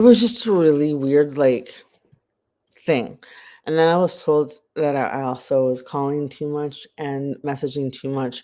It was just a really weird, like, thing. And then I was told that I also was calling too much and messaging too much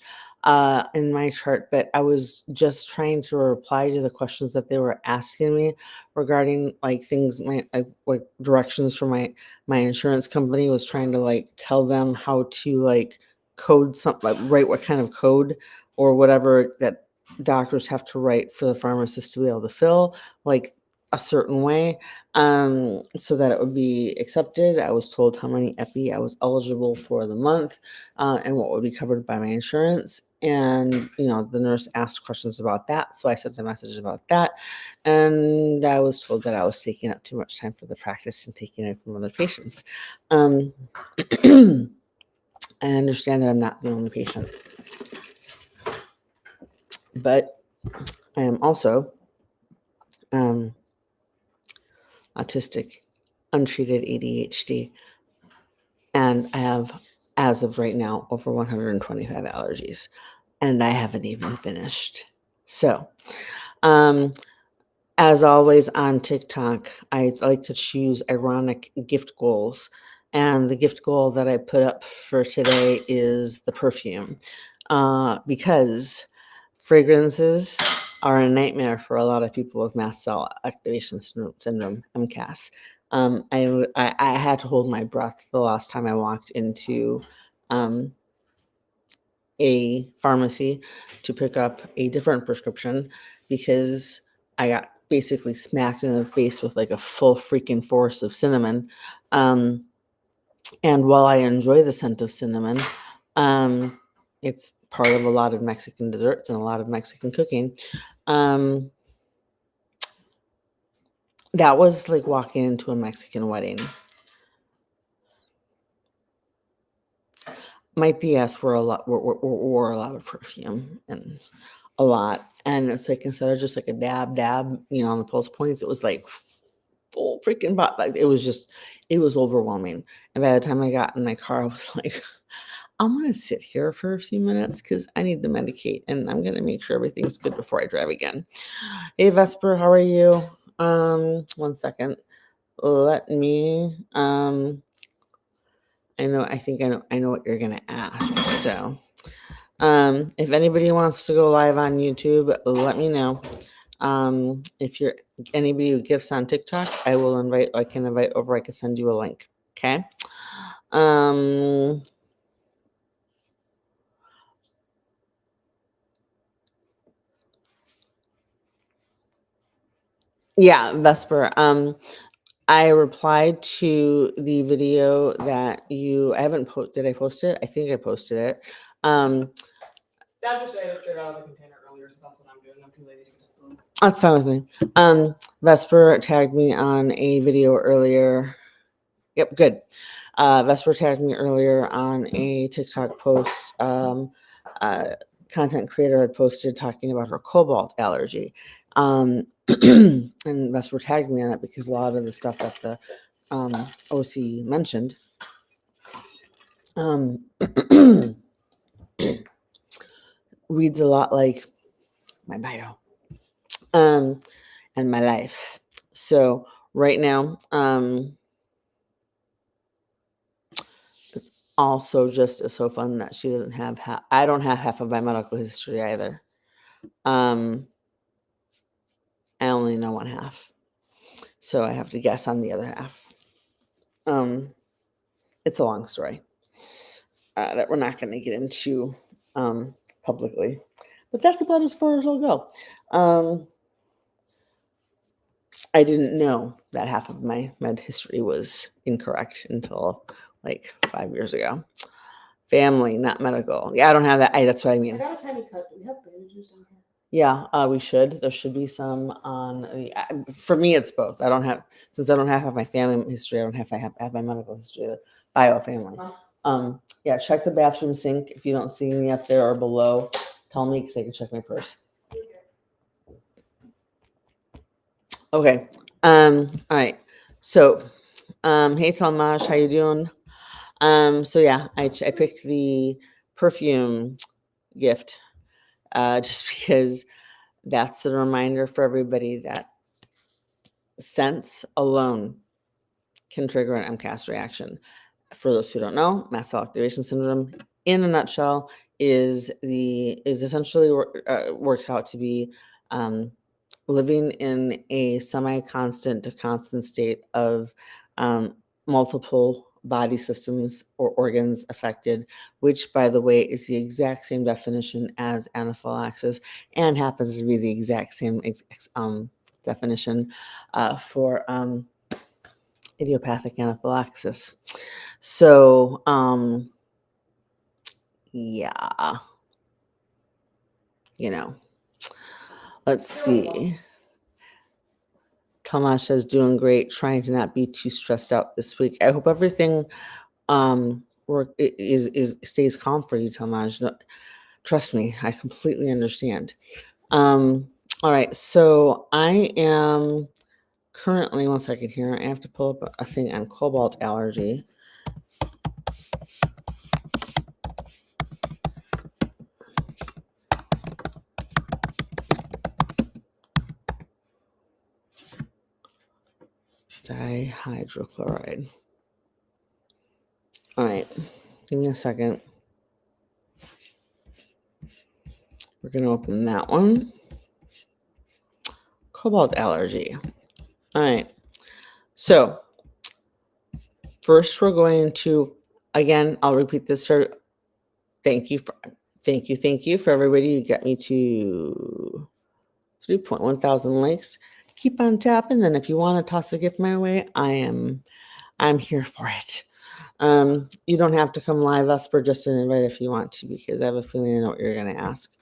in my chart, but I was just trying to reply to the questions that they were asking me regarding like things, my like directions from my insurance company was trying to like tell them how to like code something, like write what kind of code or whatever that doctors have to write for the pharmacist to be able to fill, like a certain way, so that it would be accepted. I was told how many epi I was eligible for the month, and what would be covered by my insurance. And the nurse asked questions about that, so I sent a message about that. And I was told that I was taking up too much time for the practice and taking it from other patients. Um, I understand that I'm not the only patient, but I am also autistic, untreated ADHD, and I have, as of right now, over 125 allergies, and I haven't even finished. So, as always on TikTok, I like to choose ironic gift goals. And the gift goal that I put up for today is the perfume, because fragrances are a nightmare for a lot of people with mast cell activation syndrome, MCAS. I had to hold my breath the last time I walked into a pharmacy to pick up a different prescription because I got basically smacked in the face with like a full freaking force of cinnamon. And while I enjoy the scent of cinnamon, it's part of a lot of Mexican desserts and a lot of Mexican cooking. That was like walking into a Mexican wedding. My PS were a lot wore a lot of perfume and a lot. And it's like instead of just like a dab, on the pulse points, it was like full freaking bot. Like it was overwhelming. And by the time I got in my car, I was like, I'm gonna sit here for a few minutes because I need to medicate and I'm gonna make sure everything's good before I drive again. Hey Vesper, how are you? 1 second. Let me I know what you're gonna ask. So if anybody wants to go live on YouTube, let me know. If you're anybody who gifts on TikTok, I can invite over, I can send you a link. Okay. Yeah, Vesper. I replied to the video that I haven't posted. Did I post it? I think I posted it. Dad just ate it straight out of the container earlier, so that's what I'm doing. I'm too lazy to just spoon. That's fine with me. Vesper tagged me on a video earlier. Yep, good. Vesper tagged me earlier on a TikTok post. Content creator had posted talking about her cobalt allergy. And Vesper tagged me on it because a lot of the stuff that the OC mentioned reads a lot like my bio and my life. So right now, it's also just so fun that she doesn't have I don't have half of my medical history either. I only know one half, so I have to guess on the other half. It's a long story that we're not going to get into publicly, but that's about as far as I'll go. I didn't know that half of my med history was incorrect until like 5 years ago. Family, not medical. Yeah, I don't have that. That's what I I mean. got a tiny cut. Do we have bandages down here? Yeah, we should. There should be some on the. For me, it's both. I don't have, since I don't have my family history. I don't have my medical history. The bio family. Yeah, check the bathroom sink. If you don't see me up there or below, tell me because I can check my purse. Okay. All right. So, hey Talmash, how you doing? So yeah, I picked the perfume gift, just because that's the reminder for everybody that scents alone can trigger an MCAS reaction. For those who don't know, mast cell activation syndrome, in a nutshell, is essentially works out to be living in a semi-constant to constant state of multiple body systems or organs affected, which, by the way, is the exact same definition as anaphylaxis and happens to be the exact same definition for idiopathic anaphylaxis. So, yeah, let's see. Tamasha's doing great, trying to not be too stressed out this week. I hope everything stays calm for you, Tamash. No, trust me, I completely understand. All right, so I am currently, one second here, I have to pull up a thing on cobalt allergy. Dihydrochloride. All right, give me a second. We're going to open that one. Cobalt allergy. All right. So first we're going to, again, I'll repeat this for, thank you for everybody. You got me to 3.1 thousand likes. Keep on tapping. And if you want to toss a gift my way, I'm here for it. You don't have to come live, Esper, just an invite if you want to, because I have a feeling I know what you're going to ask.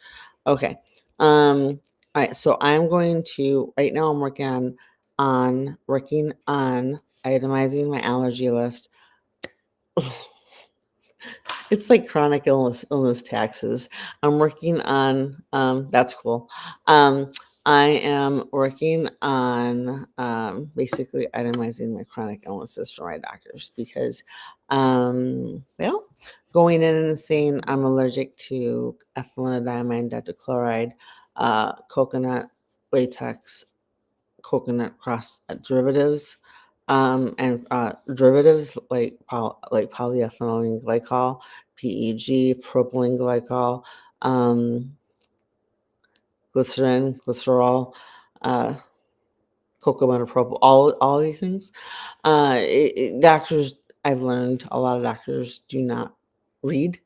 Okay. All right. So I'm going to, right now I'm working on itemizing my allergy list. It's like chronic illness taxes. I'm working on, that's cool. I am working on basically itemizing my chronic illnesses for my doctors because, well, going in and saying I'm allergic to ethylendamine, dihydrochloride, coconut latex, coconut cross derivatives, and derivatives like polyethylene glycol, PEG, propylene glycol, glycerin, glycerol, cocoa butter, propyl, all these things. Doctors, I've learned a lot of doctors do not read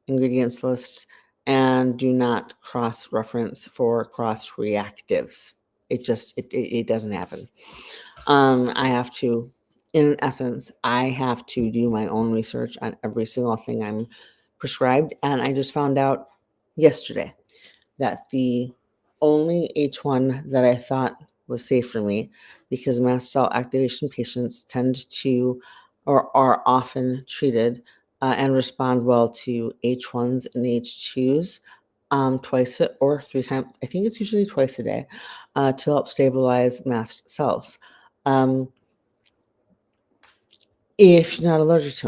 ingredients lists and do not cross-reference for cross-reactives. It doesn't happen. I have to, in essence, I have to do my own research on every single thing I'm prescribed. And I just found out yesterday that the only H1 that I thought was safe for me, because mast cell activation patients tend to or are often treated and respond well to H1s and H2s twice or 3 times. I think it's usually twice a day to help stabilize mast cells. If you're not allergic to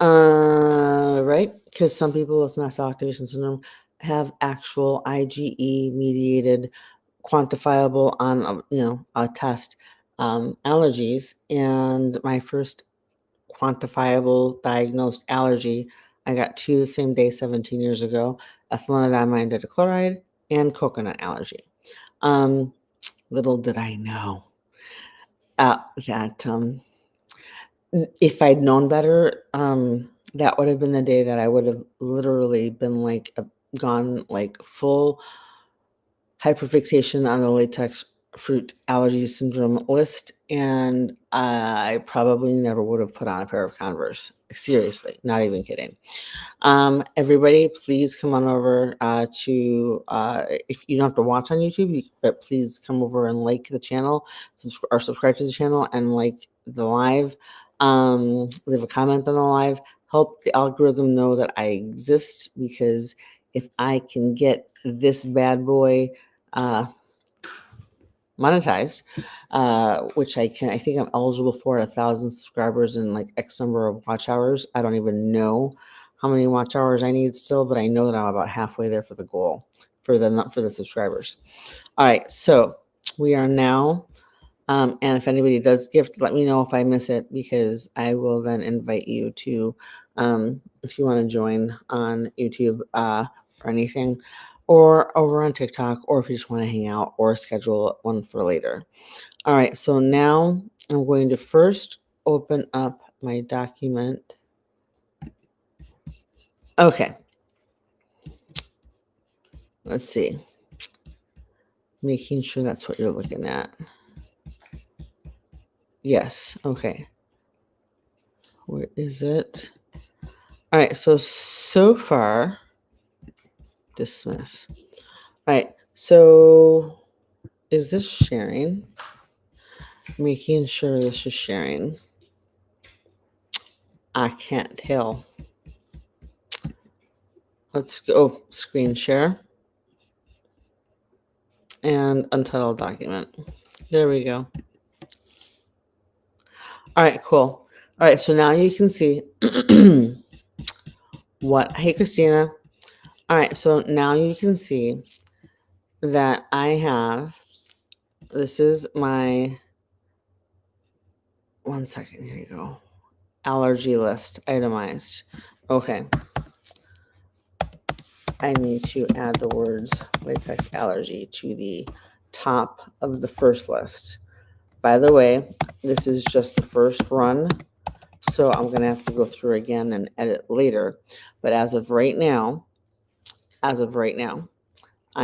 them. Right? Because some people with mast cell activation syndrome have actual IgE mediated, quantifiable on a test allergies. And my first quantifiable diagnosed allergy, I got 2 the same day 17 years ago: ethylendamine dihydrochloride and coconut allergy. Little did I know that if I'd known better, that would have been the day that I would have literally been like gone like full hyperfixation on the latex fruit allergy syndrome list, and I probably never would have put on a pair of Converse. Seriously, not even kidding. Everybody, please come on over to, if you don't have to watch on YouTube, but please come over and like the channel, or subscribe to the channel and like the live. Leave a comment on the live. Help the algorithm know that I exist, because if I can get this bad boy monetized, which I think I'm eligible for 1,000 subscribers and like X number of watch hours. I don't even know how many watch hours I need still, but I know that I'm about halfway there for the goal for the subscribers. All right, so we are now And if anybody does gift, let me know if I miss it, because I will then invite you to, if you want to join on YouTube or anything, or over on TikTok, or if you just want to hang out or schedule one for later. All right, so now I'm going to first open up my document. Okay. Let's see. Making sure that's what you're looking at. Yes. Okay. Where is it? All right. So far, dismiss. All right. So is this sharing? Making sure this is sharing. I can't tell. Let's go screen share and untitled document. There we go. All right, cool. All right, so now you can see what, hey, Christina. All right, so now you can see that I have, this is my, one second, here you go. Allergy list, itemized. Okay. I need to add the words latex allergy to the top of the first list. By the way, this is just the first run, so I'm going to have to go through again and edit later. But as of right now, I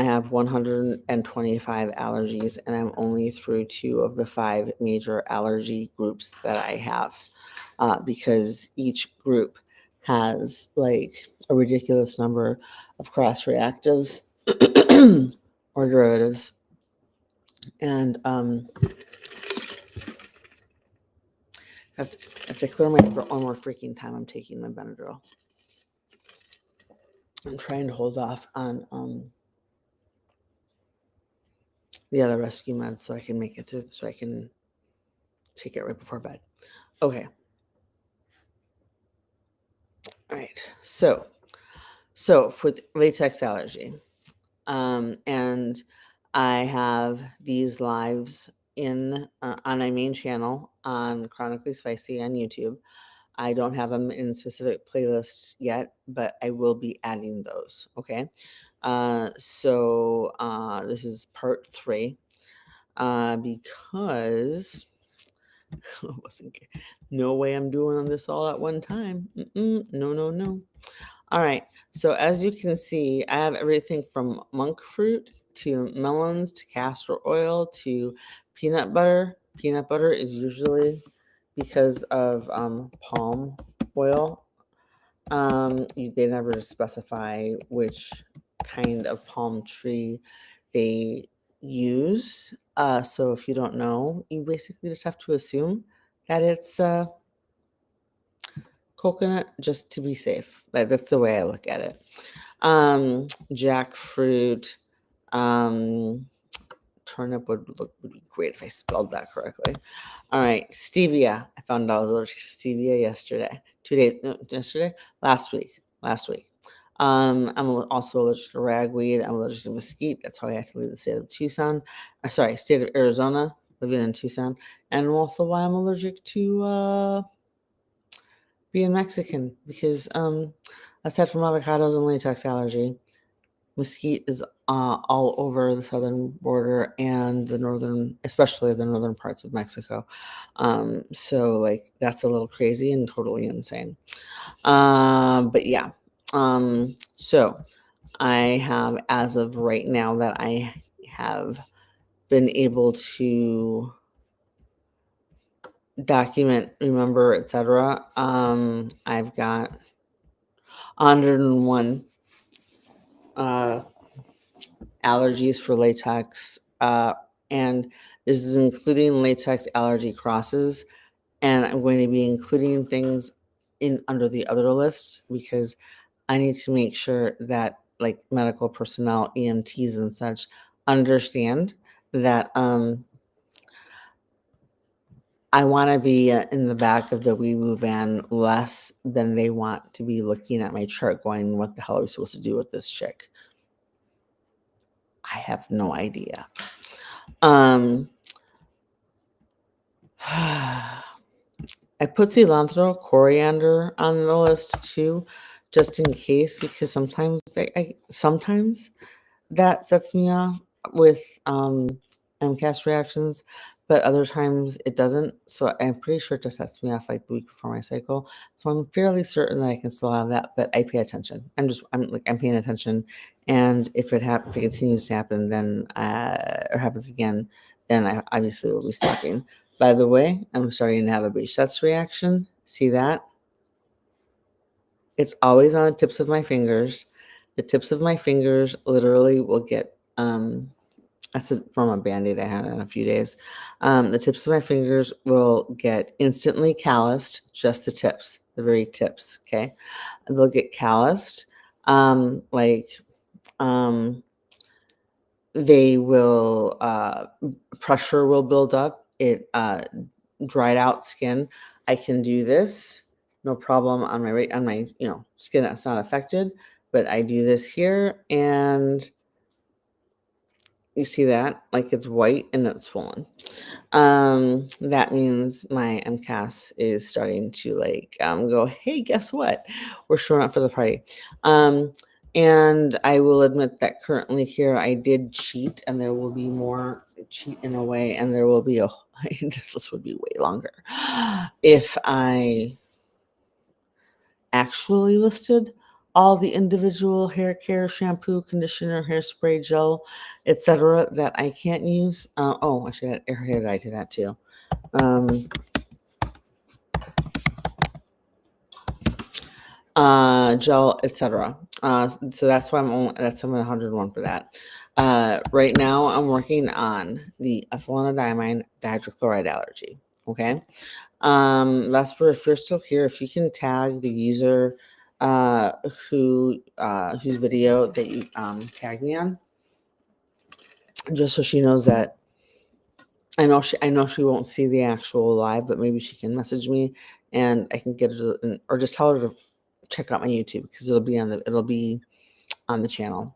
have 125 allergies, and I'm only through 2 of the 5 major allergy groups that I have, because each group has like a ridiculous number of cross reactives or derivatives. And if I clear my throat one more freaking time, I'm taking my Benadryl. I'm trying to hold off on the other rescue meds so I can make it through, so I can take it right before bed. Okay. All right. So for the latex allergy, and I have these lives in on my main channel on Chronically Spicy on YouTube. I don't have them in specific playlists yet, but I will be adding those. Okay. So this is part 3, because no way I'm doing this all at one time. No. All right. So as you can see, I have everything from monk fruit to melons to castor oil to peanut butter. Peanut butter is usually because of palm oil. They never specify which kind of palm tree they use. So if you don't know, you basically just have to assume that it's coconut, just to be safe. That's the way I look at it. Jackfruit, turnip would be great if I spelled that correctly. All right, stevia. I found out I was allergic to stevia yesterday. 2 days, no, yesterday, last week. I'm also allergic to ragweed. I'm allergic to mesquite. That's how I have to leave the state of Tucson. State of Arizona, living in Tucson, and also why I'm allergic to being Mexican, because aside from avocados and latex allergy, mesquite is all over the southern border and the northern, especially the northern parts of Mexico. So like that's a little crazy and totally insane. But yeah. So I have, as of right now, that I have been able to document, remember, etc. I've got 101 allergies for latex, and this is including latex allergy crosses. And I'm going to be including things in under the other lists, because I need to make sure that like medical personnel, EMTs and such, understand that I want to be in the back of the wee woo van less than they want to be looking at my chart going, what the hell are we supposed to do with this chick? I have no idea. I put cilantro, coriander on the list too, just in case, because sometimes that sets me off with MCAS reactions, but other times it doesn't. So I'm pretty sure it just sets me off like the week before my cycle. So I'm fairly certain that I can still have that, but I pay attention. I'm paying attention, and if it continues to happen, then or happens again, then I obviously will be stopping. By the way, I'm starting to have a Behçet's reaction. See that? It's always on the tips of my fingers. The tips of my fingers literally will get that's from a Band-Aid I had in a few days. The tips of my fingers will get instantly calloused, just the tips, the very tips, okay? They'll get calloused. Like they will pressure will build up. It dried out skin. I can do this, no problem on my skin that's not affected, but I do this here, and you see that, like it's white and it's swollen. That means my MCAS is starting to go, hey, guess what? We're showing up for the party. And I will admit that currently here I did cheat, and there will be more cheat in a way, and there will be this list would be way longer if I actually listed all the individual hair care, shampoo, conditioner, hairspray, gel, etc. that I can't use. I should add hair dye to that too. Gel, etc. So that's why I'm 101 for that. Right now I'm working on the Ethyelendiamine dihydrochloride allergy. Okay. That's where, if you're still here, if you can tag the user whose video that you tagged me on, just so she knows that I know she won't see the actual live, but maybe she can message me and I can get it, or just tell her to check out my YouTube, because it'll be on the channel.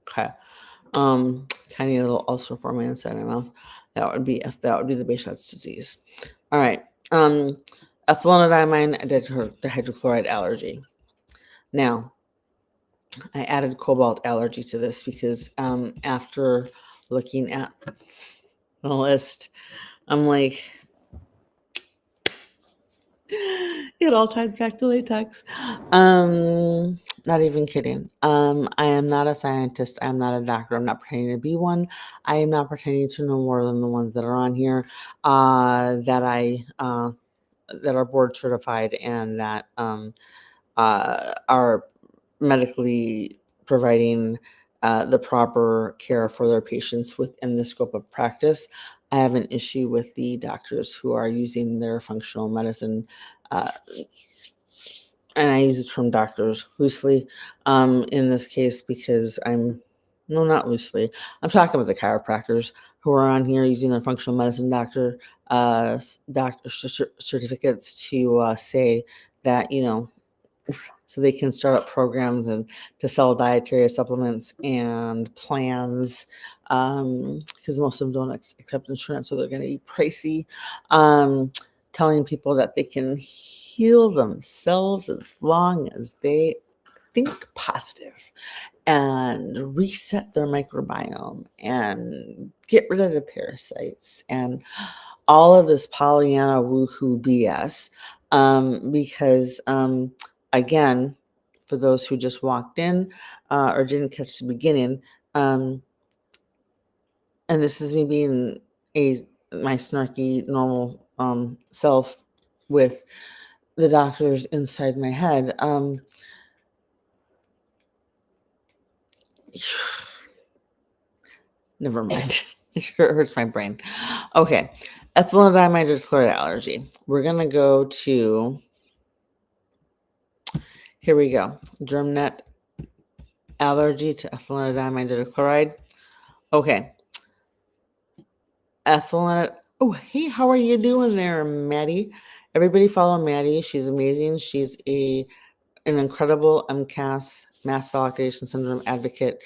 Okay. Tiny little ulcer forming inside my mouth. That would be the Behçet's disease. All right. Ethyelendiamine dihydrochloride allergy. Now, I added cobalt allergy to this because after looking at the list, I'm like, it all ties back to latex. Not even kidding. I am not a scientist. I'm not a doctor. I'm not pretending to be one. I am not pretending to know more than the ones that are on here, that are board certified and that are medically providing the proper care for their patients within the scope of practice. I have an issue with the doctors who are using their functional medicine, and I use the term doctors loosely in this case, because not loosely. I'm talking about the chiropractors who are on here using their functional medicine doctor certificates to say that, so they can start up programs and to sell dietary supplements and plans, because most of them don't accept insurance, so they're going to be pricey. Telling people that they can heal themselves as long as they think positive and reset their microbiome and get rid of the parasites and all of this Pollyanna woohoo BS. Because again, for those who just walked in or didn't catch the beginning, and this is me being my snarky normal self with the doctors inside my head. Never mind. It sure hurts my brain. Okay. Ethylene dihydrochloride allergy. We're going to go to, here we go. DermNet allergy to ethylene dihydrochloride. Okay. Ethylene. Oh, hey, how are you doing there, Maddie? Everybody follow Maddie. She's amazing. She's an incredible MCAS Mass Cell Oxidation Syndrome advocate.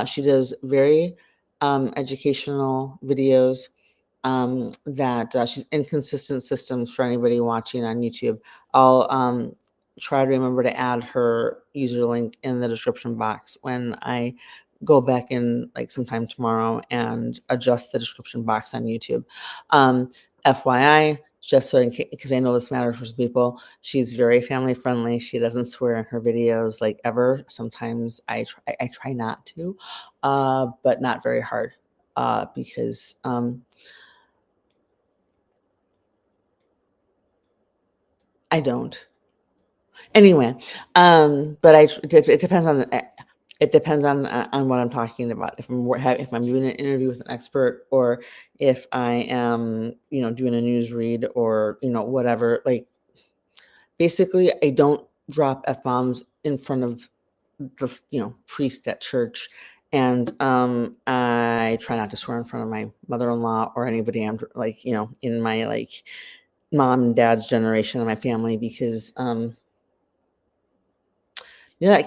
She does very educational videos that she's Inconsistent Systems for anybody watching on YouTube. I'll try to remember to add her user link in the description box when I go back in like sometime tomorrow and adjust the description box on YouTube. FYI, just so in case, because I know this matters for some people, she's very family friendly. She doesn't swear in her videos like ever. Sometimes I try not to, but not very hard because I don't. Anyway, but it depends on it depends on what I'm talking about. If I'm doing an interview with an expert, or if I am doing a news read, or whatever. Like basically, I don't drop f-bombs in front of the priest at church, and I try not to swear in front of my mother-in-law or anybody I'm like in my like mom and dad's generation of my family, because that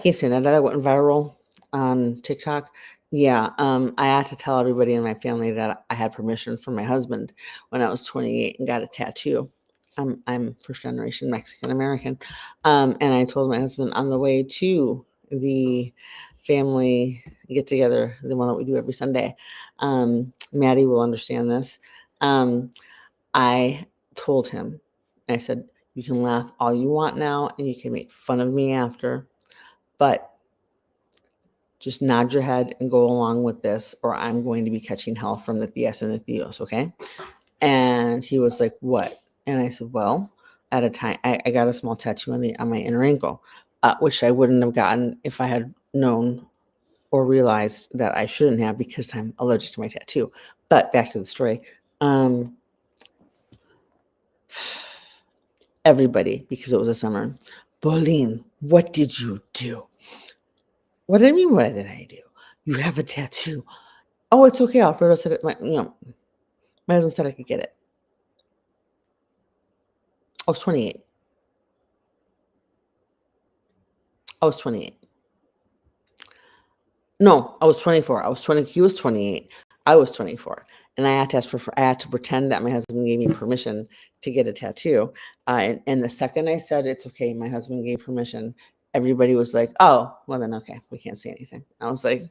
case in that went viral on TikTok. Yeah, I had to tell everybody in my family that I had permission from my husband when I was 28 and got a tattoo. I'm first generation Mexican American, and I told my husband on the way to the family get together, the one that we do every Sunday. Maddie will understand this. I told him, I said, "You can laugh all you want now, and you can make fun of me after, but just nod your head and go along with this, or I'm going to be catching hell from the Theas and the Theos, okay?" And he was like, "What?" And I said, "Well, at a time, I got a small tattoo on my inner ankle, which I wouldn't have gotten if I had known or realized that I shouldn't have, because I'm allergic to my tattoo." But back to the story. Everybody, because it was a summer, "Pauline, what did you do?" "What do you mean, what did I do? You have a tattoo." "Oh, it's okay. Alfredo said it. My husband said I could get it." I was 28. I was 28. No, I was 24. I was 20. He was 28. I was 24. And I had to I had to pretend that my husband gave me permission to get a tattoo. And the second I said it's okay, my husband gave permission, everybody was like, "Oh, well then, okay, we can't say anything." I was like,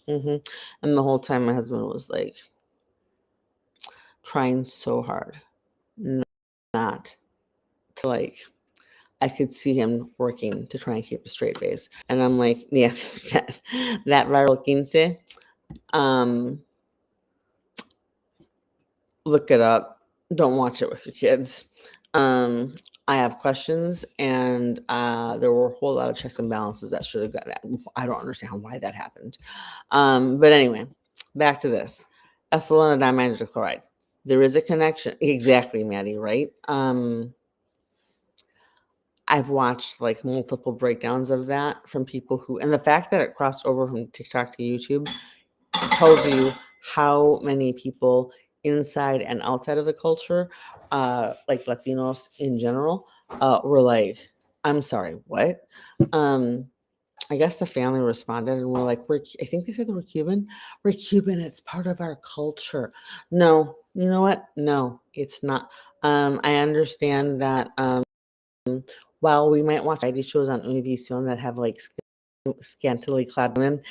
mm-hmm. And the whole time my husband was like trying so hard not to like, I could see him working to try and keep a straight face. And I'm like, yeah, that viral 15, look it up. Don't watch it with your kids. I have questions, and there were a whole lot of checks and balances that should have got that. I don't understand why that happened. But anyway, back to this. Ethyelendiamine dihydrochloride. There is a connection. Exactly, Maddie, right? I've watched like multiple breakdowns of that from people who, and the fact that it crossed over from TikTok to YouTube tells you how many people inside and outside of the culture, like Latinos in general, were like, "I'm sorry, what?" I guess the family responded and were like, I think they said they were Cuban. "We're Cuban. It's part of our culture." No, you know what? No, it's not. I understand that while we might watch variety shows on Univision that have like scantily clad women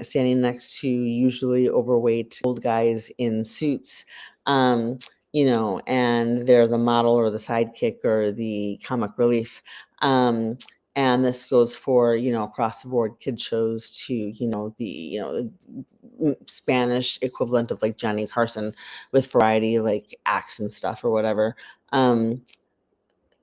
standing next to usually overweight old guys in suits, um, and they're the model or the sidekick or the comic relief. And this goes for across the board kid shows to the Spanish equivalent of like Johnny Carson with variety like acts and stuff or whatever.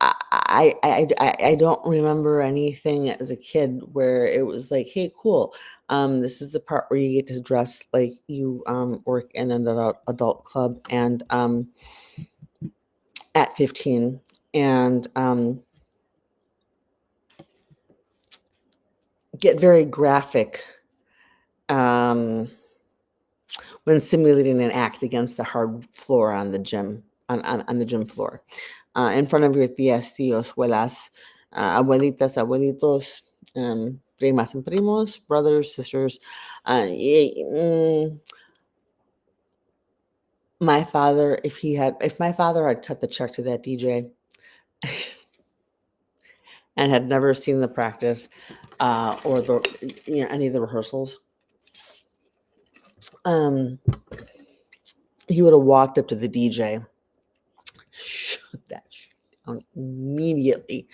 I don't remember anything as a kid where it was like, "Hey, cool. This is the part where you get to dress like you work in an adult club and at 15 and get very graphic when simulating an act against the hard floor on the gym on the gym floor in front of your tías, tíos, abuelas, abuelitas, abuelitos, primas and primos, brothers, sisters. My father, if my father had cut the check to that DJ and had never seen the practice or any of the rehearsals, he would have walked up to the DJ, shut that shit down immediately,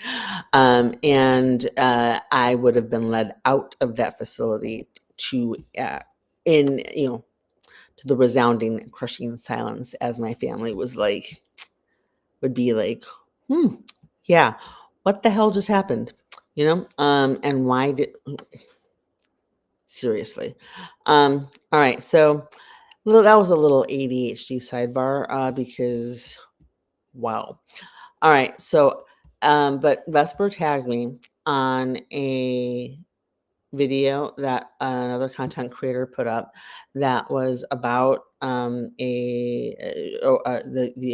and I would have been led out of that facility to to the resounding, crushing silence as my family would be like, yeah, what the hell just happened? And why did seriously? All right, so that was a little ADHD sidebar because wow. All right, so but Vesper tagged me on a video that another content creator put up that was about the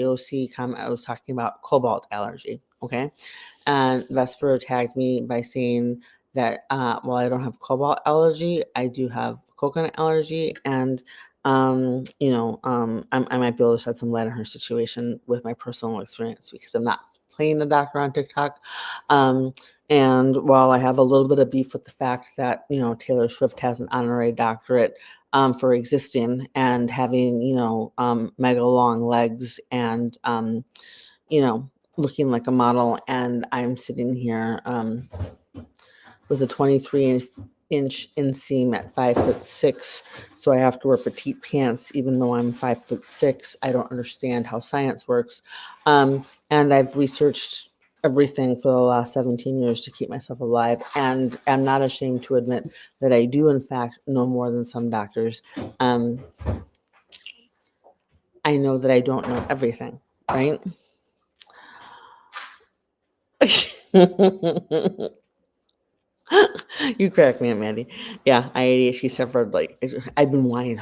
OC comment I was talking about cobalt allergy. Okay, and Vesper tagged me by saying that while I don't have cobalt allergy, I do have coconut allergy, and I might be able to shed some light on her situation with my personal experience because I'm not playing the doctor on TikTok. And while I have a little bit of beef with the fact that, Taylor Swift has an honorary doctorate for existing and having, mega long legs and, looking like a model, and I'm sitting here with a 23-inch inseam at 5'6", so I have to wear petite pants even though I'm 5'6". I don't understand how science works, and I've researched everything for the last 17 years to keep myself alive, and I'm not ashamed to admit that I do in fact know more than some doctors. I know that I don't know everything, right? You crack me up, Mandy. Yeah, I ADHD suffered. I've been wanting.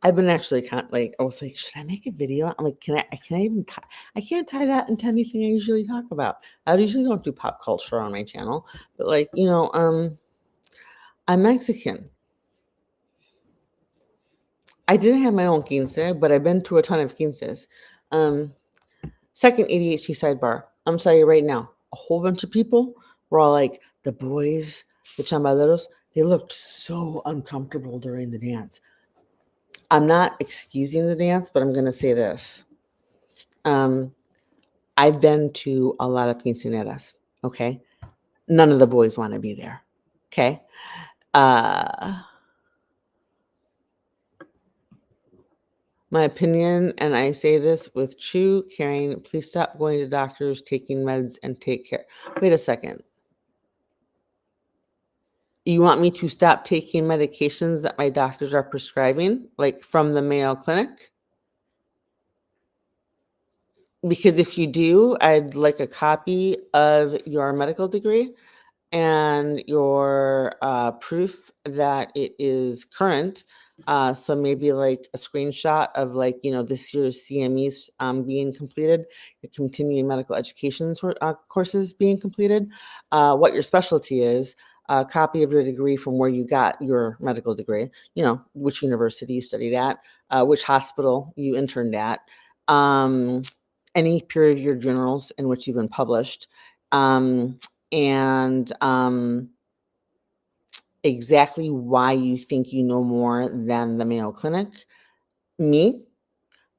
I've been actually I was like, should I make a video? I'm like, can I even? I can't tie that into anything I usually talk about. I usually don't do pop culture on my channel, but I'm Mexican. I didn't have my own quince, but I've been to a ton of quinces. Second ADHD sidebar. I'm sorry right now. A whole bunch of people were all like, the boys, the chambaleros, they looked so uncomfortable during the dance. I'm not excusing the dance, but I'm going to say this. I've been to a lot of quinceañeras, okay? None of the boys want to be there, okay? My opinion, and I say this with true caring, please stop going to doctors, taking meds, and take care. Wait a second. You want me to stop taking medications that my doctors are prescribing, like from the Mayo Clinic? Because if you do, I'd like a copy of your medical degree and your proof that it is current. So maybe like a screenshot of this year's CMEs being completed, your continuing medical education courses being completed, what your specialty is, a copy of your degree from where you got your medical degree, which university you studied at, which hospital you interned at, any peer-reviewed journals in which you've been published, and exactly why you think you know more than the Mayo Clinic, me,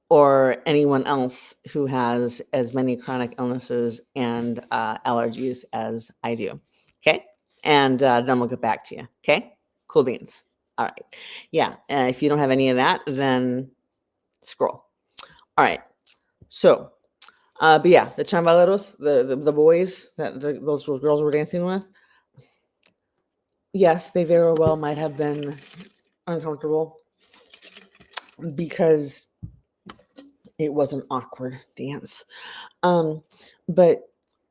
or anyone else who has as many chronic illnesses and allergies as I do. Okay. And then we'll get back to you. Okay. Cool beans. All right. Yeah. If you don't have any of that, then scroll. All right. So, but yeah, the chambaleros, the boys that those girls were dancing with, yes, they very well might have been uncomfortable because it was an awkward dance. But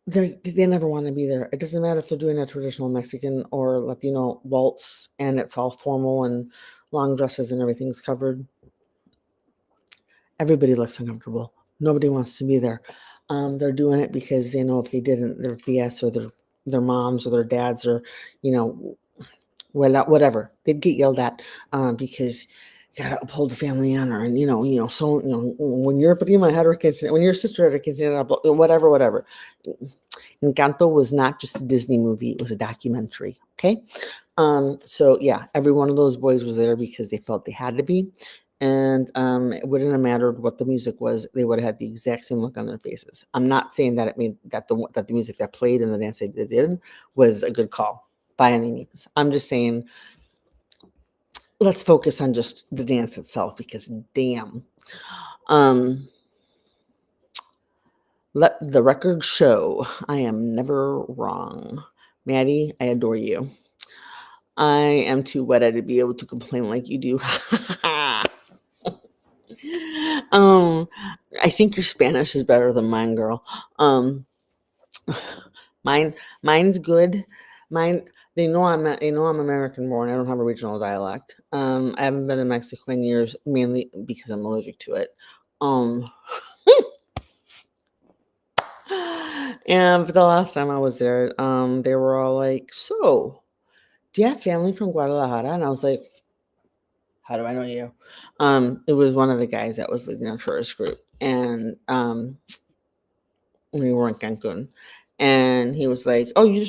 they never want to be there. It doesn't matter if they're doing a traditional Mexican or Latino waltz and it's all formal and long dresses and everything's covered. Everybody looks uncomfortable. Nobody wants to be there. They're doing it because they know if they didn't, their BS or their moms or their dads or, whatever. They'd get yelled at because you gotta uphold the family honor, and so when your prima had her quinceañera, when your sister had her quinceañera, whatever. Encanto was not just a Disney movie; it was a documentary. Okay, so yeah, every one of those boys was there because they felt they had to be, and it wouldn't have mattered what the music was; they would have had the exact same look on their faces. I'm not saying that it made that the music that played and the dance they did was a good call by any means. I'm just saying let's focus on just the dance itself because damn. Let the record show I am never wrong. Maddie, I adore you. I am too wetted to be able to complain like you do. um, I think your Spanish is better than mine, girl. Um, mine, mine's good. Mine, they know I'm American born. I don't have a regional dialect. I haven't been in Mexico in years, mainly because I'm allergic to it. Um, and but the last time I was there, they were all like, "So, do you have family from Guadalajara?" And I was like, "How do I know you?" It was one of the guys that was leading our tourist group, and we were in Cancun, and he was like, "Oh, you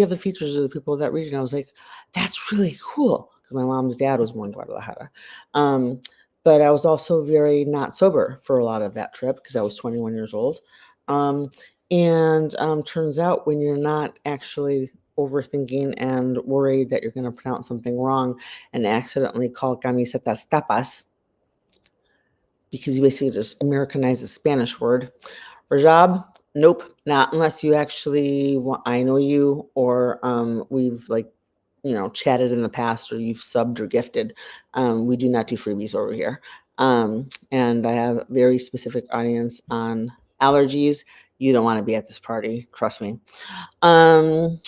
have the features of the people of that region." I was like, "That's really cool," because my mom's dad was born in Guadalajara. Um, but I was also very not sober for a lot of that trip because I was 21 years old. Um, and turns out when you're not actually overthinking and worried that you're going to pronounce something wrong and accidentally call camisetas tapas because you basically just Americanize the Spanish word. Rajab, nope, not unless you actually I know you or we've chatted in the past or you've subbed or gifted. We do not do freebies over here. And I have a very specific audience on allergies. You don't want to be at this party, trust me. You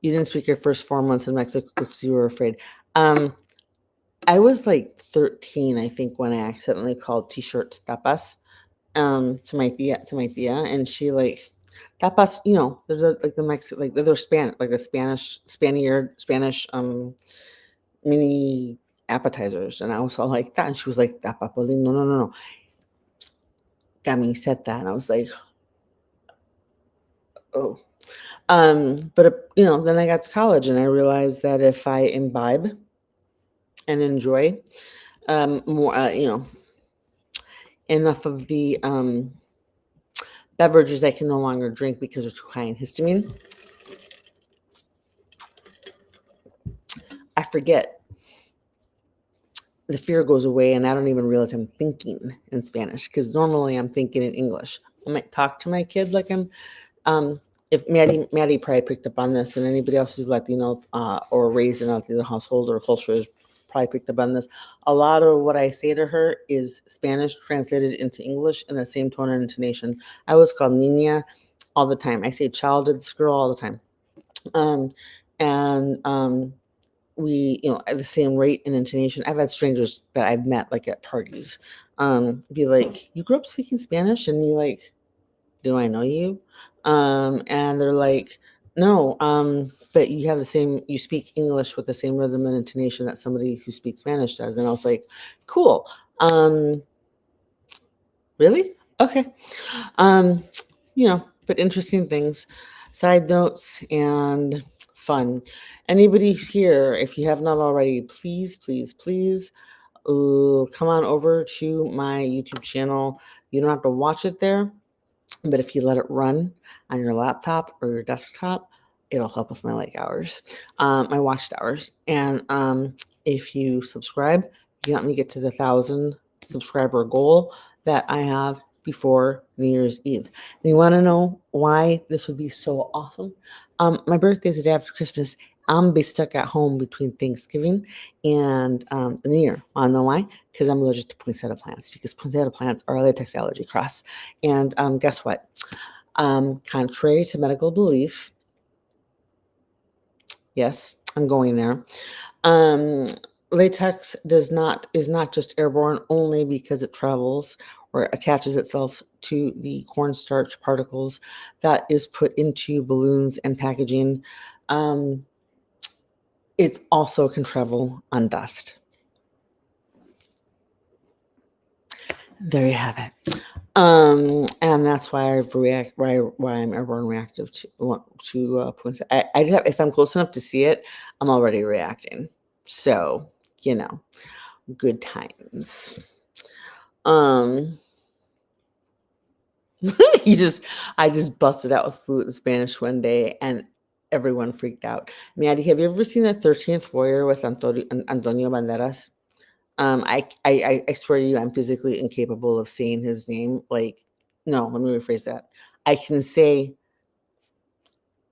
didn't speak your first 4 months in Mexico because you were afraid. I was like 13, I think, when I accidentally called t-shirts tapas to my tia, and she like tapas, there's like the Mexican, like they're Spanish, like the Spanish mini appetizers, and I was all like that, and she was like tapapoli, no, camiseta, and I was like, oh. But then I got to college and I realized that if I imbibe and enjoy more, enough of the beverages I can no longer drink because they're too high in histamine, I forget. The fear goes away and I don't even realize I'm thinking in Spanish because normally I'm thinking in English. I might talk to my kid like I'm if Maddie probably picked up on this, and anybody else who's Latino or raised in a Latino household or culture has probably picked up on this. A lot of what I say to her is Spanish translated into English in the same tone and intonation. I was called Nina all the time. I say child to this girl all the time. And we, at the same rate and intonation. I've had strangers that I've met like at parties be like, "You grew up speaking Spanish?" And me like, "Do I know you?" And they're like, "No, but you speak English with the same rhythm and intonation that somebody who speaks Spanish does." And I was like, "Cool. Really? Okay." Um, but interesting things, side notes, and fun. Anybody here, if you have not already, please, please, please come on over to my YouTube channel. You don't have to watch it there, but if you let it run on your laptop or your desktop, it'll help with my like hours, my watched hours. And if you subscribe, you help me get to the 1,000 subscriber goal that I have before New Year's Eve. And you want to know why this would be so awesome? My birthday is the day after Christmas. I'm be stuck at home between Thanksgiving and the New Year. Want to know why? Because I'm allergic to poinsettia plants. Because poinsettia plants are a latex allergy cross. And guess what? Contrary to medical belief, yes, I'm going there. Latex is not just airborne only because it travels or attaches itself to the cornstarch particles that is put into balloons and packaging. It also can travel on dust. There you have it. And that's why why I'm airborne reactive to points. I just have, if I'm close enough to see it, I'm already reacting. So, good times. I just busted out with fluent Spanish one day, and everyone freaked out. Maddie, have you ever seen the 13th Warrior with Antonio Banderas? I swear to you, I'm physically incapable of saying his name. No, let me rephrase that. I can say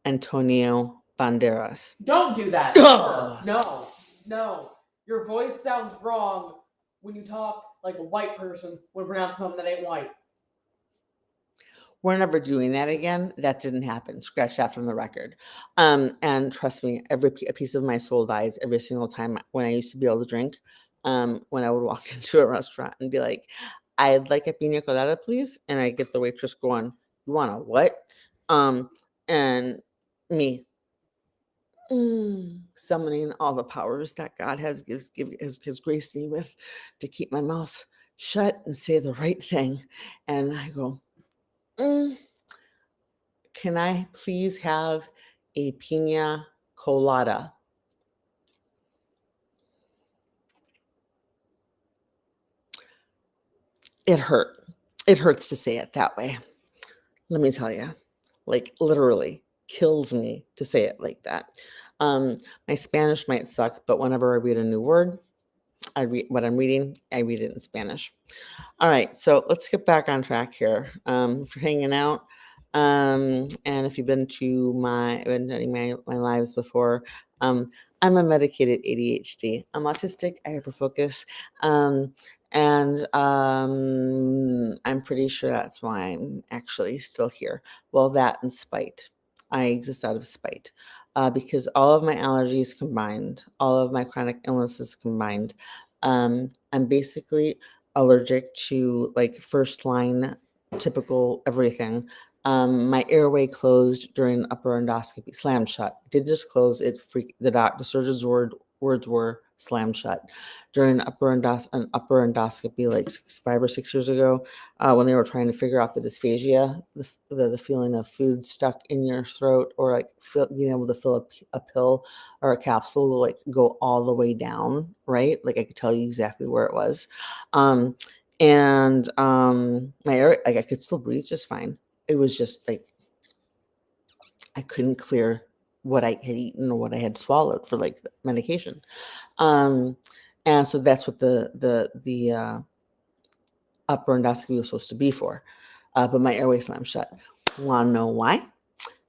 Antonio Banderas. Don't do that. Ugh. No. Your voice sounds wrong when you talk like a white person when pronouncing something that ain't white. We're never doing that again. That didn't happen. Scratch that from the record. And trust me, a piece of my soul dies every single time when I used to be able to drink. When I would walk into a restaurant and be like, I'd like a pina colada, please. And I get the waitress going, you want a what? And me summoning all the powers that God has graced me with to keep my mouth shut and say the right thing. And I go, can I please have a pina colada? It hurt. It hurts to say it that way. Let me tell you, literally kills me to say it like that. My Spanish might suck, but whenever I read a new word, I read what I'm reading, I read it in Spanish. All right, so let's get back on track here. For hanging out. And if you've been to my lives before, I'm a medicated ADHD. I'm autistic. I hyperfocus, and I'm pretty sure that's why I'm actually still here. Well, that and spite. I exist out of spite, because all of my allergies combined, all of my chronic illnesses combined, I'm basically allergic to first line typical everything. My airway closed during upper endoscopy, slammed shut. It didn't just close, it freaked the surgeon's words were slammed shut during an upper endoscopy 5 or 6 years ago, when they were trying to figure out the dysphagia, the feeling of food stuck in your throat, or being able to fill a pill or a capsule go all the way down, right? I could tell you exactly where it was. My air, I could still breathe just fine. It was just I couldn't clear what I had eaten or what I had swallowed for medication. And so that's what the upper endoscopy was supposed to be for. But my airway slammed shut. Want to know why?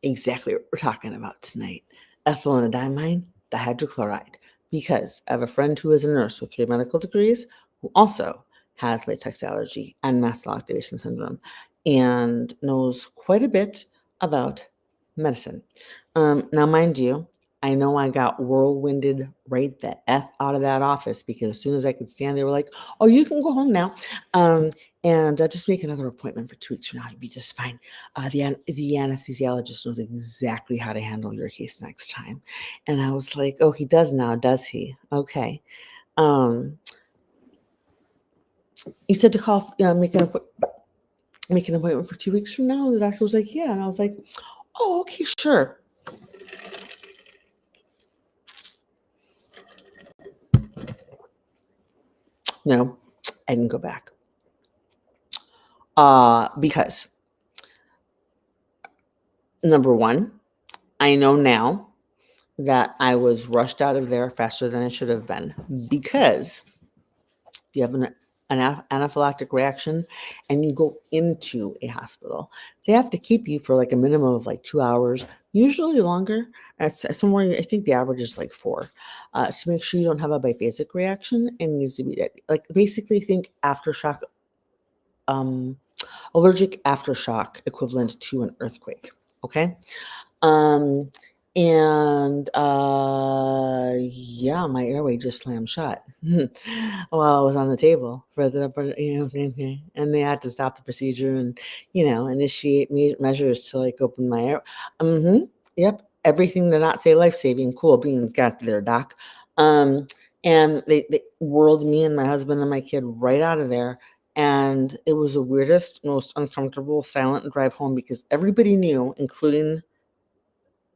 Exactly what we're talking about tonight. Ethyelendiamine, dihydrochloride. Because I have a friend who is a nurse with 3 medical degrees who also has latex allergy and mast cell activation syndrome and knows quite a bit about medicine. Now, mind you, I know I got whirlwinded right the F out of that office, because as soon as I could stand, they were like, oh, you can go home now. And just make another appointment for 2 weeks from now. You'll be just fine. The anesthesiologist knows exactly how to handle your case next time. And I was like, oh, he does now, does he? Okay. You said to call, make an appointment for 2 weeks from now. And the doctor was like, yeah. And I was like, oh, okay, sure. No, I didn't go back. Because number one, I know now that I was rushed out of there faster than I should have been, because you have an anaphylactic reaction and you go into a hospital. They have to keep you for a minimum of 2 hours, usually longer. Somewhere, I think the average is 4, to make sure you don't have a biphasic reaction, and needs to be basically think aftershock, allergic aftershock equivalent to an earthquake. Okay. Yeah, my airway just slammed shut while I was on the table for and they had to stop the procedure and, initiate measures to open my air. Yep. everything to not say life-saving. Cool beans, got there, doc. And they whirled me and my husband and my kid right out of there. And it was the weirdest, most uncomfortable, silent drive home because everybody knew, including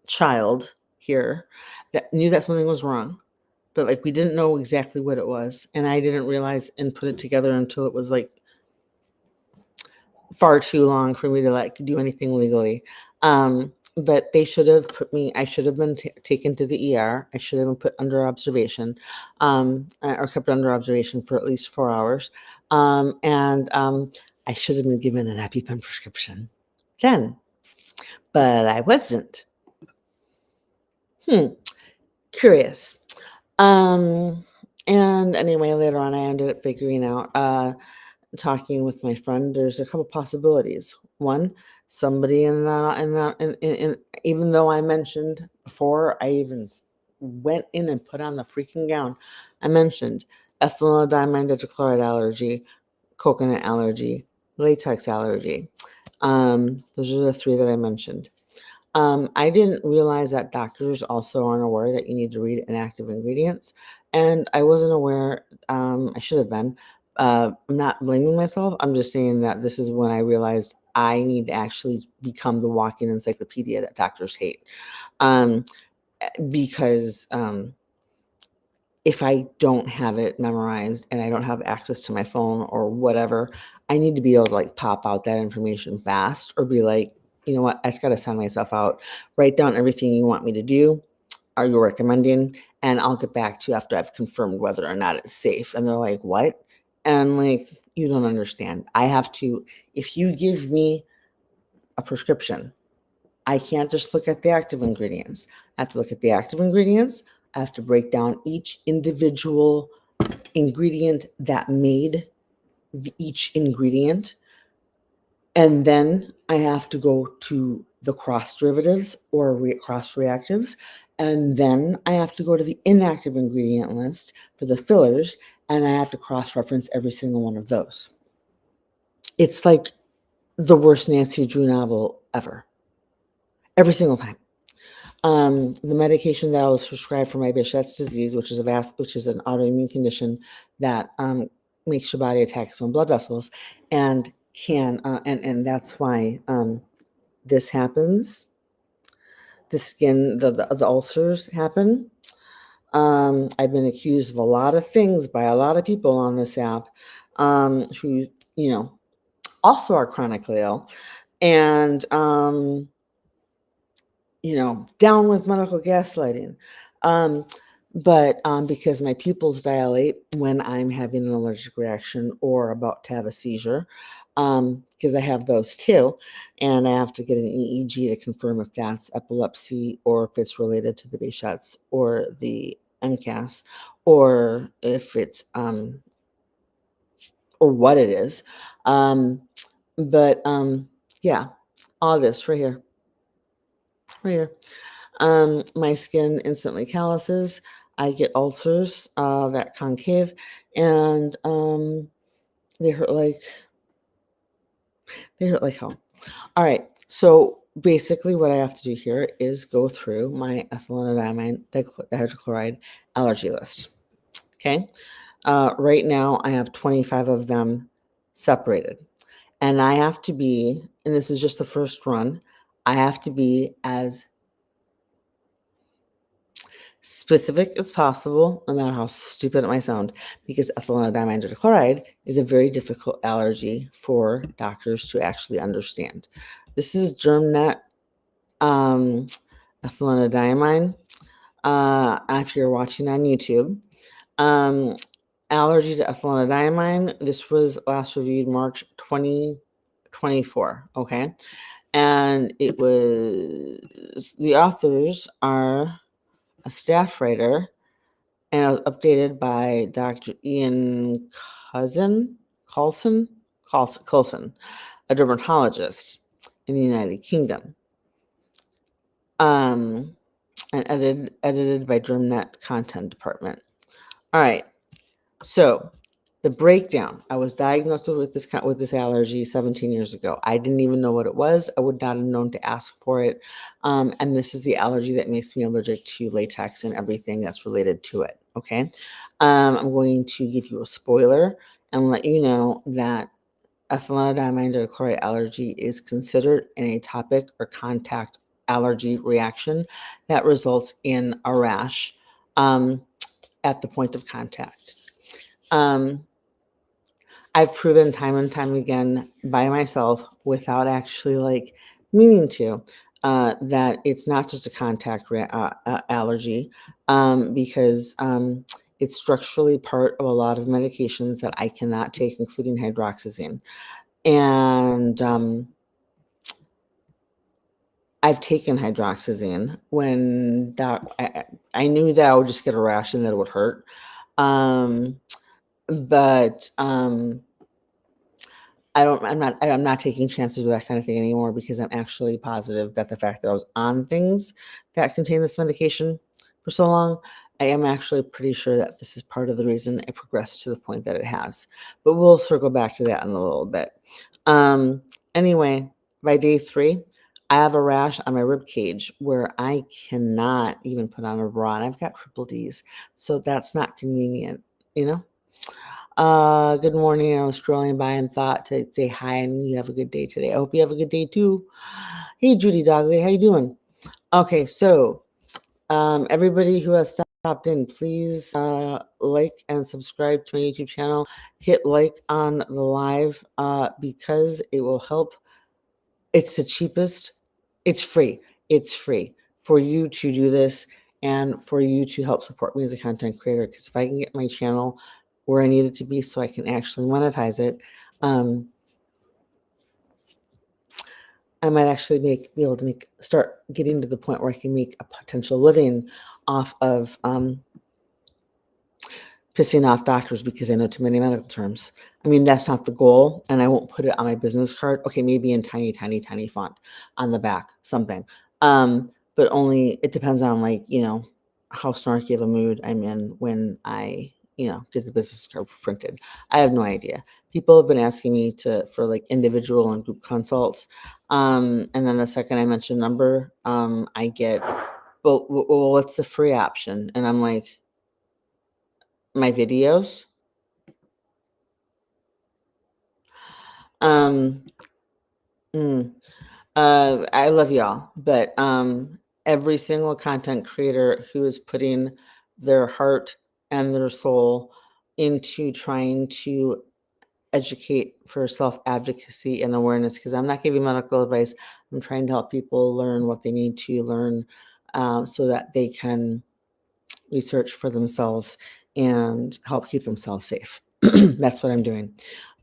child here, that knew that something was wrong. But like we didn't know exactly what it was. And I didn't realize and put it together until it was like far too long for me to like do anything legally. But they should have put me, I should have been taken to the ER. I should have been put under observation, or kept under observation for at least 4 hours. I should have been given an EpiPen prescription then, but I wasn't. Curious. And anyway, later on, I ended up figuring out, talking with my friend, there's a couple possibilities. One, somebody even though I mentioned before I even went in and put on the freaking gown, I mentioned ethylendamine dihydrochloride allergy, coconut allergy, latex allergy. Those are the 3 that I mentioned. I didn't realize that doctors also aren't aware that you need to read inactive ingredients, and I wasn't aware. I should have been. I'm not blaming myself. I'm just saying that this is when I realized I need to actually become the walking encyclopedia that doctors hate. Um, because if I don't have it memorized and I don't have access to my phone or whatever, I need to be able to like pop out that information fast or be like, you know what, I just got to send myself out, write down everything you want me to do, are you recommending, and I'll get back to you after I've confirmed whether or not it's safe. And they're like, what? And like, you don't understand. I have to, if you give me a prescription, I can't just look at the active ingredients. I have to look at the active ingredients. I have to break down each individual ingredient that made each ingredient. And then I have to go to the cross derivatives or cross reactives. And then I have to go to the inactive ingredient list for the fillers. And I have to cross reference every single one of those. It's like the worst Nancy Drew novel ever. Every single time. The medication that I was prescribed for my Behçet's disease, which is an autoimmune condition that makes your body attack its own blood vessels, and and that's why this happens. The skin, the ulcers happen. I've been accused of a lot of things by a lot of people on this app, who also are chronically ill, and down with medical gaslighting. But because my pupils dilate when I'm having an allergic reaction or about to have a seizure, because I have those too, and I have to get an EEG to confirm if that's epilepsy or if it's related to the Behçet's or the MCAS, or if it's or what it is. But yeah, all this right here. Right here. My skin instantly calluses. I get ulcers, that concave, and they hurt like hell. All right. So basically, what I have to do here is go through my ethylendamine dihydrochloride allergy list. Okay. Right now, I have 25 of them separated, and I have to be, and this is just the first run. I have to be as specific as possible, no matter how stupid it might sound, because ethylendamine dihydrochloride is a very difficult allergy for doctors to actually understand. This is GermNet ethylendamine. If you're watching on YouTube, allergy to ethylendamine. This was last reviewed March 2024. Okay, and it was, the authors are a staff writer, and it was updated by Dr. Ian Coulson, a dermatologist in the United Kingdom, and edited by DermNet Content Department. All right, so The breakdown. I was diagnosed with this allergy 17 years ago. I didn't even know what it was. I would not have known to ask for it. And this is the allergy that makes me allergic to latex and everything that's related to it. Okay. I'm going to give you a spoiler and let you know that ethylendamine dihydrochloride allergy is considered an atopic or contact allergy reaction that results in a rash at the point of contact. I've proven time and time again by myself without actually like meaning to that it's not just a contact allergy because it's structurally part of a lot of medications that I cannot take, including hydroxyzine. And I've taken hydroxyzine when I knew that I would just get a rash and that it would hurt. But I'm not taking chances with that kind of thing anymore because I'm actually positive that the fact that I was on things that contain this medication for so long, I am actually pretty sure that this is part of the reason it progressed to the point that it has. But we'll circle back to that in a little bit. Anyway, by day 3, I have a rash on my rib cage where I cannot even put on a bra, and I've got triple D's, so that's not convenient, you know? Good morning. I was scrolling by and thought to say hi and you have a good day today. I hope you have a good day too. Hey, Judy Dogley, how you doing? Okay, so everybody who has stopped in, please like and subscribe to my YouTube channel. Hit like on the live because it will help. It's the cheapest. It's free. It's free for you to do this and for you to help support me as a content creator. Because if I can get my channel where I need it to be so I can actually monetize it, I might actually be able to start getting to the point where I can make a potential living off of pissing off doctors because I know too many medical terms. I mean, that's not the goal, and I won't put it on my business card. Okay, maybe in tiny, tiny, tiny font on the back, something. But only it depends on like, how snarky of a mood I'm in when I, get the business card printed. I have no idea. People have been asking me for like individual and group consults. And then the second I mention number, I get, well, what's the free option? And I'm like, my videos. Um, I love y'all, but every single content creator who is putting their heart and their soul into trying to educate for self-advocacy and awareness, because I'm not giving medical advice. I'm trying to help people learn what they need to learn so that they can research for themselves and help keep themselves safe. That's what I'm doing.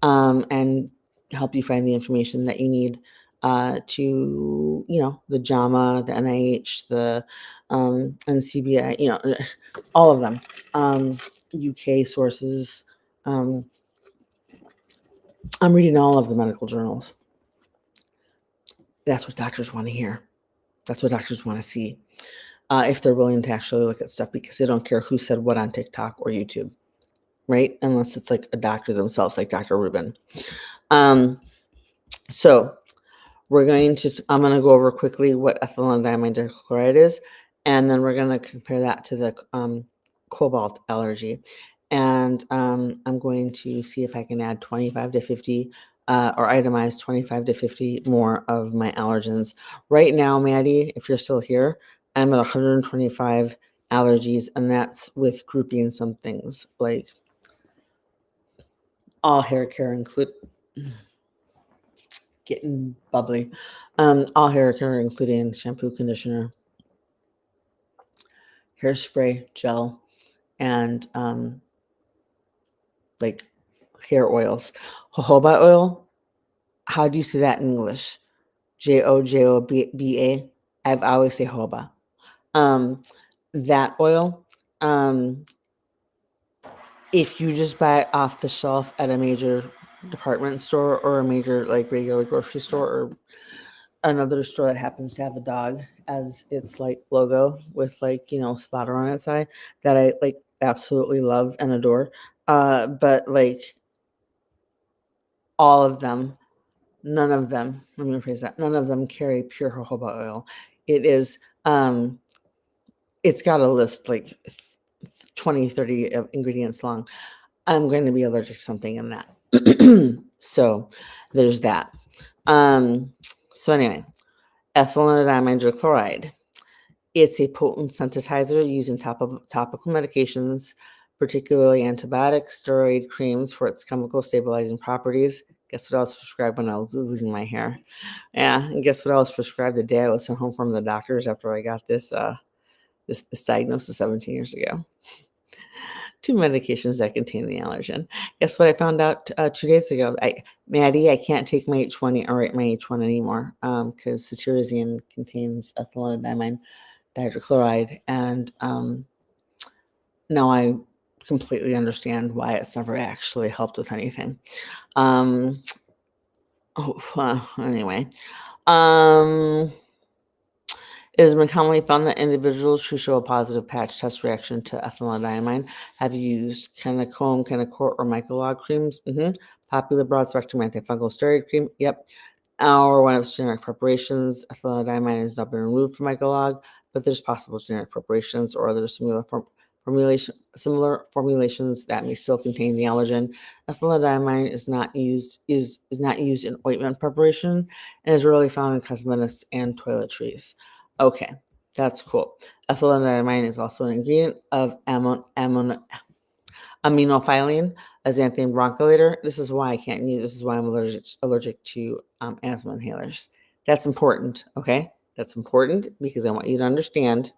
And help you find the information that you need to, the JAMA, the NIH, the NCBI, all of them, UK sources. I'm reading all of the medical journals. That's what doctors want to hear. That's what doctors want to see. If they're willing to actually look at stuff, because they don't care who said what on TikTok or YouTube, right? Unless it's like a doctor themselves, like Dr. Rubin. So I'm going to go over quickly what ethylendamine dihydrochloride is, and then we're going to compare that to the cobalt allergy. And I'm going to see if I can add 25 to 50 or itemize 25 to 50 more of my allergens. Right now, Maddie, if you're still here, I'm at 125 allergies, and that's with grouping some things like all hair care included. Getting bubbly. All hair care, including shampoo, conditioner, hairspray, gel, and like hair oils. Jojoba oil. How do you say that in English? Jojoba. I always say jojoba. That oil. If you just buy it off the shelf at a major department store or a major like regular grocery store or another store that happens to have a dog as its like logo with like spotter on its eye, that I like absolutely love and adore, but like all of them, none of them, let me rephrase that, none of them carry pure jojoba oil. It is, it's got a list like 20, 30 ingredients long. I'm going to be allergic to something in that. So there's that. So anyway, ethylendamine hydrochloride. It's a potent sensitizer used in topical medications, particularly antibiotics, steroid creams for its chemical stabilizing properties. Guess what I was prescribed when I was losing my hair? Yeah, and guess what I was prescribed the day I was sent home from the doctors after I got this diagnosis 17 years ago. 2 medications that contain the allergen. Guess what I found out 2 days ago? Maddie, I can't take my H1 or my H1 anymore because cetirizine contains ethylendamine dihydrochloride, and now I completely understand why it's never actually helped with anything. Anyway, it has been commonly found that individuals who show a positive patch test reaction to ethylendamine have used Kenacomb, Kenacort, or Mycolog creams. Popular broad-spectrum antifungal steroid cream. Yep. Or one of its generic preparations. Ethylendamine has not been removed from Mycolog, but there's possible generic preparations or other similar formulations that may still contain the allergen. Ethylendamine is not used in ointment preparation and is rarely found in cosmetics and toiletries. Okay, that's cool. Ethylendamine is also an ingredient of aminophylline, a xanthine bronchodilator. This is why I can't use. This is why I'm allergic to asthma inhalers. That's important. Okay, that's important because I want you to understand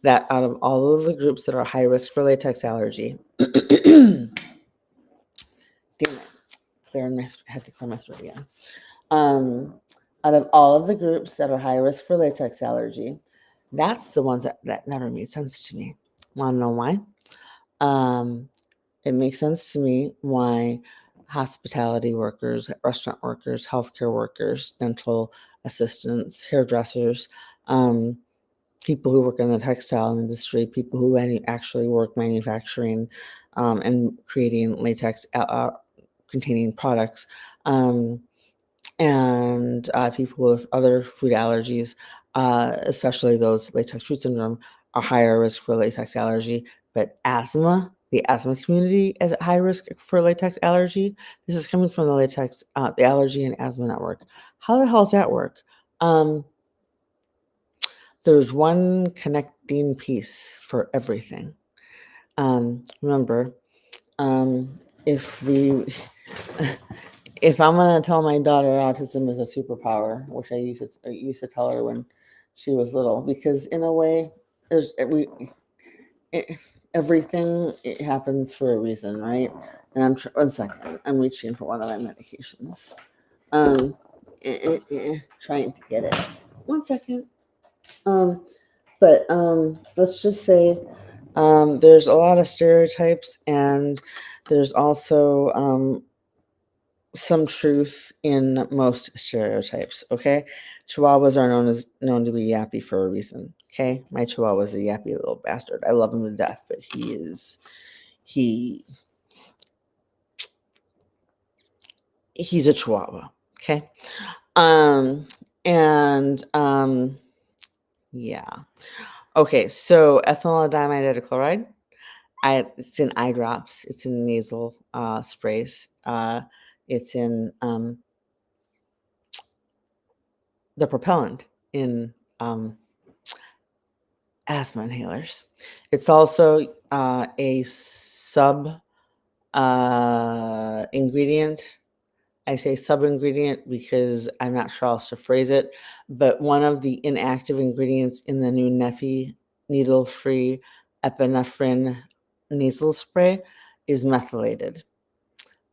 that out of all of the groups that are high risk for latex allergy, damn it, I have to clear my throat again. Out of all of the groups that are high risk for latex allergy, that's the ones that never made sense to me. Want to know why? It makes sense to me why hospitality workers, restaurant workers, healthcare workers, dental assistants, hairdressers, people who work in the textile industry, people who actually work manufacturing and creating latex containing products, and people with other food allergies, especially those latex fruit syndrome, are higher risk for latex allergy. But the asthma community is at high risk for latex allergy. This is coming from the Allergy and Asthma Network. How the hell does that work? There's one connecting piece for everything. Remember, if I'm gonna tell my daughter autism is a superpower, which I used to tell her when she was little, because in a way, everything it happens for a reason, right? And one second, I'm reaching for one of my medications. Trying to get it. 1 second. But let's just say there's a lot of stereotypes, and there's also some truth in most stereotypes. Okay, Chihuahuas are known to be yappy for a reason. Okay, my Chihuahua is a yappy little bastard. I love him to death, but he's a Chihuahua. Okay, yeah. Okay, so ethylendamine dichloride. It's in eye drops. It's in nasal sprays. It's in the propellant in asthma inhalers. It's also a sub ingredient. I say sub ingredient because I'm not sure how else to phrase it, but one of the inactive ingredients in the new Neffy needle-free epinephrine nasal spray is methylated.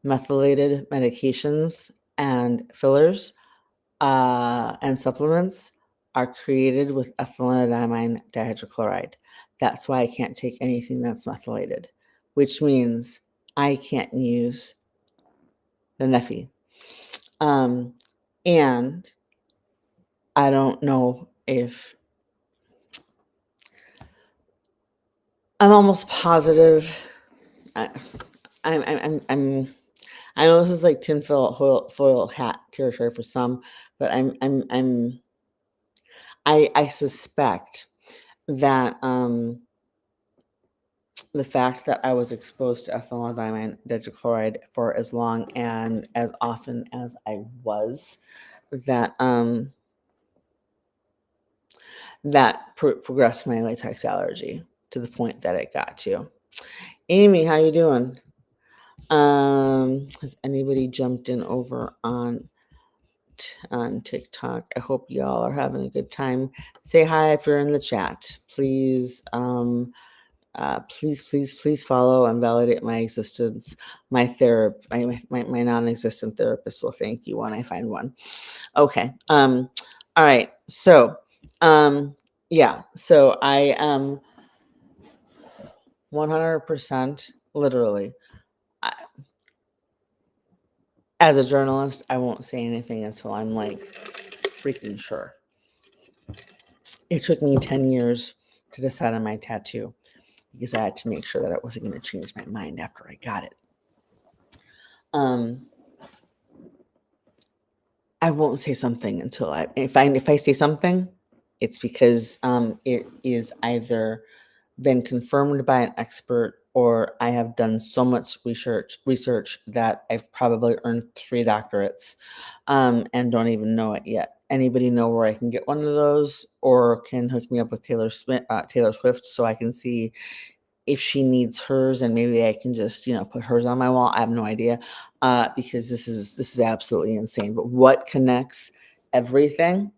Methylated medications and fillers and supplements are created with ethylendamine dihydrochloride. That's why I can't take anything that's methylated, which means I can't use the Neffy. And I don't know if I'm almost positive I, I know this is like tinfoil foil hat territory for some, but I suspect that the fact that I was exposed to ethylendamine dihydrochloride for as long and as often as I was, that progressed my latex allergy to the point that it got to. Amy, how you doing? Has anybody jumped in over on TikTok? I hope y'all are having a good time. Say hi if you're in the chat. Please, please follow and validate my existence. My non-existent therapist will thank you when I find one. Okay. All right. So, yeah. So I am 100% literally. As a journalist, I won't say anything until I'm like freaking sure. It took me 10 years to decide on my tattoo because I had to make sure that I wasn't going to change my mind after I got it. I won't say something until if I say something, it's because it is either been confirmed by an expert or I have done so much research that I've probably earned 3 doctorates and don't even know it yet. Anybody know where I can get one of those, or can hook me up with Taylor Swift so I can see if she needs hers, and maybe I can just put hers on my wall. I have no idea because this is absolutely insane. But what connects everything?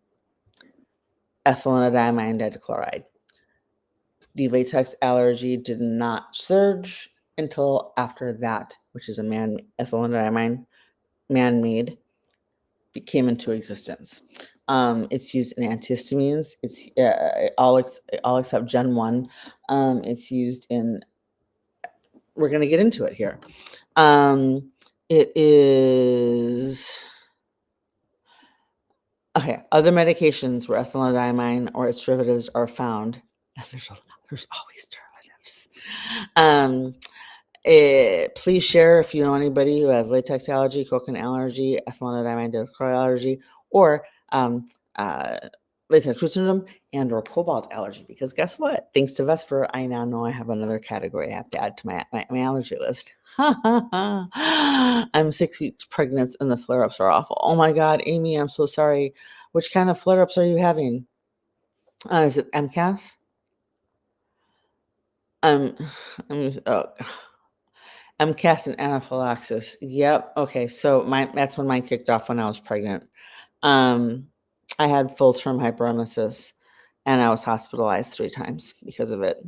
Ethylendamine dihydrochloride. The latex allergy did not surge until after that, which is a ethylendamine man-made, came into existence. It's used in antihistamines. It's all except Gen 1. It's used in, we're going to get into it here. It is, okay, other medications where ethylendamine or its derivatives are found. And there's always derivatives. Please share if you know anybody who has latex allergy, coconut allergy, ethylendamine dihydrochloride allergy, or latex root syndrome and or cobalt allergy. Because guess what? Thanks to Vesper, I now know I have another category I have to add to my allergy list. I'm 6 weeks pregnant and the flare-ups are awful. Oh my God, Amy, I'm so sorry. Which kind of flare-ups are you having? Is it MCAS? MCAS and anaphylaxis. Yep. Okay. So that's when mine kicked off when I was pregnant. I had full-term hyperemesis and I was hospitalized 3 times because of it.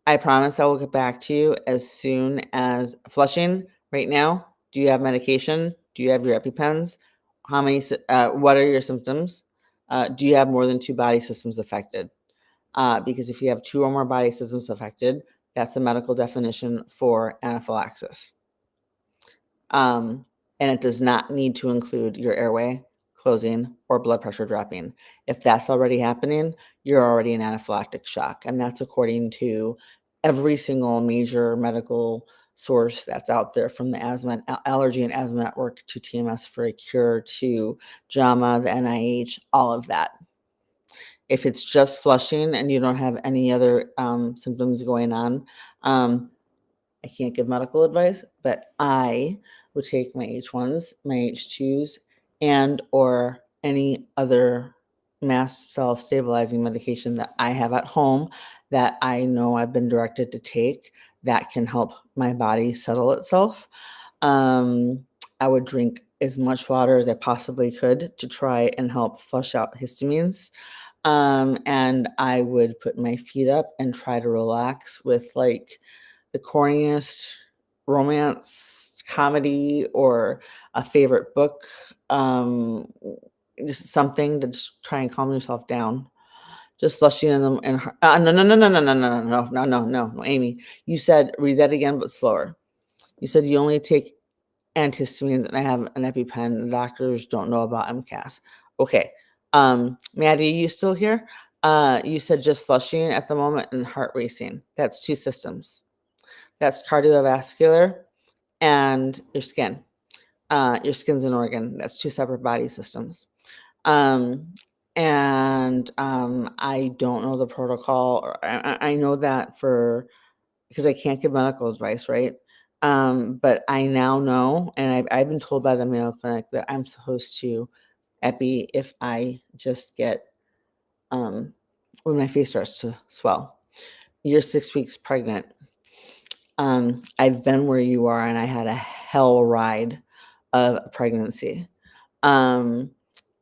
I promise I will get back to you as soon as flushing right now. Do you have medication? Do you have your EpiPens? How many, what are your symptoms? Do you have more than 2 body systems affected? Because if you have 2 or more body systems affected, that's the medical definition for anaphylaxis. And it does not need to include your airway closing or blood pressure dropping. If that's already happening, you're already in anaphylactic shock. And that's according to every single major medical source that's out there, from the Allergy and Asthma Network to TMS for a Cure to JAMA, the NIH, all of that. If it's just flushing and you don't have any other symptoms going on, I can't give medical advice, but I would take my H1s, my H2s, and or any other mast cell stabilizing medication that I have at home that I know I've been directed to take that can help my body settle itself. I would drink as much water as I possibly could to try and help flush out histamines. And I would put my feet up and try to relax with like the corniest romance comedy or a favorite book, just something to just try and calm yourself down. Just flushing in them and no, Amy, you said read that again but slower. You said you only take antihistamines and I have an EpiPen. The doctors don't know about MCAS. Okay. Maddie, you still here? You said just flushing at the moment and heart racing. That's 2 systems. That's cardiovascular and your skin. Your skin's an organ. That's two separate body systems. Um, and I don't know the protocol. Or I know that because I can't give medical advice, right? But I now know, and I've been told by the Mayo Clinic that I'm supposed to epi if I just get when my face starts to swell. You're 6 weeks pregnant. I've been where you are, and I had a hell ride of pregnancy. Um,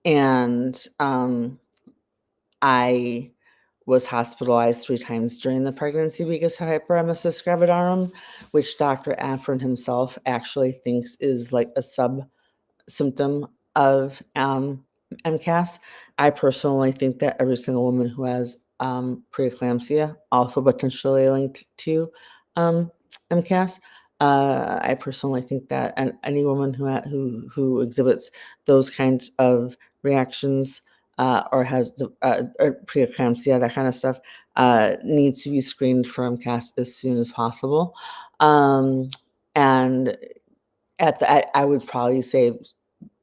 and I was hospitalized 3 times during the pregnancy because of hyperemesis gravidarum, which Dr. Afrin himself actually thinks is like a symptom of MCAS. I personally think that every single woman who has preeclampsia also potentially linked to MCAS. I personally think that any woman who exhibits those kinds of reactions or has or preeclampsia, that kind of stuff, needs to be screened for MCAS as soon as possible. And I would probably say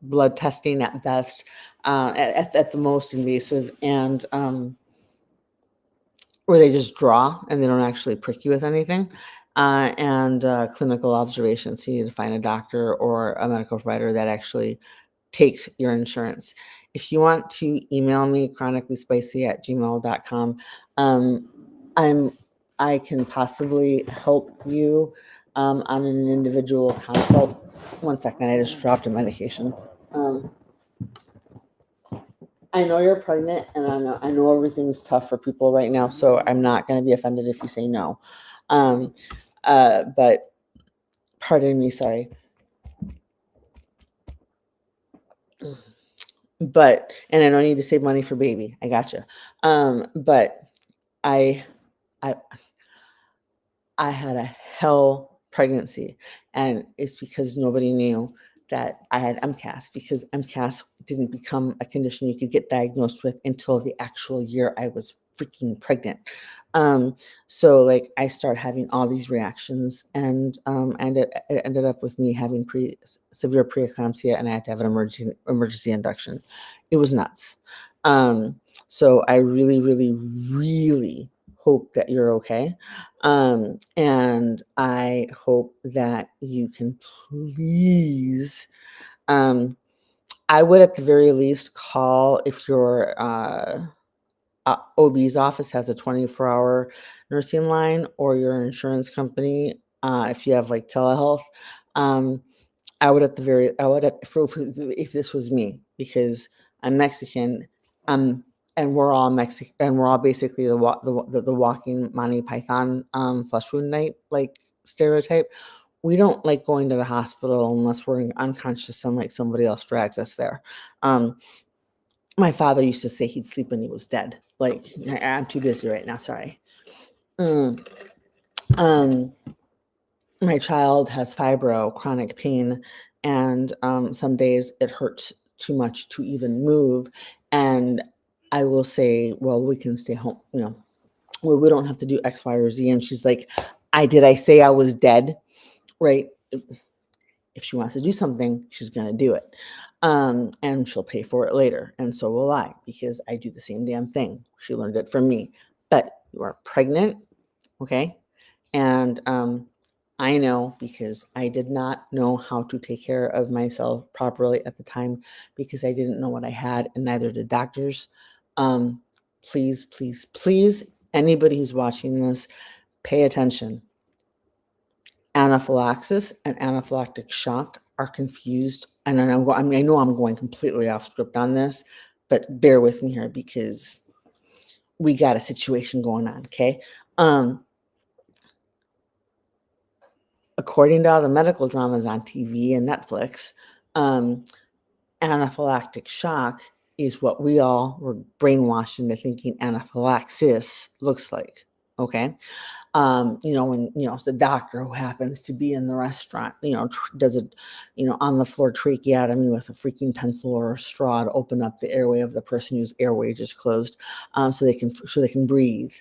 blood testing at best, at the most invasive, and where they just draw and they don't actually prick you with anything, and clinical observation. So you need to find a doctor or a medical provider that actually takes your insurance. If you want to email me, chronicallyspicy@gmail.com, I can possibly help you on an individual consult. One second, I just dropped a medication. I know you're pregnant, and I know everything's tough for people right now, so I'm not going to be offended if you say no. But pardon me, sorry. But and I don't need to save money for baby. I gotcha. But I I I had a hell pregnancy, and it's because nobody knew that I had MCAS, because MCAS didn't become a condition you could get diagnosed with until the actual year I was freaking pregnant. So like I started having all these reactions, and it ended up with me having severe preeclampsia, and I had to have an emergency induction. It was nuts. Um, so I really, really, really hope that you're okay. And I hope that you can please, I would at the very least call if your OB's office has a 24-hour nursing line, or your insurance company, if you have like telehealth. I would if this was me, because I'm Mexican, and we're all Mexican, and we're all basically the walking Monty Python flesh wound night like stereotype. We don't like going to the hospital unless we're unconscious and like somebody else drags us there. My father used to say he'd sleep when he was dead. Like, I'm too busy right now. Sorry. Mm. My child has fibro, chronic pain, and some days it hurts too much to even move. And I will say, well, we can stay home, well, we don't have to do X, Y, or Z. And she's like, I say I was dead, right? If she wants to do something, she's going to do it. And she'll pay for it later. And so will I, because I do the same damn thing. She learned it from me. But you are pregnant, okay? And I know, because I did not know how to take care of myself properly at the time, because I didn't know what I had, and neither did doctors. Please, please, please, anybody who's watching this, pay attention. Anaphylaxis and anaphylactic shock are confused. And I know I'm going completely off script on this, but bear with me here, because we got a situation going on, okay? According to all the medical dramas on TV and Netflix, anaphylactic shock is what we all were brainwashed into thinking anaphylaxis looks like, okay? When it's the doctor who happens to be in the restaurant, does it, on the floor tracheotomy with a freaking pencil or a straw to open up the airway of the person whose airway just closed, so they can breathe.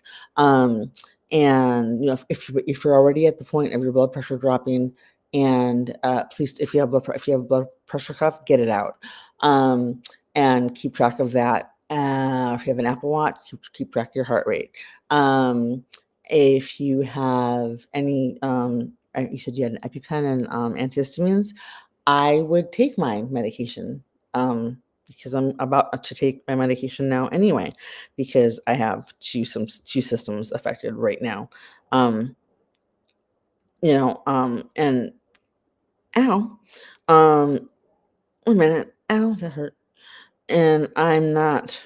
And if you're already at the point of your blood pressure dropping, and please, if you have blood pressure cuff, get it out, and keep track of that. If you have an Apple Watch, keep track of your heart rate. If you have any, you said you had an EpiPen and antihistamines, I would take my medication, because I'm about to take my medication now anyway, because I have two systems affected right now. And ow, a minute, ow, that hurt. And I'm not,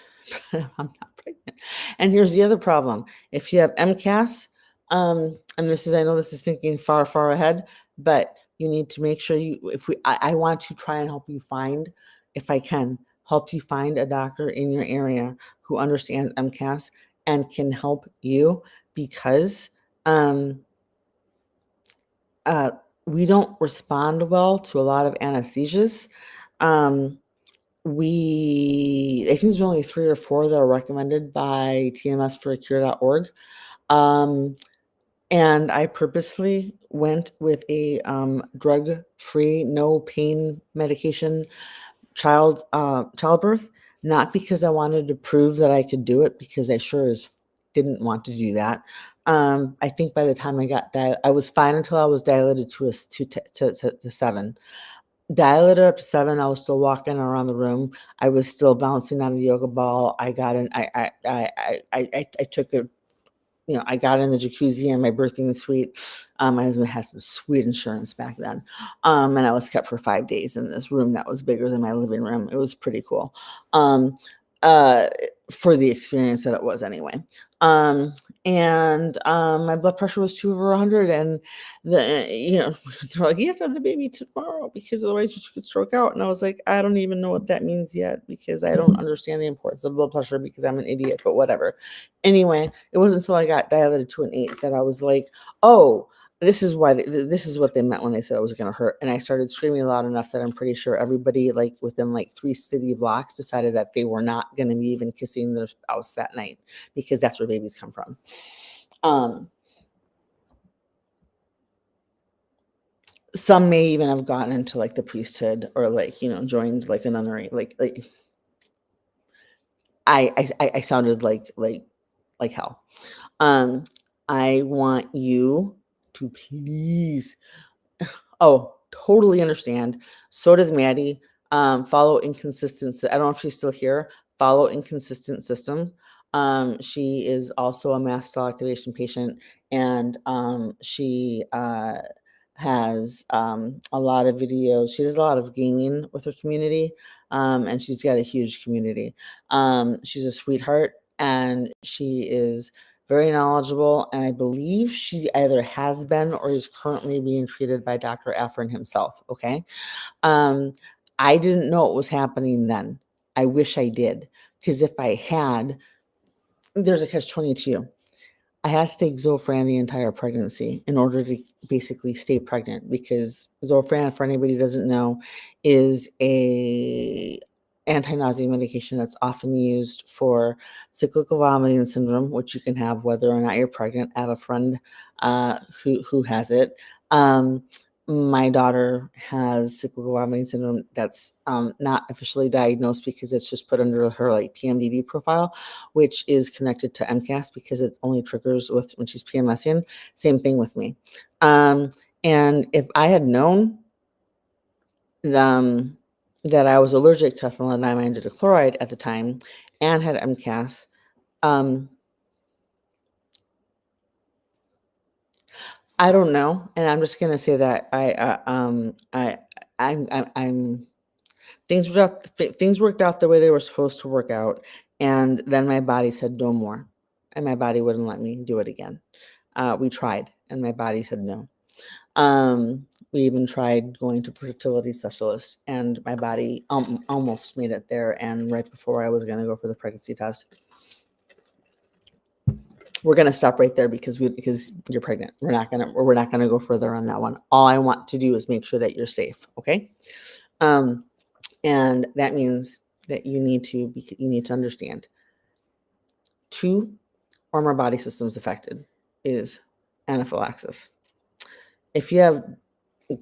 I'm not pregnant. And here's the other problem: if you have MCAS, and I know this is thinking far, far ahead, but you need to make sure I want to try and help you find, if I can, help you find a doctor in your area who understands MCAS and can help you, because we don't respond well to a lot of anesthesias. I think there's only 3 or 4 that are recommended by tmsforacure.org. And I purposely went with a drug-free, no pain medication childbirth, not because I wanted to prove that I could do it, because I sure as didn't want to do that. I think by the time I was fine until I was dilated to 7. Dilated up to 7, I was still walking around the room. I was still bouncing on the yoga ball. I got in. I took a I got in the jacuzzi in my birthing suite. My husband had some sweet insurance back then. And I was kept for 5 days in this room that was bigger than my living room. It was pretty cool. Uh, for the experience that it was anyway. And my blood pressure was 2/100, and they're like, you have to have the baby tomorrow because otherwise you could stroke out. And I was like, I don't even know what that means yet, because I don't understand the importance of blood pressure, because I'm an idiot, but whatever. Anyway, it wasn't until I got dilated to an 8 that I was like, oh, this is what they meant when they said it was going to hurt. And I started screaming loud enough that I'm pretty sure everybody, like within like 3 city blocks, decided that they were not going to be even kissing their spouse that night, because that's where babies come from. Some may even have gotten into like the priesthood, or like joined like a nunnery. Like I sounded like hell. I want you to please. Oh, totally understand. So does Maddie. Follow inconsistent. I don't know if she's still here. Follow inconsistent systems. She is also a mast cell activation patient, and she has a lot of videos. She does a lot of gaming with her community, and she's got a huge community. She's a sweetheart, and she is very knowledgeable, and I believe she either has been or is currently being treated by Dr. Afrin himself. Okay. I didn't know it was happening then. I wish I did, because if I had, there's a catch-22. I had to take Zofran the entire pregnancy in order to basically stay pregnant, because Zofran, for anybody who doesn't know, is a anti-nausea medication that's often used for cyclical vomiting syndrome, which you can have whether or not you're pregnant. I have a friend who has it. My daughter has cyclical vomiting syndrome that's not officially diagnosed, because it's just put under her like PMDD profile, which is connected to MCAS, because it only triggers when she's PMSing. Same thing with me. And if I had known that I was allergic to ethylendamine dihydrochloride at the time and had MCAS, I don't know, and I'm just gonna say that I'm things worked out the way they were supposed to work out, and then my body said no more, and my body wouldn't let me do it again. We tried, and my body said no. We even tried going to fertility specialists, and my body almost made it there. And right before I was going to go for the pregnancy test, we're going to stop right there, because you're pregnant. We're not going to go further on that one. All I want to do is make sure that you're safe. Okay. And that means that you need to understand 2 or more body systems affected. is anaphylaxis. If you have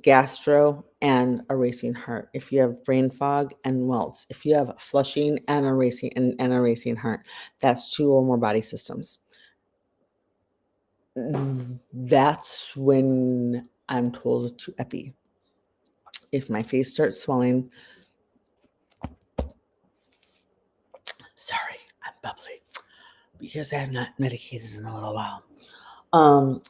gastro and a racing heart, if you have brain fog and welts, if you have flushing and a racing heart, that's 2 or more body systems. That's when I'm told to epi. If my face starts swelling, sorry, I'm bubbly because I have not medicated in a little while.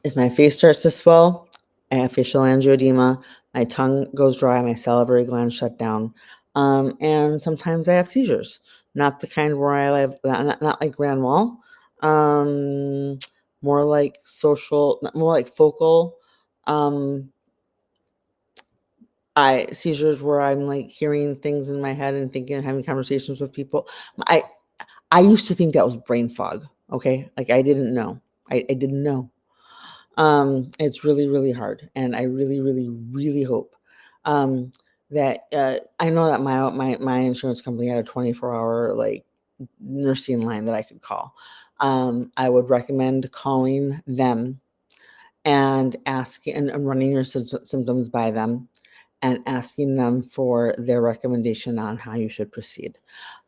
If my face starts to swell, I have facial angioedema, my tongue goes dry, my salivary glands shut down, and sometimes I have seizures. Not the kind where I have, not like grand mal, more like more like focal. Seizures where I'm like hearing things in my head and thinking and having conversations with people. I used to think that was brain fog. Okay, like I didn't know. I didn't know. It's really, really hard, and I really, really, really hope that I know that my insurance company had a 24-hour like nursing line that I could call. I would recommend calling them and asking and running your symptoms by them and asking them for their recommendation on how you should proceed.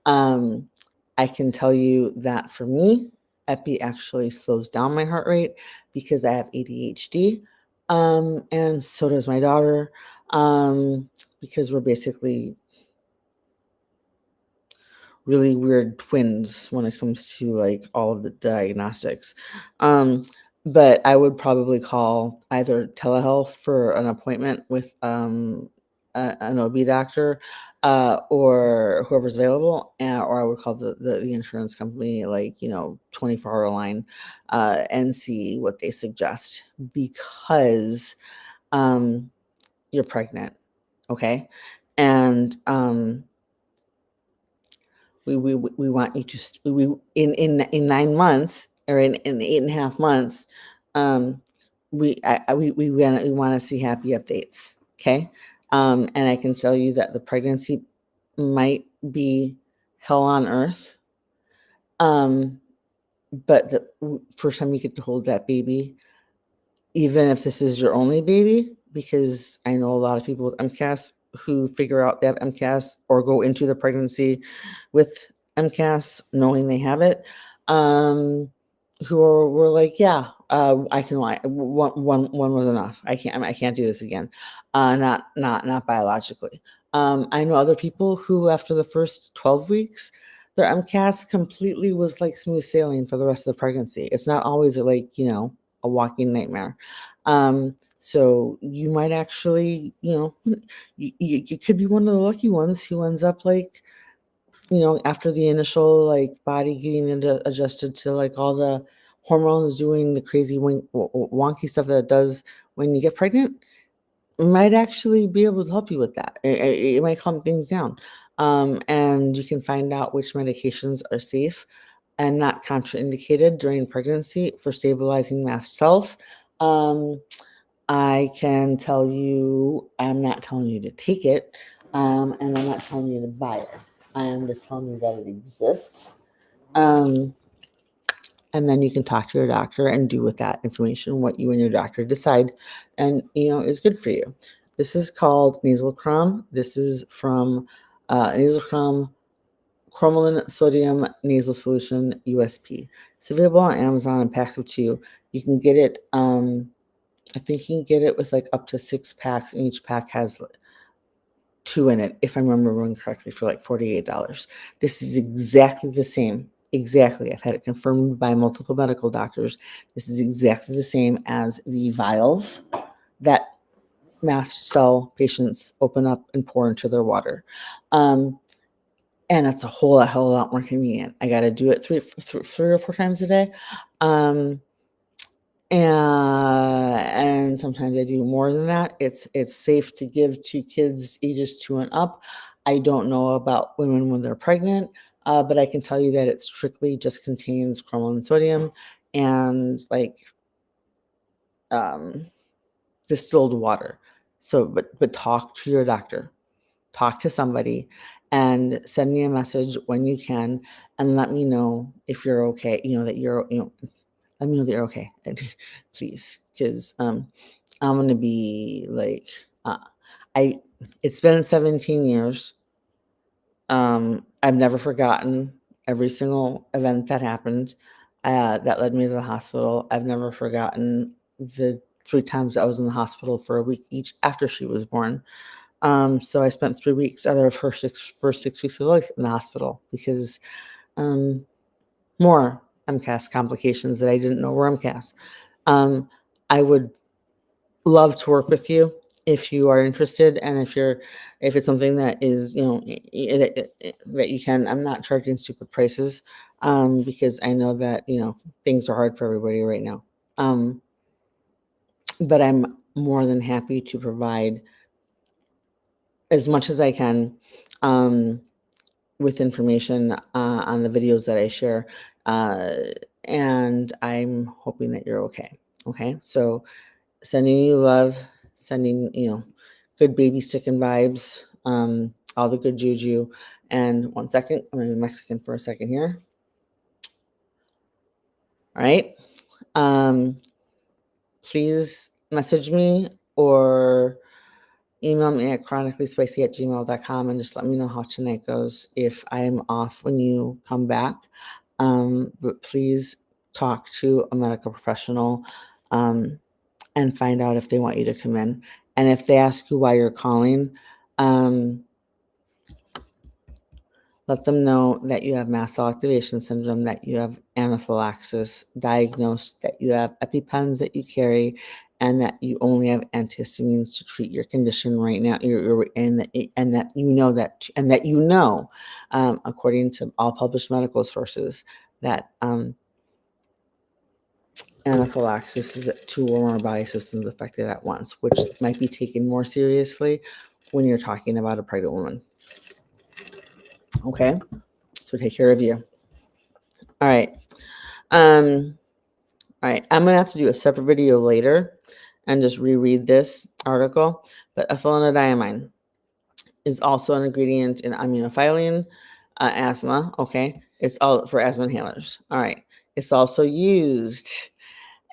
I can tell you that for me, epi actually slows down my heart rate because I have ADHD, and so does my daughter, because we're basically really weird twins when it comes to like all of the diagnostics. But I would probably call either telehealth for an appointment with an OB doctor, or whoever's available, or I would call the insurance company, like 24-hour line, and see what they suggest, because you're pregnant, okay, and we want you to we in 9 months, or in 8.5 months, we want to see happy updates, okay, and I can tell you that the pregnancy might be hell on earth, but the first time you get to hold that baby, even if this is your only baby, because I know a lot of people with MCAS who figure out they have MCAS or go into the pregnancy with MCAS knowing they have it, were like, yeah, I can lie. One was enough. I can't do this again. Not biologically. I know other people who, after the first 12 weeks, their MCAS completely was like smooth sailing for the rest of the pregnancy. It's not always like, a walking nightmare. So you might actually, you could be one of the lucky ones who ends up like, after the initial like body getting adjusted to like all the hormones, doing the crazy wonky stuff that it does when you get pregnant, might actually be able to help you with that. It might calm things down. And you can find out which medications are safe and not contraindicated during pregnancy for stabilizing mast cells. I can tell you, I'm not telling you to take it, and I'm not telling you to buy it. I am just telling you that it exists. And then you can talk to your doctor and do with that information what you and your doctor decide, and is good for you. This is called nasal crom. This is from nasal crom Cromolyn Sodium Nasal Solution USP. It's available on Amazon in packs of 2. You can get it. I think you can get it with like up to 6 packs, and each pack has 2 in it, if I'm remembering correctly, for like $48. This is exactly the same. Exactly. I've had it confirmed by multiple medical doctors. This is exactly the same as the vials that mast cell patients open up and pour into their water. And it's a hell of a lot more convenient. I got to do it 3 or 4 times a day. And sometimes I do more than that. It's safe to give to kids ages 2 and up. I don't know about women when they're pregnant, but I can tell you that it strictly just contains cromolyn sodium and like distilled water. So, but talk to your doctor, talk to somebody, and send me a message when you can, and let me know if you're okay. That you're let me know that you're okay, please, because I'm gonna be like, it's been 17 years. I've never forgotten every single event that happened that led me to the hospital. I've never forgotten the 3 times I was in the hospital for a week each after she was born. So I spent 3 weeks out of her first 6 weeks of life in the hospital because more MCAS complications that I didn't know were MCAS. I would love to work with you if you are interested, and if it's something that is, that you can. I'm not charging stupid prices because I know that things are hard for everybody right now. But I'm more than happy to provide as much as I can with information on the videos that I share, and I'm hoping that you're okay. Okay, so sending you love, sending good baby sticking vibes, all the good juju. And 1 second, I'm gonna be Mexican for a second here. All right. Please message me or email me at chronicallyspicy@gmail.com and just let me know how tonight goes if I am off when you come back. But please talk to a medical professional and find out if they want you to come in. And if they ask you why you're calling, let them know that you have mast cell activation syndrome, that you have anaphylaxis diagnosed, that you have EpiPens that you carry, and that you only have antihistamines to treat your condition right now. And that you know, according to all published medical sources, that anaphylaxis is 2 or more body systems affected at once, which might be taken more seriously when you're talking about a pregnant woman. Okay, so take care of you. All right. All right, I'm gonna have to do a separate video later and just reread this article. But ethylenidiamine is also an ingredient in immunophilin, asthma. Okay, it's all for asthma inhalers. All right, it's also used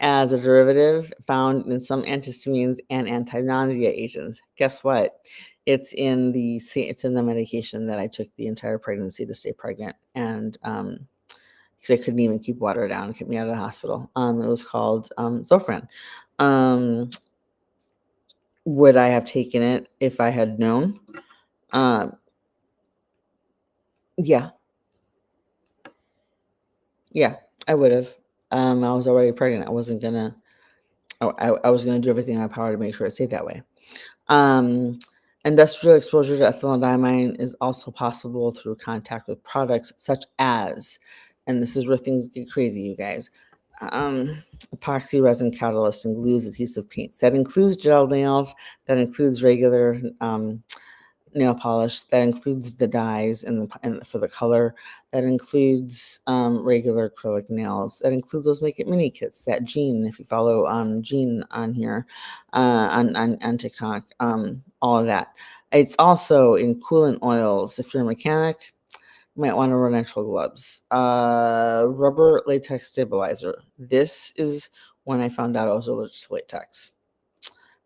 as a derivative found in some antihistamines and anti-nausea agents. Guess what? It's in the medication that I took the entire pregnancy to stay pregnant, and because I couldn't even keep water down, it kept me out of the hospital. It was called Zofran. Would I have taken it if I had known? Yeah, I would have. I was already pregnant. I wasn't gonna. I was gonna do everything in my power to make sure it stayed that way. Industrial exposure to ethylenidiamine is also possible through contact with products such as, and this is where things get crazy, you guys, epoxy resin catalyst and glues, adhesive paints. That includes gel nails, that includes regular nail polish, that includes the dyes and for the color, that includes regular acrylic nails, that includes those Make It Mini kits, that Jean, if you follow Jean on here, on TikTok, all of that. It's also in coolant oils. If you're a mechanic, you might want to wear natural gloves. Rubber latex stabilizer. This is when I found out I was allergic to latex,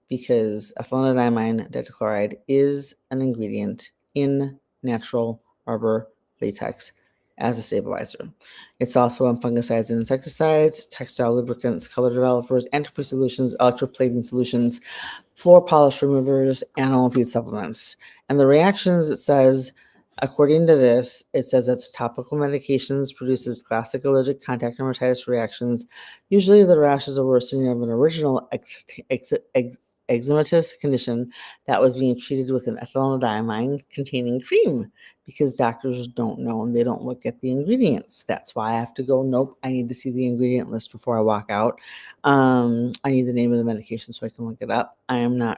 because ethylenidiamine dihydrochloride is an ingredient in natural rubber latex as a stabilizer. It's also on fungicides and insecticides, textile lubricants, color developers, antifreeze solutions, electroplating solutions, floor polish removers, animal feed supplements. And the reactions, it says, according to this, it says that topical medications produces classic allergic contact dermatitis reactions. Usually the rashes are worsening of an original eczematous condition that was being treated with an ethylenidiamine containing cream, because doctors don't know and they don't look at the ingredients. That's why I have to go, nope, I need to see the ingredient list before I walk out. I need the name of the medication so I can look it up. I might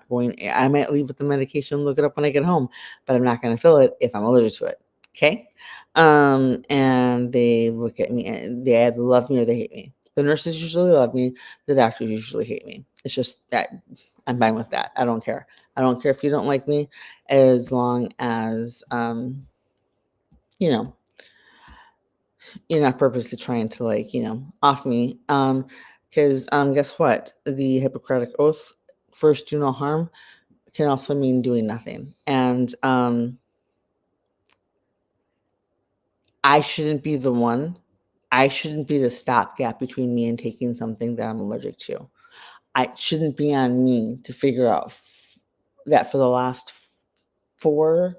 leave with the medication, look it up when I get home, but I'm not going to fill it if I'm allergic to it. Okay. And they look at me and they either love me or they hate me. The nurses usually love me. The doctors usually hate me. It's just that I'm fine with that. I don't care. I don't care if you don't like me, as long as, you're not purposely trying to, like, off me. Because guess what? The Hippocratic Oath, first do no harm, can also mean doing nothing. And I shouldn't be the one. I shouldn't be the stopgap between me and taking something that I'm allergic to. It shouldn't be on me to figure out that for the last 4,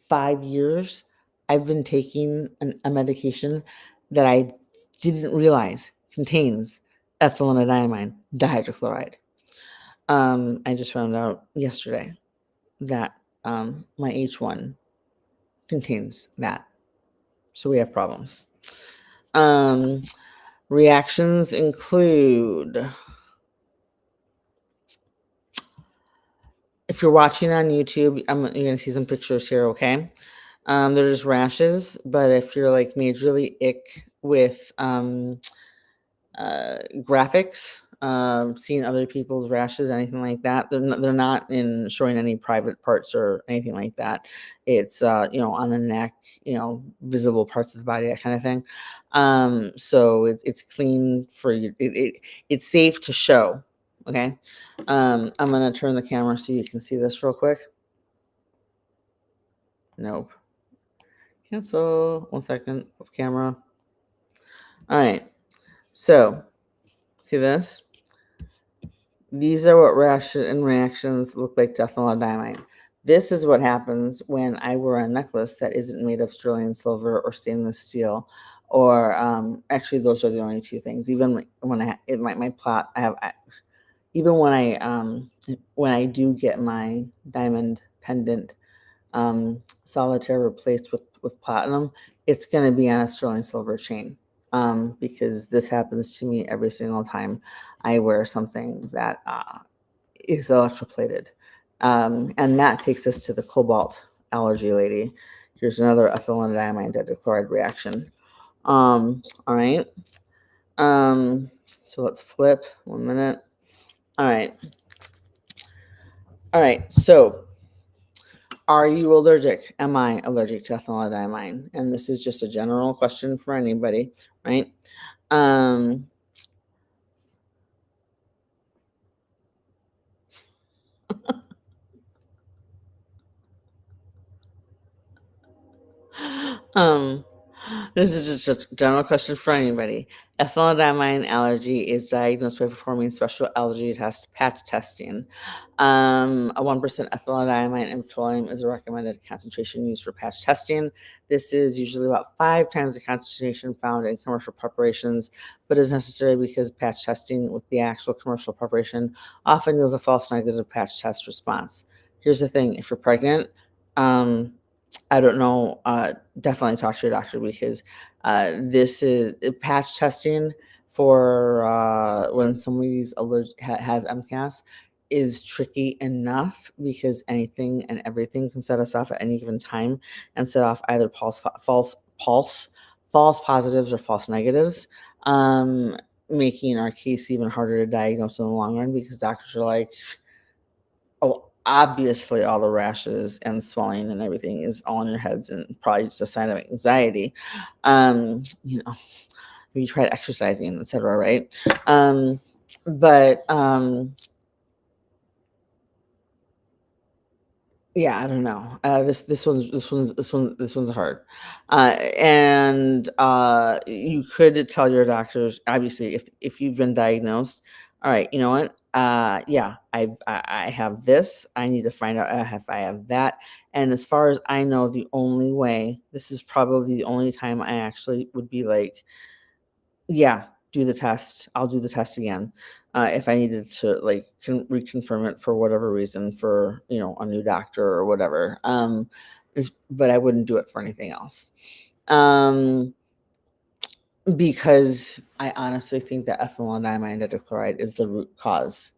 5 years, I've been taking a medication that I didn't realize contains ethylenidiamine dihydrochloride. I just found out yesterday that my H1 contains that. So we have problems. Reactions include, if you're watching on YouTube, you're going to see some pictures here, okay? There's rashes, but if you're like majorly ick with graphics, seeing other people's rashes, anything like that, they're not in showing any private parts or anything like that. It's on the neck, visible parts of the body, that kind of thing. So it's clean for you. It's safe to show. Okay. I'm gonna turn the camera so you can see this real quick. Nope. Cancel. 1 second. Camera. All right. So, see this? These are what rashes and reactions look like to ethylendamine. This is what happens when I wear a necklace that isn't made of sterling silver or stainless steel, or actually, those are the only two things. Even when my plot, even when I do get my diamond pendant solitaire replaced with platinum, it's going to be on a sterling silver chain, because this happens to me every single time I wear something that is electroplated. And that takes us to the cobalt allergy lady. Here's another ethylenidiamine dihydrochloride reaction. All right. So let's flip 1 minute. All right. So, are you allergic? Am I allergic to ethylenidiamine? And this is just a general question for anybody, right? This is just a general question for anybody. Ethylendamine allergy is diagnosed by performing special allergy patch testing. A 1% ethylendamine in petroleum is a recommended concentration used for patch testing. This is usually about 5 times the concentration found in commercial preparations, but is necessary because patch testing with the actual commercial preparation often yields a false negative patch test response. Here's the thing: if you're pregnant, I don't know, definitely talk to your doctor, because this is patch testing for when somebody's allergic has MCAS is tricky enough, because anything and everything can set us off at any given time and set off either false positives or false negatives, making our case even harder to diagnose in the long run, because doctors are like, oh, obviously all the rashes and swelling and everything is all in your heads and probably just a sign of anxiety. You tried exercising, etc., right? Yeah, I don't know. This one's hard. And you could tell your doctors, obviously, if you've been diagnosed. All right, you know what? Yeah, I have this. I need to find out if I have that. And as far as I know, the only way, this is probably the only time I actually would be like, yeah, do the test. I'll do the test again, if I needed to, like, reconfirm it for whatever reason, for a new doctor or whatever. But I wouldn't do it for anything else, because I honestly think that ethylendamine dihydrochloride is the root cause.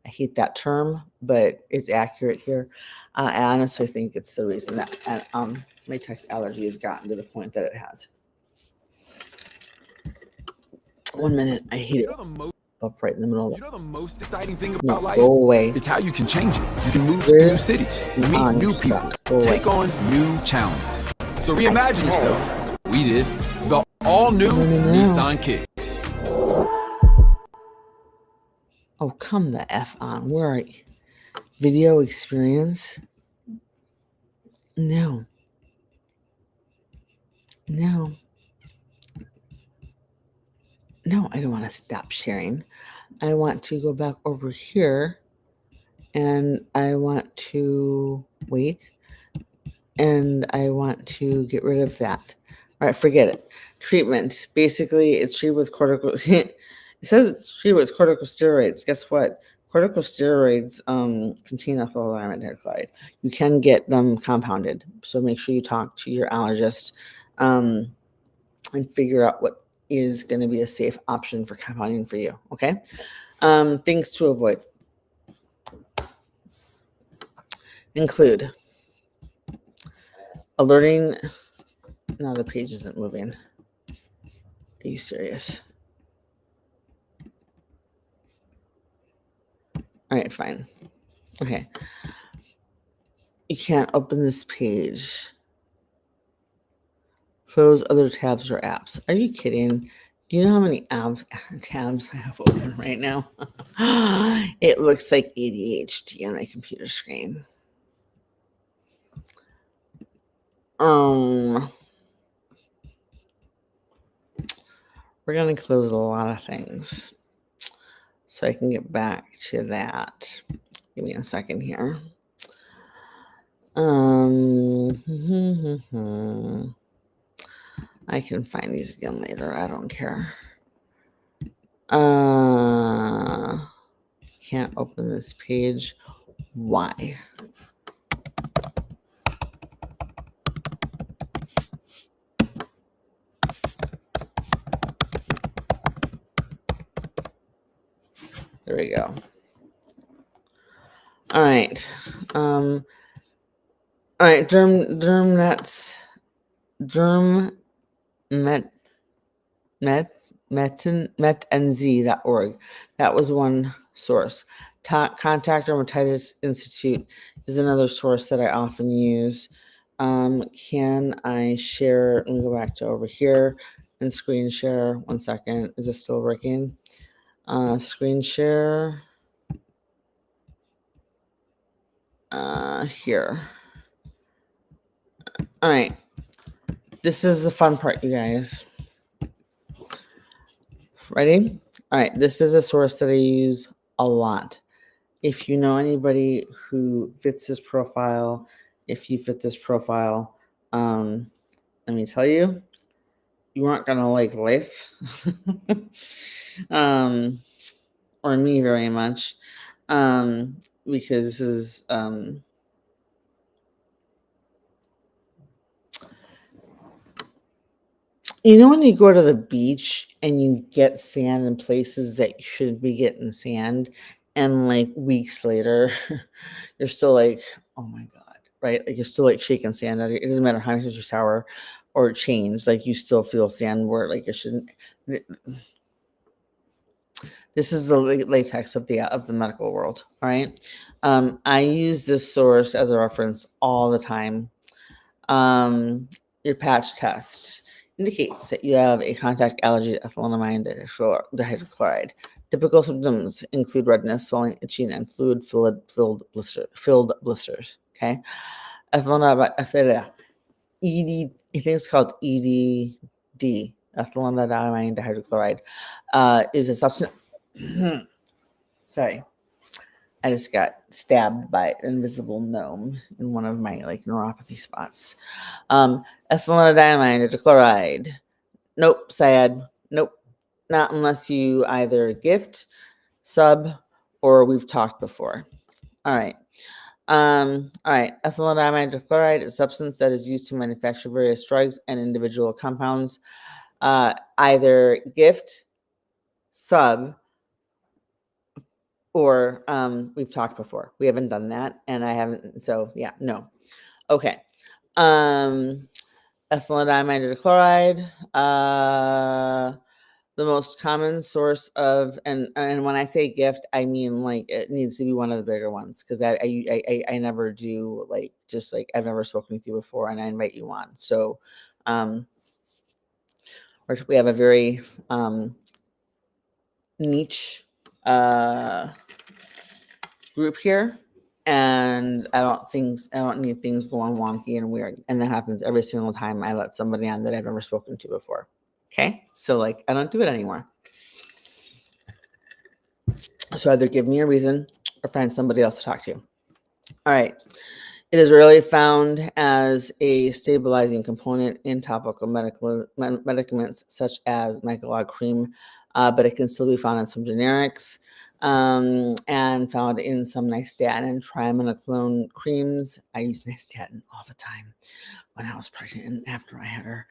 I hate that term, but it's accurate here. I honestly think it's the reason that my text allergy has gotten to the point that it has. 1 minute. I hate it. Up right in the middle. The most exciting thing about life? Go away. It's how you can change it. You can move to new cities, meet new people, take on new challenges. So reimagine yourself. We did. The all-new No. Nissan Kicks. Oh, come the F on. Where are you? Video experience? No. No, I don't want to stop sharing. I want to go back over here and I want to wait and I want to get rid of that. All right, forget it. Treatment. Basically, it's treated with it says it's treated with corticosteroids. Guess what? Corticosteroids contain ethylendiamine dihydrochloride. You can get them compounded, so make sure you talk to your allergist and figure out what is going to be a safe option for compounding for you. Okay. Things to avoid include alerting. No, the page isn't moving. Are you serious? All right, fine. Okay. You can't open this page. Close other tabs or apps. Are you kidding? Do you know how many tabs I have open right now? It looks like ADHD on my computer screen. We're going to close a lot of things so I can get back to that. Give me a second here. I can find these again later. I don't care. Can't open this page. Why? There we go. All right. All right. Metenz.org. That was one source. Contact Dermatitis Institute is another source that I often use. Can I share? Let me go back to over here and screen share. 1 second. Is this still working? Screen share. Here. All right. This is the fun part, you guys. Ready? All right. This is a source that I use a lot. If you know anybody who fits this profile, if you fit this profile, let me tell you, you aren't gonna like life, or me very much, because this is you know when you go to the beach and you get sand in places that you shouldn't be getting sand, and like weeks later, you're still like, oh my God, right? Like you're still like shaking sand out of it. It doesn't matter how much you shower or change, like you still feel sand where like it shouldn't. This is the latex of the medical world. All right. I use this source as a reference all the time. Your patch test indicates that you have a contact allergy to ethylendiamine dihydrochloride. Typical symptoms include redness, swelling, itching, and fluid-filled blisters. Okay, ethylendiamine, ED. I think it's called EDD, ethylendiamine dihydrochloride, is a substance. Sorry. I just got stabbed by an invisible gnome in one of my like neuropathy spots. Ethylendiamine dihydrochloride. Nope, sad. Nope. Not unless you either gift, sub, or we've talked before. All right. All right. Ethylendiamine dihydrochloride is a substance that is used to manufacture various drugs and individual compounds. Either gift, sub, or we've talked before. We haven't done that, and I haven't. So yeah, no. Okay. Ethylendiamine dihydrochloride. The most common source of, and when I say gift, I mean like it needs to be one of the bigger ones, because I never do like just like I've never spoken with you before, and I invite you on. So we have a very niche group here, and I don't need things going wonky and weird, and that happens every single time I let somebody on that I've never spoken to before. Okay, so like I don't do it anymore. So either give me a reason or find somebody else to talk to. All right. It is rarely found as a stabilizing component in topical medicaments such as mycolog cream, but it can still be found in some generics and found in some nystatin and triamcinolone creams. I use nystatin all the time when I was pregnant and after I had her.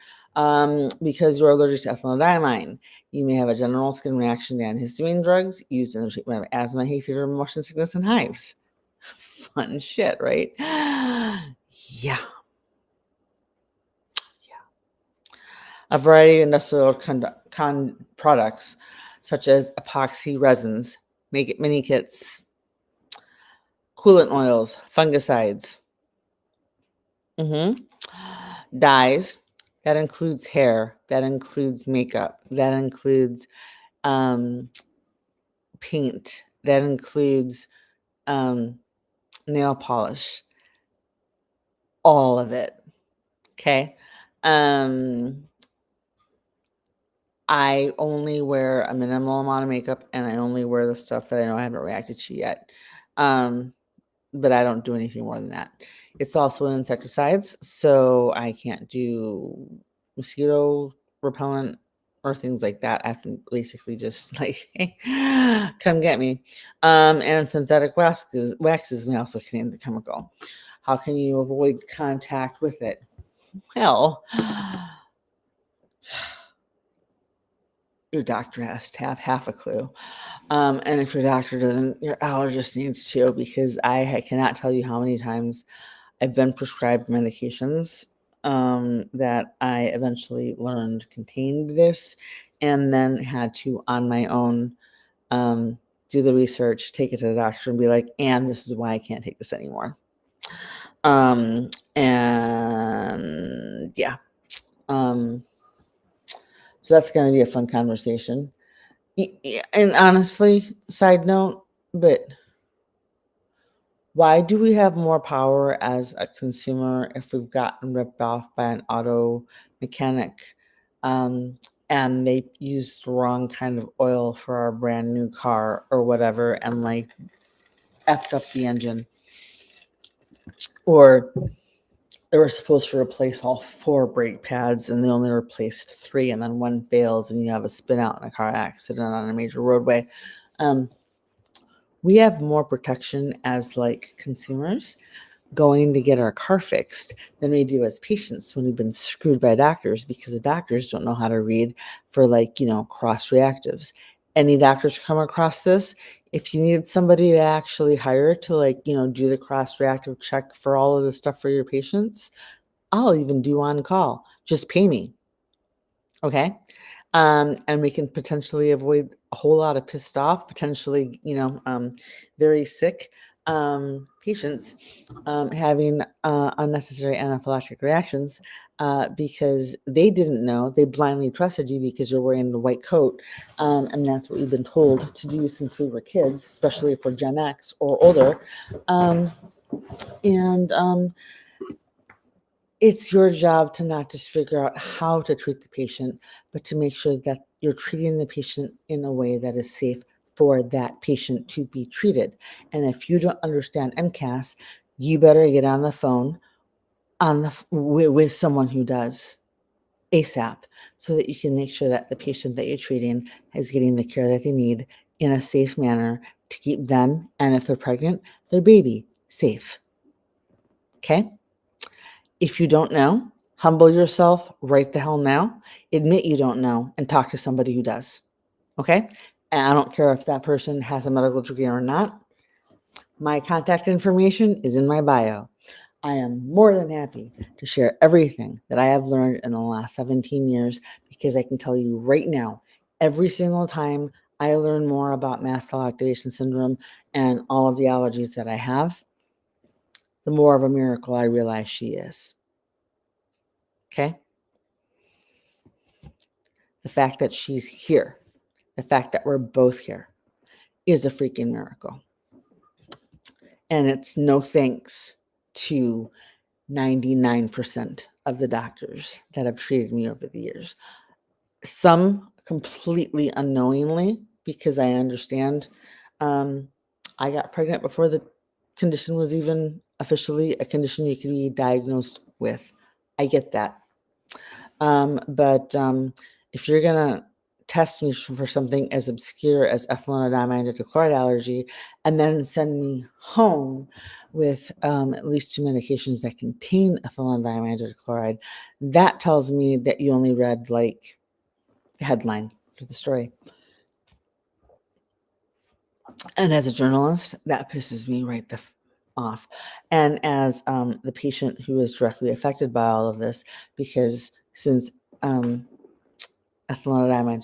Because you're allergic to ethyelendiamine, you may have a general skin reaction to antihistamine drugs used in the treatment of asthma, hay fever, motion sickness, and hives. Fun shit, right? Yeah. A variety of industrial products, such as epoxy resins, make it mini kits, coolant oils, fungicides, dyes. That includes hair. That includes makeup. That includes paint. That includes nail polish. All of it. Okay. I only wear a minimal amount of makeup, and I only wear the stuff that I know I haven't reacted to yet. But I don't do anything more than that. It's also an insecticides, so I can't do mosquito repellent or things like that. I have to basically just like, hey, come get me. And synthetic waxes may also contain the chemical. How can you avoid contact with it? Well, your doctor has to have half a clue. And if your doctor doesn't, your allergist needs to, because I cannot tell you how many times I've been prescribed medications that I eventually learned contained this, and then had to, on my own, do the research, take it to the doctor, and be like, and this is why I can't take this anymore. And yeah. So that's going to be a fun conversation. And honestly, side note, but why do we have more power as a consumer if we've gotten ripped off by an auto mechanic and they used the wrong kind of oil for our brand new car or whatever and like effed up the engine? Or they were supposed to replace all 4 brake pads and they only replaced 3, and then one fails and you have a spin out in a car accident on a major roadway. We have more protection as like consumers going to get our car fixed than we do as patients when we've been screwed by doctors, because the doctors don't know how to read for like, cross reactives. Any doctors come across this, if you need somebody to actually hire to like, do the cross reactive check for all of the stuff for your patients, I'll even do on call. Just pay me. Okay. And we can potentially avoid a whole lot of pissed off, potentially, very sick patients having unnecessary anaphylactic reactions because they didn't know. They blindly trusted you because you're wearing the white coat. And that's what we've been told to do since we were kids, especially for Gen X or older. It's your job to not just figure out how to treat the patient, but to make sure that you're treating the patient in a way that is safe for that patient to be treated. And if you don't understand MCAS, you better get on the phone with someone who does ASAP, so that you can make sure that the patient that you're treating is getting the care that they need in a safe manner to keep them, and if they're pregnant, their baby safe. Okay? If you don't know, humble yourself right the hell now. Admit you don't know and talk to somebody who does. Okay? And I don't care if that person has a medical degree or not. My contact information is in my bio. I am more than happy to share everything that I have learned in the last 17 years, because I can tell you right now, every single time I learn more about mast cell activation syndrome and all of the allergies that I have, the more of a miracle I realize she is. Okay? The fact that she's here, the fact that we're both here is a freaking miracle. And it's no thanks to 99% of the doctors that have treated me over the years. Some completely unknowingly, because I understand I got pregnant before the condition was even officially a condition you could be diagnosed with. I get that. But if you're going to test me for something as obscure as ethylenolamine dihydrochloride allergy and then send me home with at least 2 medications that contain ethylenolamine dihydrochloride, that tells me that you only read like the headline for the story. And as a journalist, that pisses me right off. And as the patient who is directly affected by all of this, because since ethylenolamine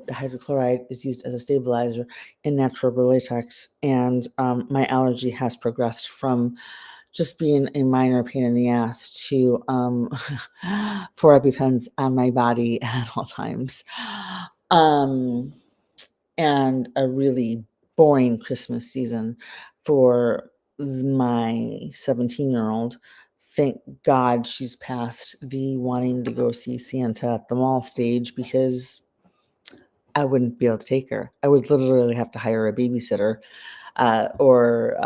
dihydrochloride is used as a stabilizer in natural rubber latex, and my allergy has progressed from just being a minor pain in the ass to 4 EpiPens on my body at all times. And a really boring Christmas season for my 17-year-old. Thank God she's past the wanting to go see Santa at the mall stage, because I wouldn't be able to take her. I would literally have to hire a babysitter or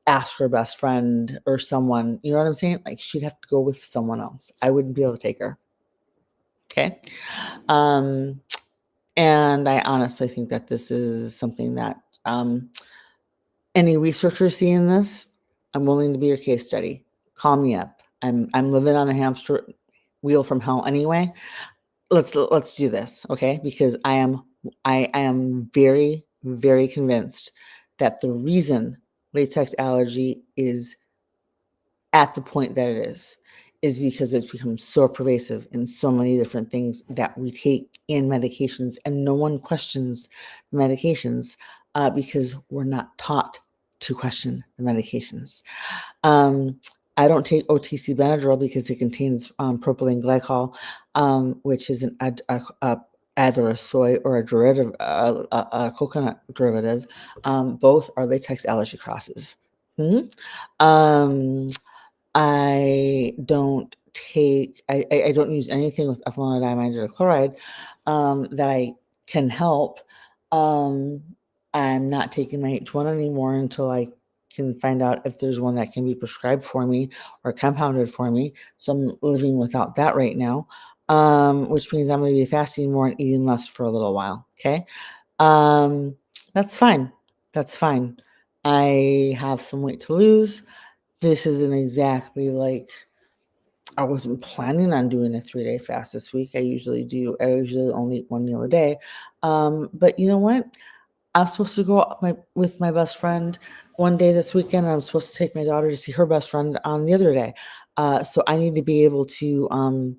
ask her best friend or someone. You know what I'm saying? Like, she'd have to go with someone else. I wouldn't be able to take her. Okay. And I honestly think that this is something that any researchers seeing this, I'm willing to be your case study. Call me up. I'm living on a hamster wheel from hell anyway. Let's do this, okay? Because I am very, very convinced that the reason latex allergy is at the point that it is because it's become so pervasive in so many different things that we take in medications, and no one questions the medications because we're not taught to question the medications. I don't take OTC Benadryl because it contains propylene glycol, which is either a soy or a derivative, a coconut derivative. Both are latex allergy crosses. I don't take, I don't use anything with ethylenolamine dihydrochloride that I can help. I'm not taking my H1 anymore until I can find out if there's one that can be prescribed for me or compounded for me. So I'm living without that right now, which means I'm going to be fasting more and eating less for a little while. Okay. That's fine. That's fine. I have some weight to lose. This isn't exactly like, I wasn't planning on doing a 3-day fast this week. I usually only eat 1 meal a day. But you know what? I'm supposed to go out with my best friend one day this weekend. I'm supposed to take my daughter to see her best friend on the other day. So I need to be able to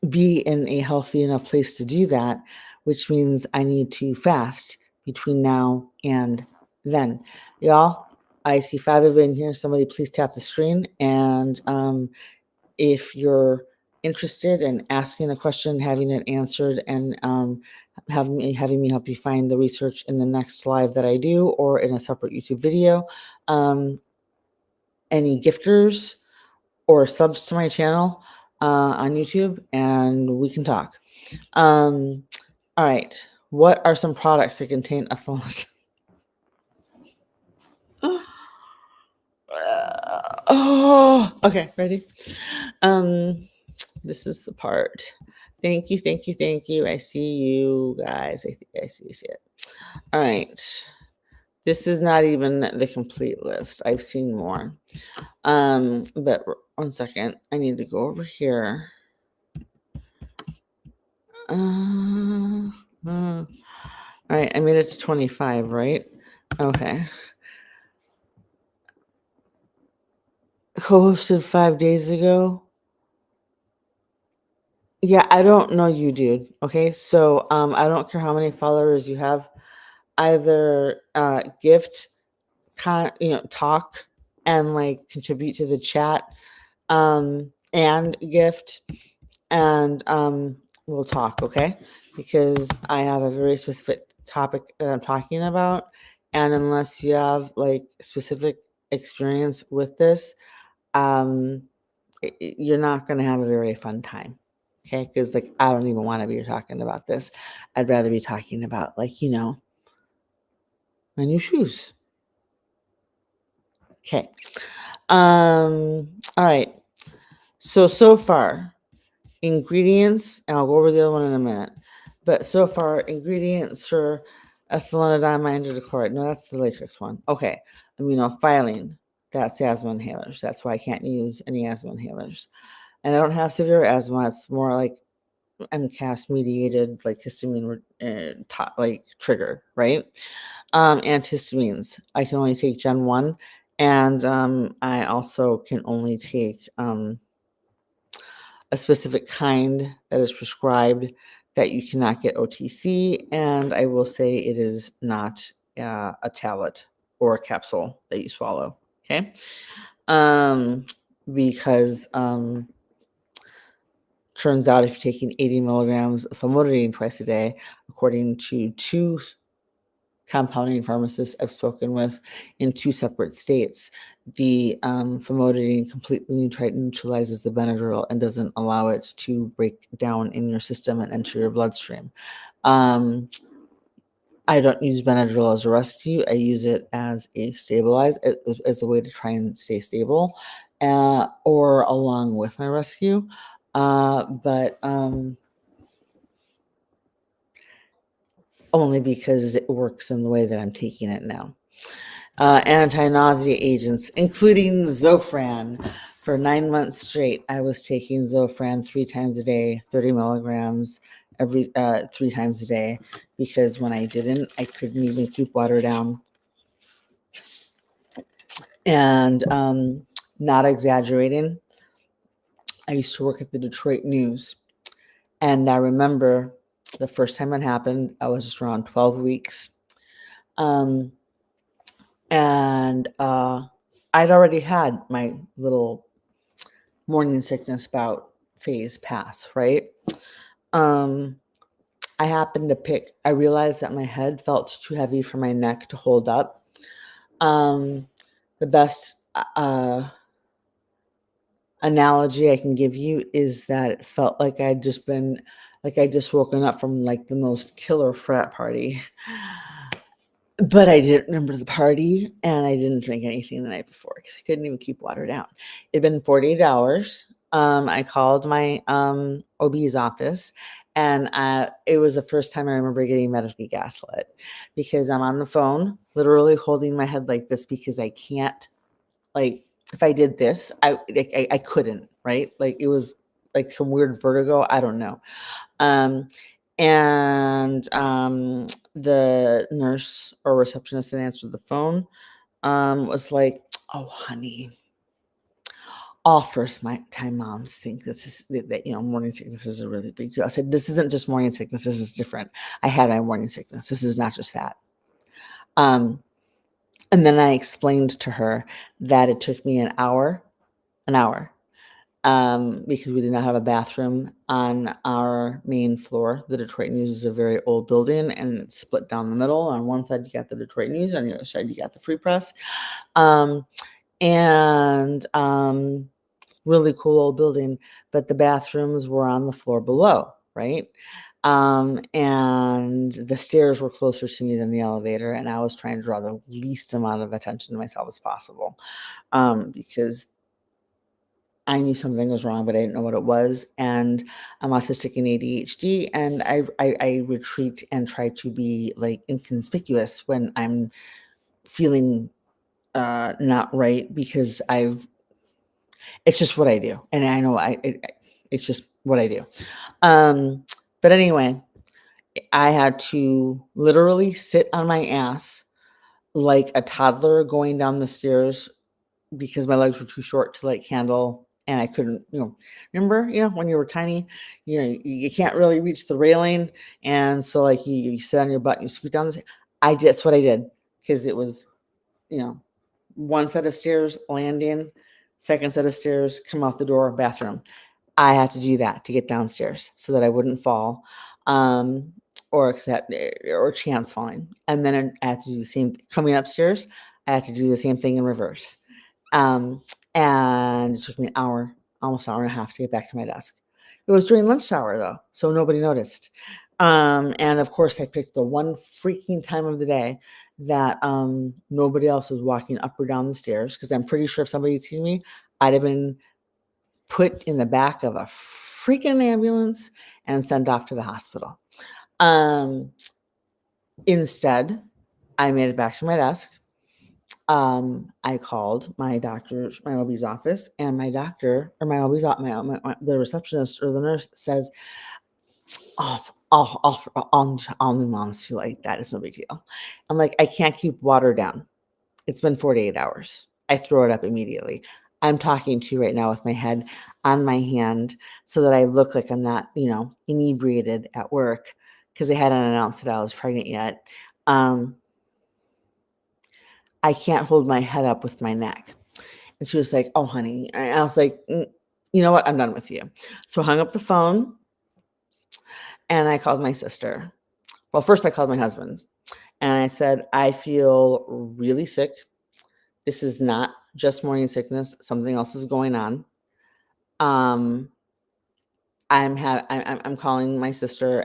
be in a healthy enough place to do that, which means I need to fast between now and then. Y'all, I see 5 of you in here. Somebody please tap the screen. And if you're interested in asking a question, having it answered, and having me help you find the research in the next live that I do or in a separate YouTube video, any gifters or subs to my channel on YouTube, and we can talk. All right. What are some products that contain ethylene? Oh, okay. Ready? This is the part. Thank you. I see you guys. I see it. All right. This is not even the complete list. I've seen more. But 1 second. I need to go over here. All right. I made it to 25, right? Okay. Co-hosted 5 days ago. Yeah, I don't know you, dude. Okay, so I don't care how many followers you have. Either gift, talk, and like contribute to the chat, and gift, and we'll talk, okay? Because I have a very specific topic that I'm talking about. And unless you have like specific experience with this, um, you're not going to have a very fun time. Okay. Because like, I don't even want to be talking about this. I'd rather be talking about like, my new shoes. Okay. All right. So far, ingredients, and I'll go over the other one in a minute. But so far, ingredients for ethylendamine hydrochloride. No, that's the latex one. Okay. Aminophylline. That's asthma inhalers. That's why I can't use any asthma inhalers. And I don't have severe asthma. It's more like MCAS mediated, like histamine, like trigger, right? Antihistamines. I can only take Gen 1. And I also can only take a specific kind that is prescribed that you cannot get OTC. And I will say it is not a tablet or a capsule that you swallow. Okay. Because turns out if you're taking 80 milligrams of famotidine twice a day, according to 2 compounding pharmacists I've spoken with in 2 separate states, the famotidine completely neutralizes the Benadryl and doesn't allow it to break down in your system and enter your bloodstream. I don't use Benadryl as a rescue. I use it as a as a way to try and stay stable, or along with my rescue. But only because it works in the way that I'm taking it now. Anti-nausea agents, including Zofran. For 9 months straight, I was taking Zofran 3 times a day, 30 milligrams every 3 times a day, because when I didn't, I couldn't even keep water down. And not exaggerating, I used to work at the Detroit News, and I remember the first time it happened, I was just around 12 weeks. And I'd already had my little morning sickness bout phase pass, right? I happened to I realized that my head felt too heavy for my neck to hold up. The best analogy I can give you is that it felt like I'd just woken up from like the most killer frat party. But I didn't remember the party, and I didn't drink anything the night before because I couldn't even keep water down. It'd been 48 hours. I called my OB's office, and it was the first time I remember getting medically gaslit, because I'm on the phone, literally holding my head like this because I can't, like, if I did this, I couldn't, right? Like, it was like some weird vertigo. I don't know. The nurse or receptionist that answered the phone was like, "Oh, honey, all time moms think that morning sickness is a really big deal." I said, "This isn't just morning sickness. This is different. I had my morning sickness. This is not just that." And then I explained to her that it took me an hour, because we did not have a bathroom on our main floor. The Detroit News is a very old building, and it's split down the middle. On one side, you got the Detroit News. On the other side, you got the Free Press. Really cool old building, but the bathrooms were on the floor below, right? And the stairs were closer to me than the elevator, and I was trying to draw the least amount of attention to myself as possible, because I knew something was wrong, but I didn't know what it was. And I'm autistic and ADHD, and I retreat and try to be like inconspicuous when I'm feeling not right, because it's just what I do, and I know it's just what I do. But anyway, I had to literally sit on my ass like a toddler going down the stairs because my legs were too short to like handle, and I couldn't, remember, when you were tiny, you can't really reach the railing, and so like you sit on your butt and you scoot down that's what I did, because it was, one set of stairs, landing, second set of stairs, come out the door, bathroom. I had to do that to get downstairs so that I wouldn't fall, or chance falling. And then I had to do the same coming upstairs. I had to do the same thing in reverse. And it took me an hour, almost an hour and a half to get back to my desk. It was during lunch hour though, so nobody noticed. And of course, I picked the one freaking time of the day that nobody else was walking up or down the stairs, because I'm pretty sure if somebody had seen me, I'd have been put in the back of a freaking ambulance and sent off to the hospital. Instead, I made it back to my desk. I called my doctor, my OB's office, and my doctor, or my OB's, the receptionist or the nurse says, I'll new moms feel like that. It's no big deal. I'm like, I can't keep water down. It's been 48 hours. I throw it up immediately. I'm talking to you right now with my head on my hand so that I look like I'm not, inebriated at work, because they hadn't announced that I was pregnant yet. I can't hold my head up with my neck. And she was like, oh, honey. And I was like, you know what? I'm done with you. So I hung up the phone and I called my sister. Well, first I called my husband and I said, I feel really sick. This is not just morning sickness. Something else is going on. I'm calling my sister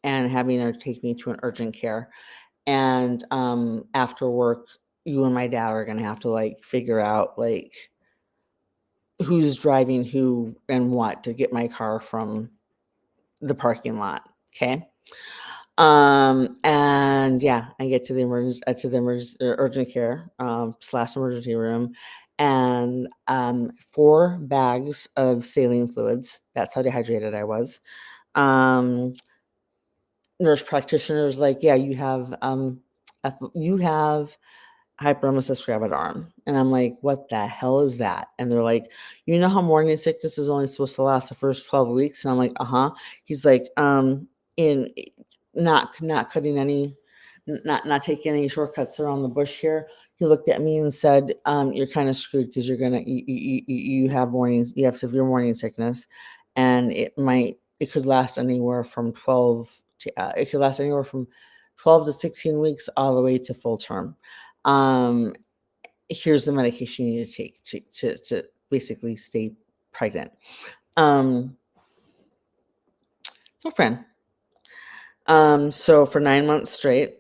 and having her take me to an urgent care. And after work, you and my dad are going to have to figure out who's driving who and what to get my car from the parking lot. Okay. And yeah, I get to the urgent care / emergency room, and 4 bags of saline fluids. That's how dehydrated I was. Nurse practitioner was like, yeah, you have hyperemesis gravidarum. And I'm like, what the hell is that? And they're like, you know how morning sickness is only supposed to last the first 12 weeks? And I'm like, uh-huh. He's like, in not cutting any, not taking any shortcuts around the bush here. He looked at me and said, you're kind of screwed, because you have severe morning sickness, and it could last anywhere from 12 to 16 weeks all the way to full term. Here's the medication you need to take to basically stay pregnant. So friend. So for 9 months straight,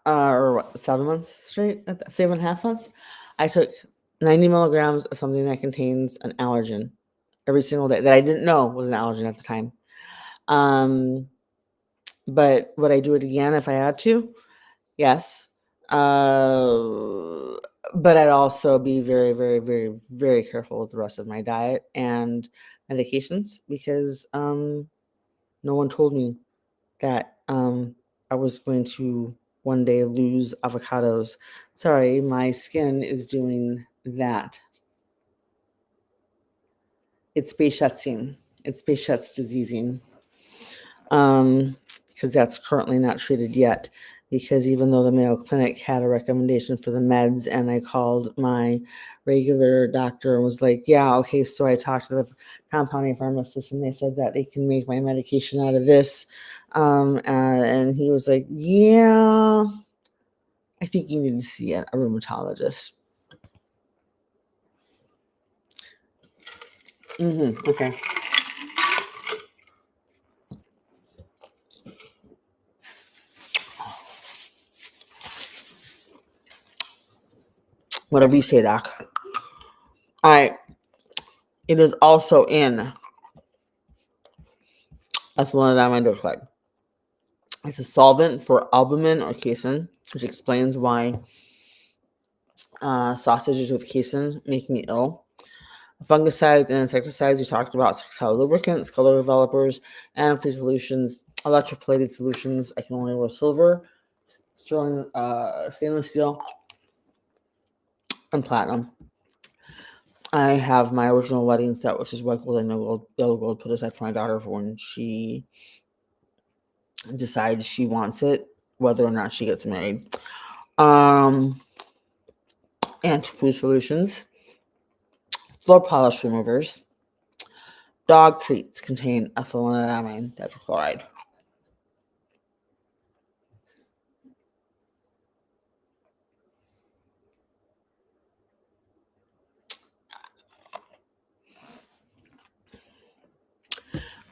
or what, 7 months straight, 7.5 months, I took 90 milligrams of something that contains an allergen every single day that I didn't know was an allergen at the time. But would I do it again if I had to? Yes. But I'd also be very, very, very, very careful with the rest of my diet and medications, because no one told me that I was going to one day lose avocados. Sorry, my skin is doing that. It's Behçetzing. It's Behçet's diseasing. Because that's currently not treated yet. Because even though the Mayo Clinic had a recommendation for the meds, and I called my regular doctor and was like, yeah, okay, so I talked to the compounding pharmacist and they said that they can make my medication out of this. And he was like, yeah, I think you need to see a rheumatologist. Okay. Whatever you say, doc. All right. It is also in Ethyelendiamine. It's a solvent for albumin or casein, which explains why sausages with casein make me ill. Fungicides and insecticides, we talked about color lubricants, color developers, antifreeze solutions, electroplated solutions. I can only wear silver, sterling, stainless steel, and platinum. I have my original wedding set, which is white gold and yellow gold, put aside for my daughter for when she decides she wants it, whether or not she gets married. Antifreeze solutions, floor polish removers, Dog treats contain ethylenilamine tetrachloride.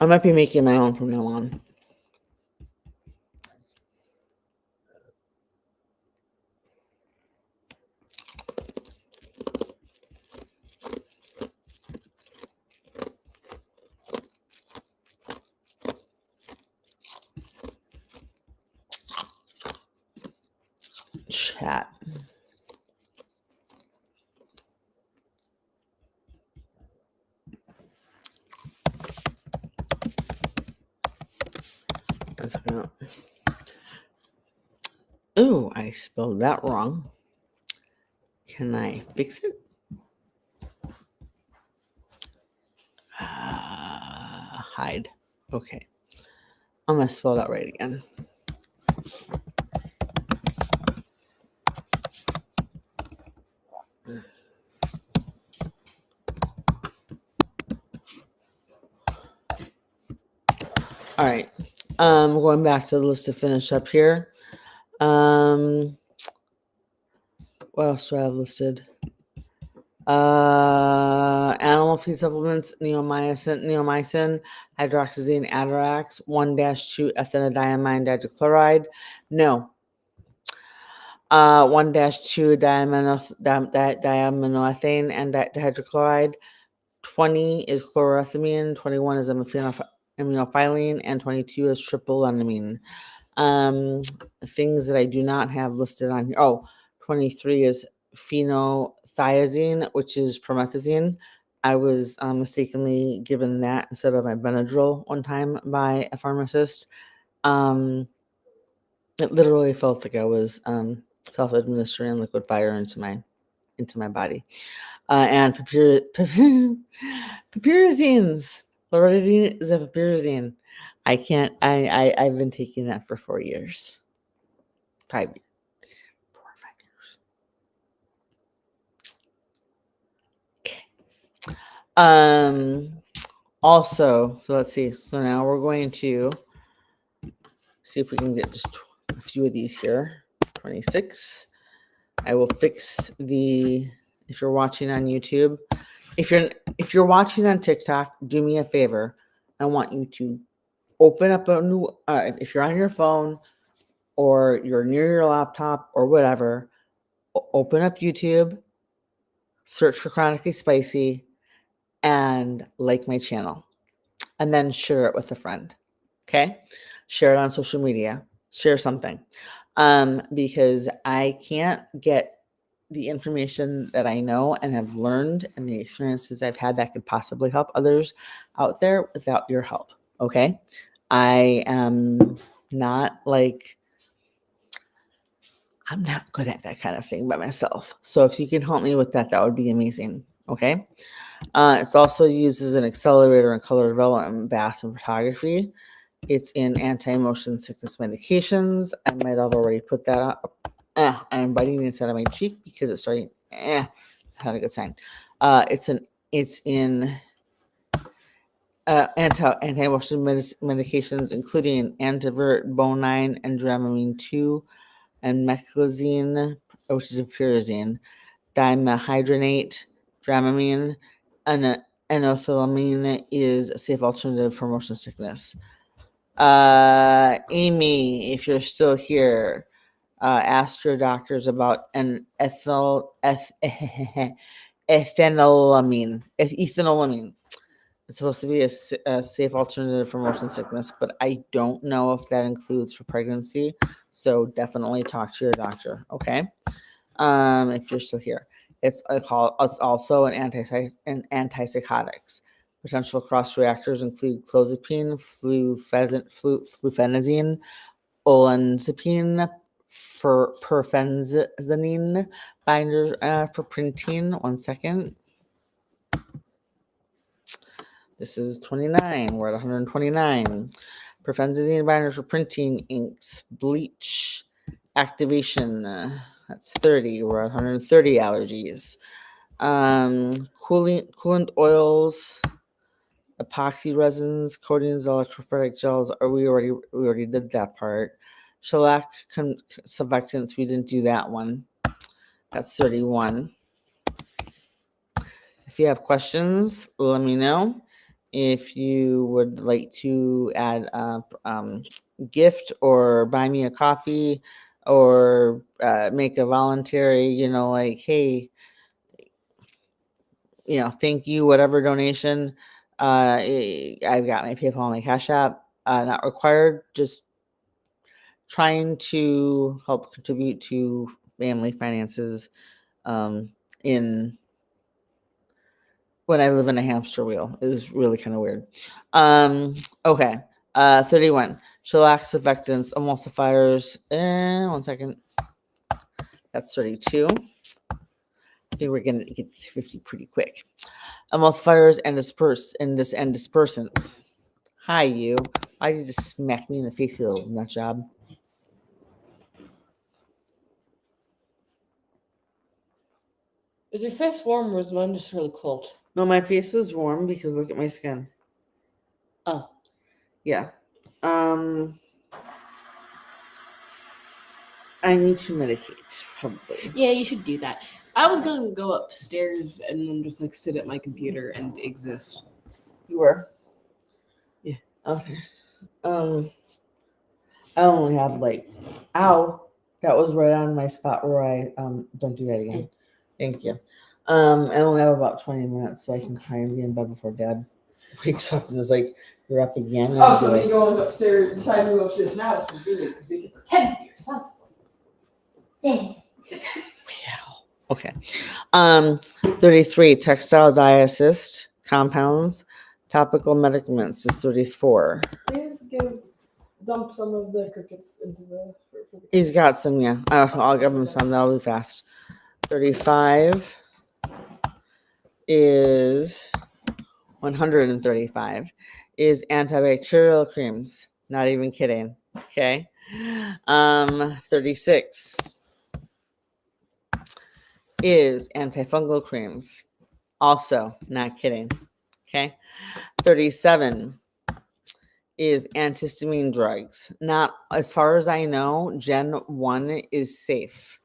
I might be making my own from now on. Chat. Ooh, I spelled that wrong. Can I fix it? Hide. Okay. I'm going to spell that right again. All right. Going back to the list to finish up here. What else do I have listed? Animal feed supplements, neomycin, hydroxyzine, Atarax, 1-2 Ethyelendiamine dihydrochloride. No. 1-2 diaminoethane and dihydrochloride. 20 is chlorothamine, 21 is aminophylline, and 22 is triple-enamine. Things that I do not have listed on here. 23 is phenothiazine, which is promethazine. I was mistakenly given that instead of my Benadryl one time by a pharmacist. It literally felt like I was self-administering liquid fire into my body. And pyrazines, loratadine is a pyrazine. I've been taking that for 4 years. 4 or 5 years. Okay. Also, so let's see. So now we're going to see if we can get just a few of these here. 26. I will fix the, if you're watching on YouTube, if you're watching on TikTok, do me a favor. I want you to open up a new, if you're on your phone or you're near your laptop or whatever, open up YouTube, search for Chronically Spicy, and like my channel. And then share it with a friend. Okay? Share it on social media. Share something. Because I can't get the information that I know and have learned and the experiences I've had that could possibly help others out there without your help. Okay? I am not I'm not good at that kind of thing by myself. So if you can help me with that, that would be amazing. Okay? It's also used as an accelerator in color development, bath, and photography. It's in anti-motion sickness medications. I might have already put that up. I'm biting the inside of my cheek because it's starting. Not a good sign. It's in anti-motion medications, including antivert, bonine, and Dramamine 2, and meclizine, which is a pyrazine, dimethylhydrinate, Dramamine, and ethylendiamine is a safe alternative for motion sickness. Amy, if you're still here, ask your doctors about an ethanolamine. It's supposed to be a safe alternative for motion sickness, but I don't know if that includes for pregnancy. So definitely talk to your doctor, okay? If you're still here. It's also an antipsychotics. Potential cross-reactors include clozapine, flufenazine, olanzapine, perfenazine, binders for printing. 1 second. This is 29. We're at 129. Perfenazine binders for printing, inks, bleach, activation. That's 30. We're at 130 allergies. Coolant oils, epoxy resins, coatings, electrophoretic gels. Or we already did that part. Shellac surfactants. We didn't do that one. That's 31. If you have questions, let me know. If you would like to add a gift or buy me a coffee or make a voluntary, like, hey, thank you, whatever donation. I've got my PayPal, my Cash App, not required. Just trying to help contribute to family finances in when I live in a hamster wheel. It is really kind of weird. Okay. 31. Shellac surfactants, emulsifiers. 1 second. That's 32. I think we're gonna get to 50 pretty quick. Emulsifiers and dispersants. Hi, you. Why did you just smack me in the face, you little nut job? Is your face warm or is mine just really cold? No, my face is warm because look at my skin. Oh. Yeah. I need to medicate, probably. Yeah, you should do that. I was gonna go upstairs and then just like sit at my computer and exist. You were? Yeah. Okay. I only have ow, that was right on my spot where I don't do that again. Thank you. I only have about 20 minutes, so I can try and be in bed before Dad wakes up and is like, "You're up again." And Oh, so me going upstairs, deciding to go upstairs now is convenient because we can pretend to be responsible. Yeah. Okay. 33. Textile dye assist compounds, topical medicaments is 34. Please dump some of the crickets into the. He's got some, yeah. I'll give him some. That'll be fast. 35 is 135 is antibacterial creams. Not even kidding. Okay. 36 is antifungal creams. Also, not kidding. Okay. 37 is antihistamine drugs. Not, as far as I know, Gen 1 is safe.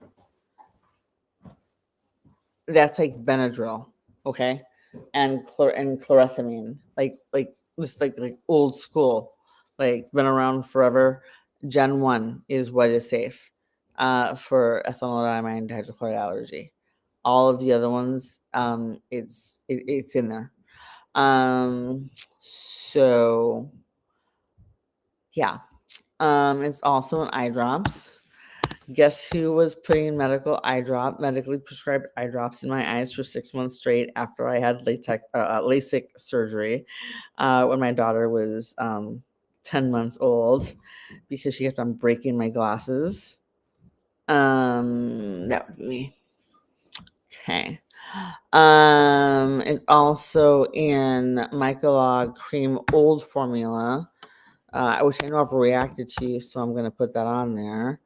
That's like Benadryl, okay? And chlorothamine. Like just like old school. Like been around forever. Gen 1 is what is safe for ethylendamine dihydrochloride allergy. All of the other ones, it's in there. So yeah. It's also an eye drops. Guess who was putting medically prescribed eye drops in my eyes for 6 months straight after I had LASIK surgery when my daughter was 10 months old because she kept on breaking my glasses. That would be me. Okay. It's also in Mycolog Cream Old Formula, which I know I've reacted to, so I'm going to put that on there.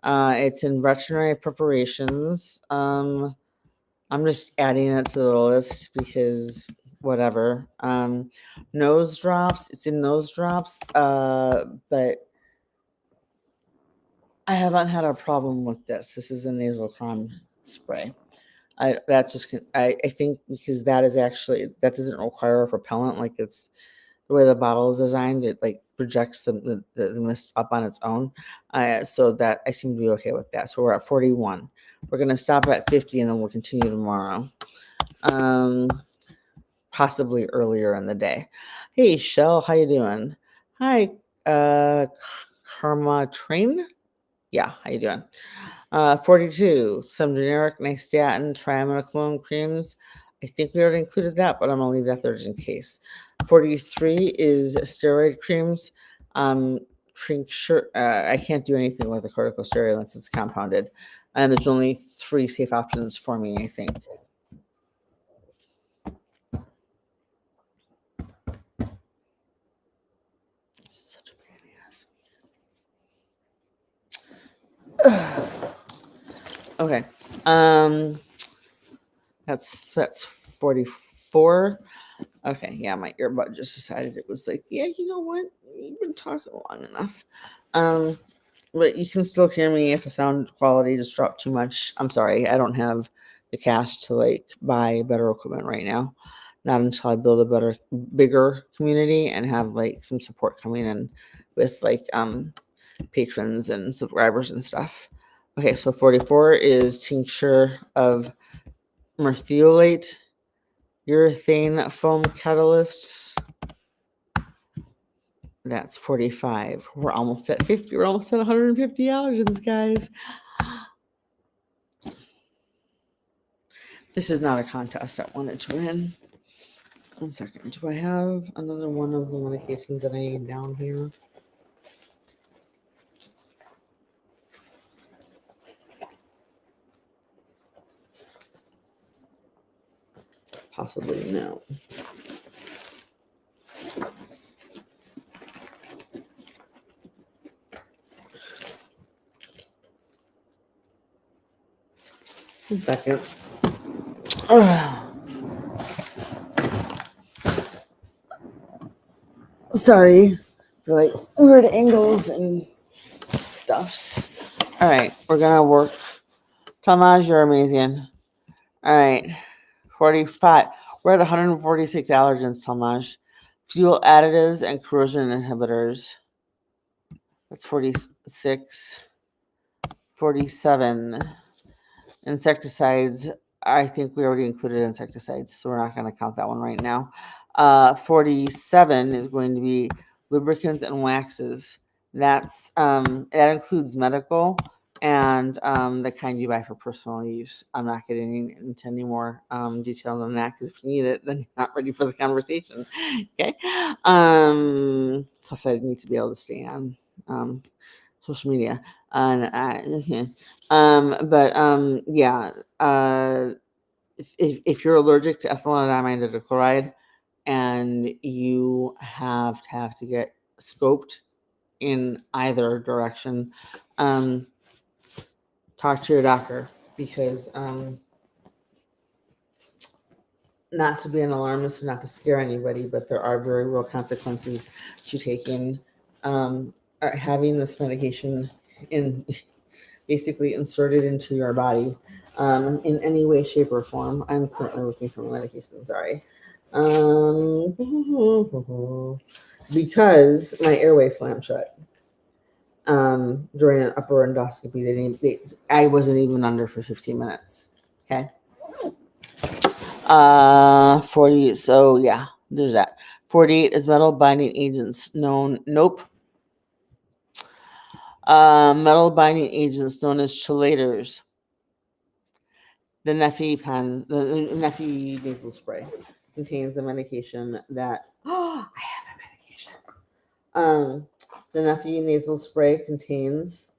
It's in veterinary preparations. I'm just adding it to the list because whatever. Nose drops. It's in nose drops. But I haven't had a problem with this. This is a nasal cron spray. I think because that doesn't require a propellant. Like it's the way the bottle is designed, it like projects the mist up on its own. So that I seem to be okay with that. So we're at 41. We're gonna stop at 50 and then we'll continue tomorrow. Possibly earlier in the day. Hey Shell, how you doing? Hi, Karma Train. Yeah, how you doing? 42, some generic nystatin triamcinolone creams. I think we already included that, but I'm gonna leave that there just in case. 43 is steroid creams. I can't do anything with the corticosteroid unless it's compounded. And there's only 3 safe options for me, I think. Such a pain in the ass. Okay. That's 44. Okay, yeah, my earbud just decided it was like, yeah, you know what? You've been talking long enough. But you can still hear me if the sound quality just dropped too much. I'm sorry, I don't have the cash to like buy better equipment right now. Not until I build a bigger community and have like some support coming in with like patrons and subscribers and stuff. Okay, so 44 is tincture of merthiolate urethane foam catalysts. That's 45. We're almost at 50. We're almost at 150 allergens, guys. This is not a contest I wanted to win. 1 second. Do I have another one of the medications that I need down here? Possibly no. One second. Sorry for like weird angles and stuffs. All right, we're gonna work. Tamaj, you're amazing. All right, 45. We're at 146 allergens, Tamaj. Fuel additives and corrosion inhibitors. That's 46. 47. Insecticides. I think we already included insecticides, so we're not going to count that one right now. 47 is going to be lubricants and waxes. That includes medical and the kind you buy for personal use. I'm not getting into any more detail on that, because if you need it, then you're not ready for the conversation. Okay. Plus, I need to be able to stay on social media. Yeah. If you're allergic to ethylendamine dihydrochloride and you have to get scoped in either direction, talk to your doctor, because not to be an alarmist, not to scare anybody, but there are very real consequences to taking or having this medication basically inserted into your body in any way, shape, or form. I'm currently looking for my medication. Sorry. Because my airway slammed shut during an upper endoscopy. I wasn't even under for 15 minutes. Okay. 40. So yeah, there's that. 48 is metal binding agents known. Nope. Metal binding agents known as chelators. The Neffy nasal spray contains a medication that I have a medication. The Neffy nasal spray contains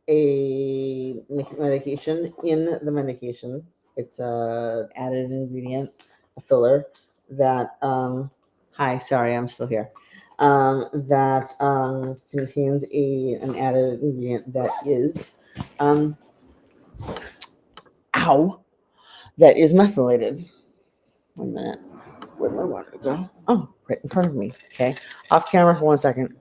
a medication in the medication. It's a added ingredient, a filler that hi, sorry, I'm still here. That contains an added ingredient that is that is methylated. 1 minute. Where'd my water go? Oh, right in front of me. Okay. Off camera for 1 second.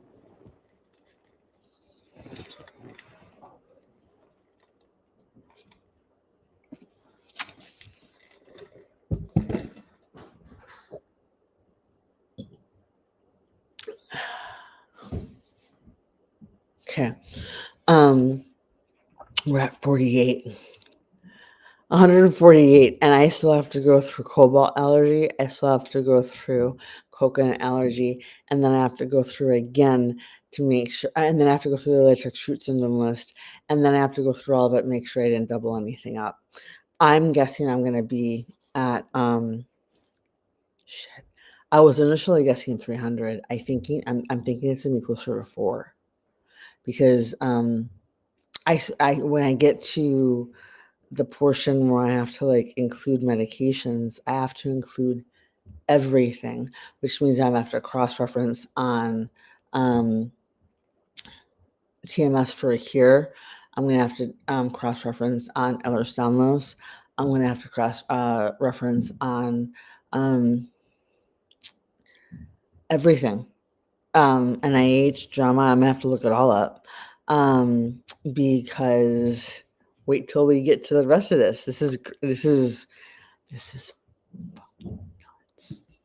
Okay. We're at 48. 148, and I still have to go through cobalt allergy. I still have to go through coconut allergy, and then I have to go through again to make sure, and then I have to go through the latex root syndrome list, and then I have to go through all of it, make sure I didn't double anything up. I'm guessing I'm going to be at shit. I was initially guessing 300. I'm thinking it's going to be closer to 4, because I when I get to the portion where I have to like include medications, I have to include everything, which means I have to cross-reference on TMS for a cure. I'm going to have to cross-reference on Ehlers-Danlos. I'm going to have to cross-reference on everything. NIH, drama, I'm gonna have to look it all up. Because wait till we get to the rest of this. This is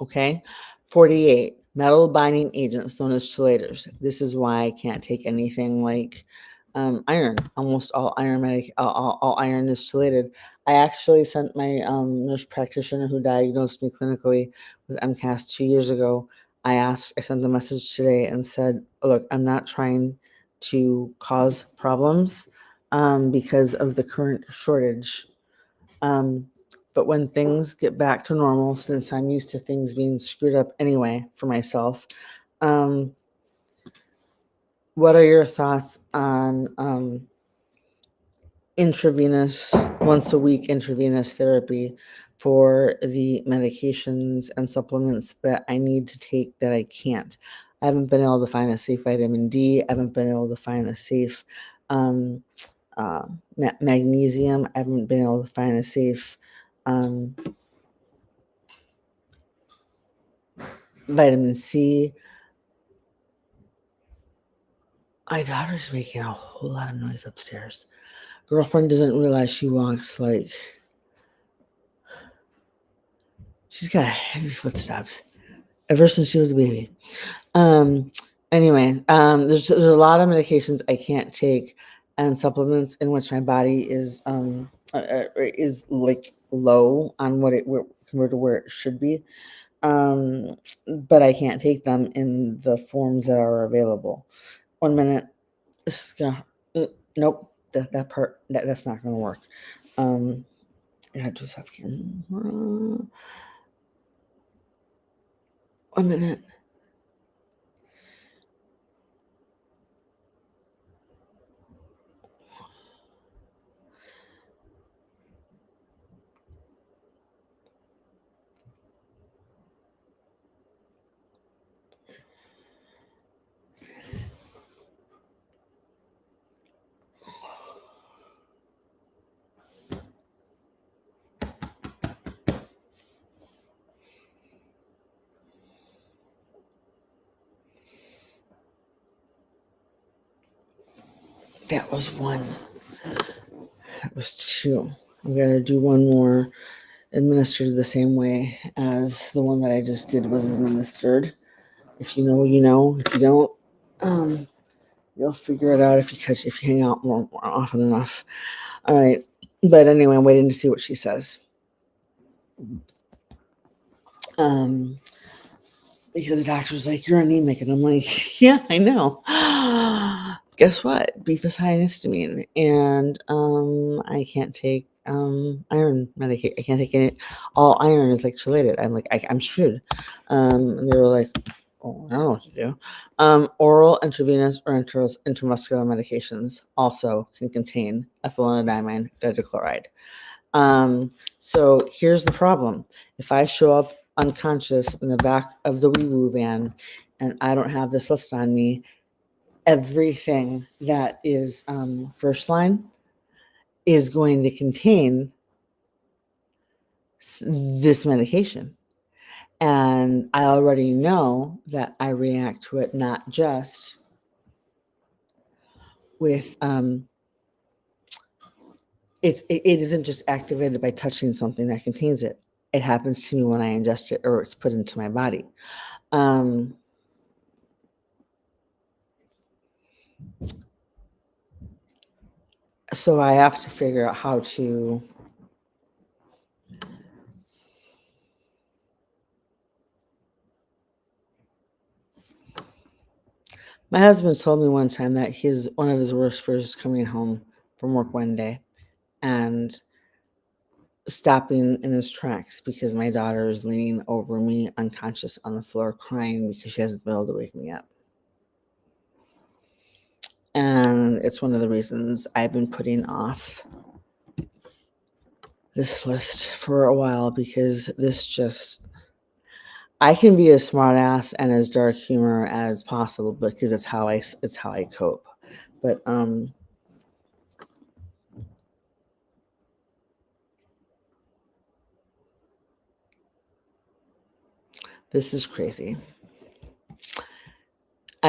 okay. 48 metal binding agents known as chelators. This is why I can't take anything like iron. Almost all iron all iron is chelated. I actually sent my nurse practitioner who diagnosed me clinically with MCAS 2 years ago. I sent a message today and said, look, I'm not trying to cause problems because of the current shortage. But when things get back to normal, since I'm used to things being screwed up anyway for myself, what are your thoughts on intravenous, once a week intravenous therapy for the medications and supplements that I need to take that I can't? I haven't been able to find a safe vitamin D. I haven't been able to find a safe magnesium. I haven't been able to find a safe vitamin C. My daughter's making a whole lot of noise upstairs. Girlfriend doesn't realize she walks like she's got heavy footsteps ever since she was a baby. Anyway, there's a lot of medications I can't take and supplements in which my body is like low on compared to where it should be. But I can't take them in the forms that are available. 1 minute. This is gonna, nope. That part that's not gonna work. I just have to. 1 minute. That was one. That was two. I'm gonna do one more administered the same way as the one that I just did was administered. If you know, you know. If you don't, you'll figure it out if you hang out more often enough. All right. But anyway, I'm waiting to see what she says. Because the doctor's like, you're anemic. And I'm like, yeah, I know. Guess what? Beef is high in histamine. And I can't take iron medication. I can't take any. All iron is like chelated. I'm like, I'm screwed. And they were like, oh, I don't know what to do. Oral, intravenous, or intramuscular medications also can contain ethyelendiamine dihydrochloride. So here's the problem. If I show up unconscious in the back of the wee-woo van and I don't have this list on me, everything that is first line is going to contain this medication. And I already know that I react to it not just with it isn't just activated by touching something that contains it. It happens to me when I ingest it or it's put into my body. So I have to figure out how to my husband told me one time that one of his worst fears is coming home from work one day and stopping in his tracks because my daughter is leaning over me unconscious on the floor crying because she hasn't been able to wake me up. And it's one of the reasons I've been putting off this list for a while because I can be as smart ass and as dark humor as possible because it's how I cope. But this is crazy.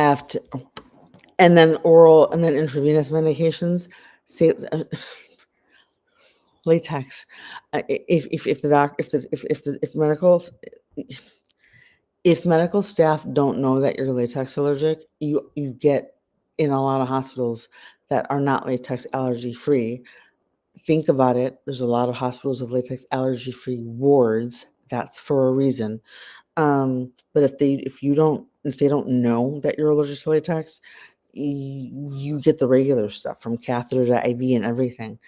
I have to, and then oral and then intravenous medications. See, latex. If the doc if medical staff don't know that you're latex allergic, you get in a lot of hospitals that are not latex allergy free. Think about it. There's a lot of hospitals with latex allergy free wards. That's for a reason. But if they don't know that you're allergic to latex, you get the regular stuff from catheter to IV and everything.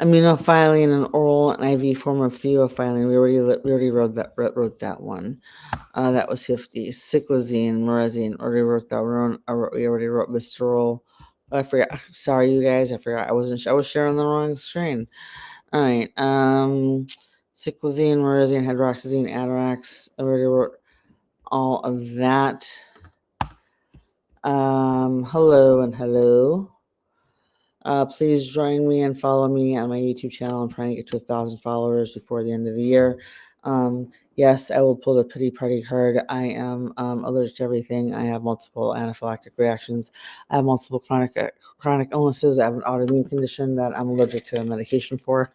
Immunophilin, an oral and IV form of theophylline. We already wrote that one. That was 50. Cyclazine, Morazine. Already wrote that one. We already wrote Visceral. I forgot. Sorry, you guys. I forgot. I was sharing the wrong strain. All right. Cyclazine, Morazine, Hydroxyzine, Atarax. I already wrote all of that. Hello and hello. Please join me and follow me on my YouTube channel. I'm trying to get to 1,000 followers before the end of the year. Yes, I will pull the pity party card. I am allergic to everything. I have multiple anaphylactic reactions. I have multiple chronic illnesses. I have an autoimmune condition that I'm allergic to medication for.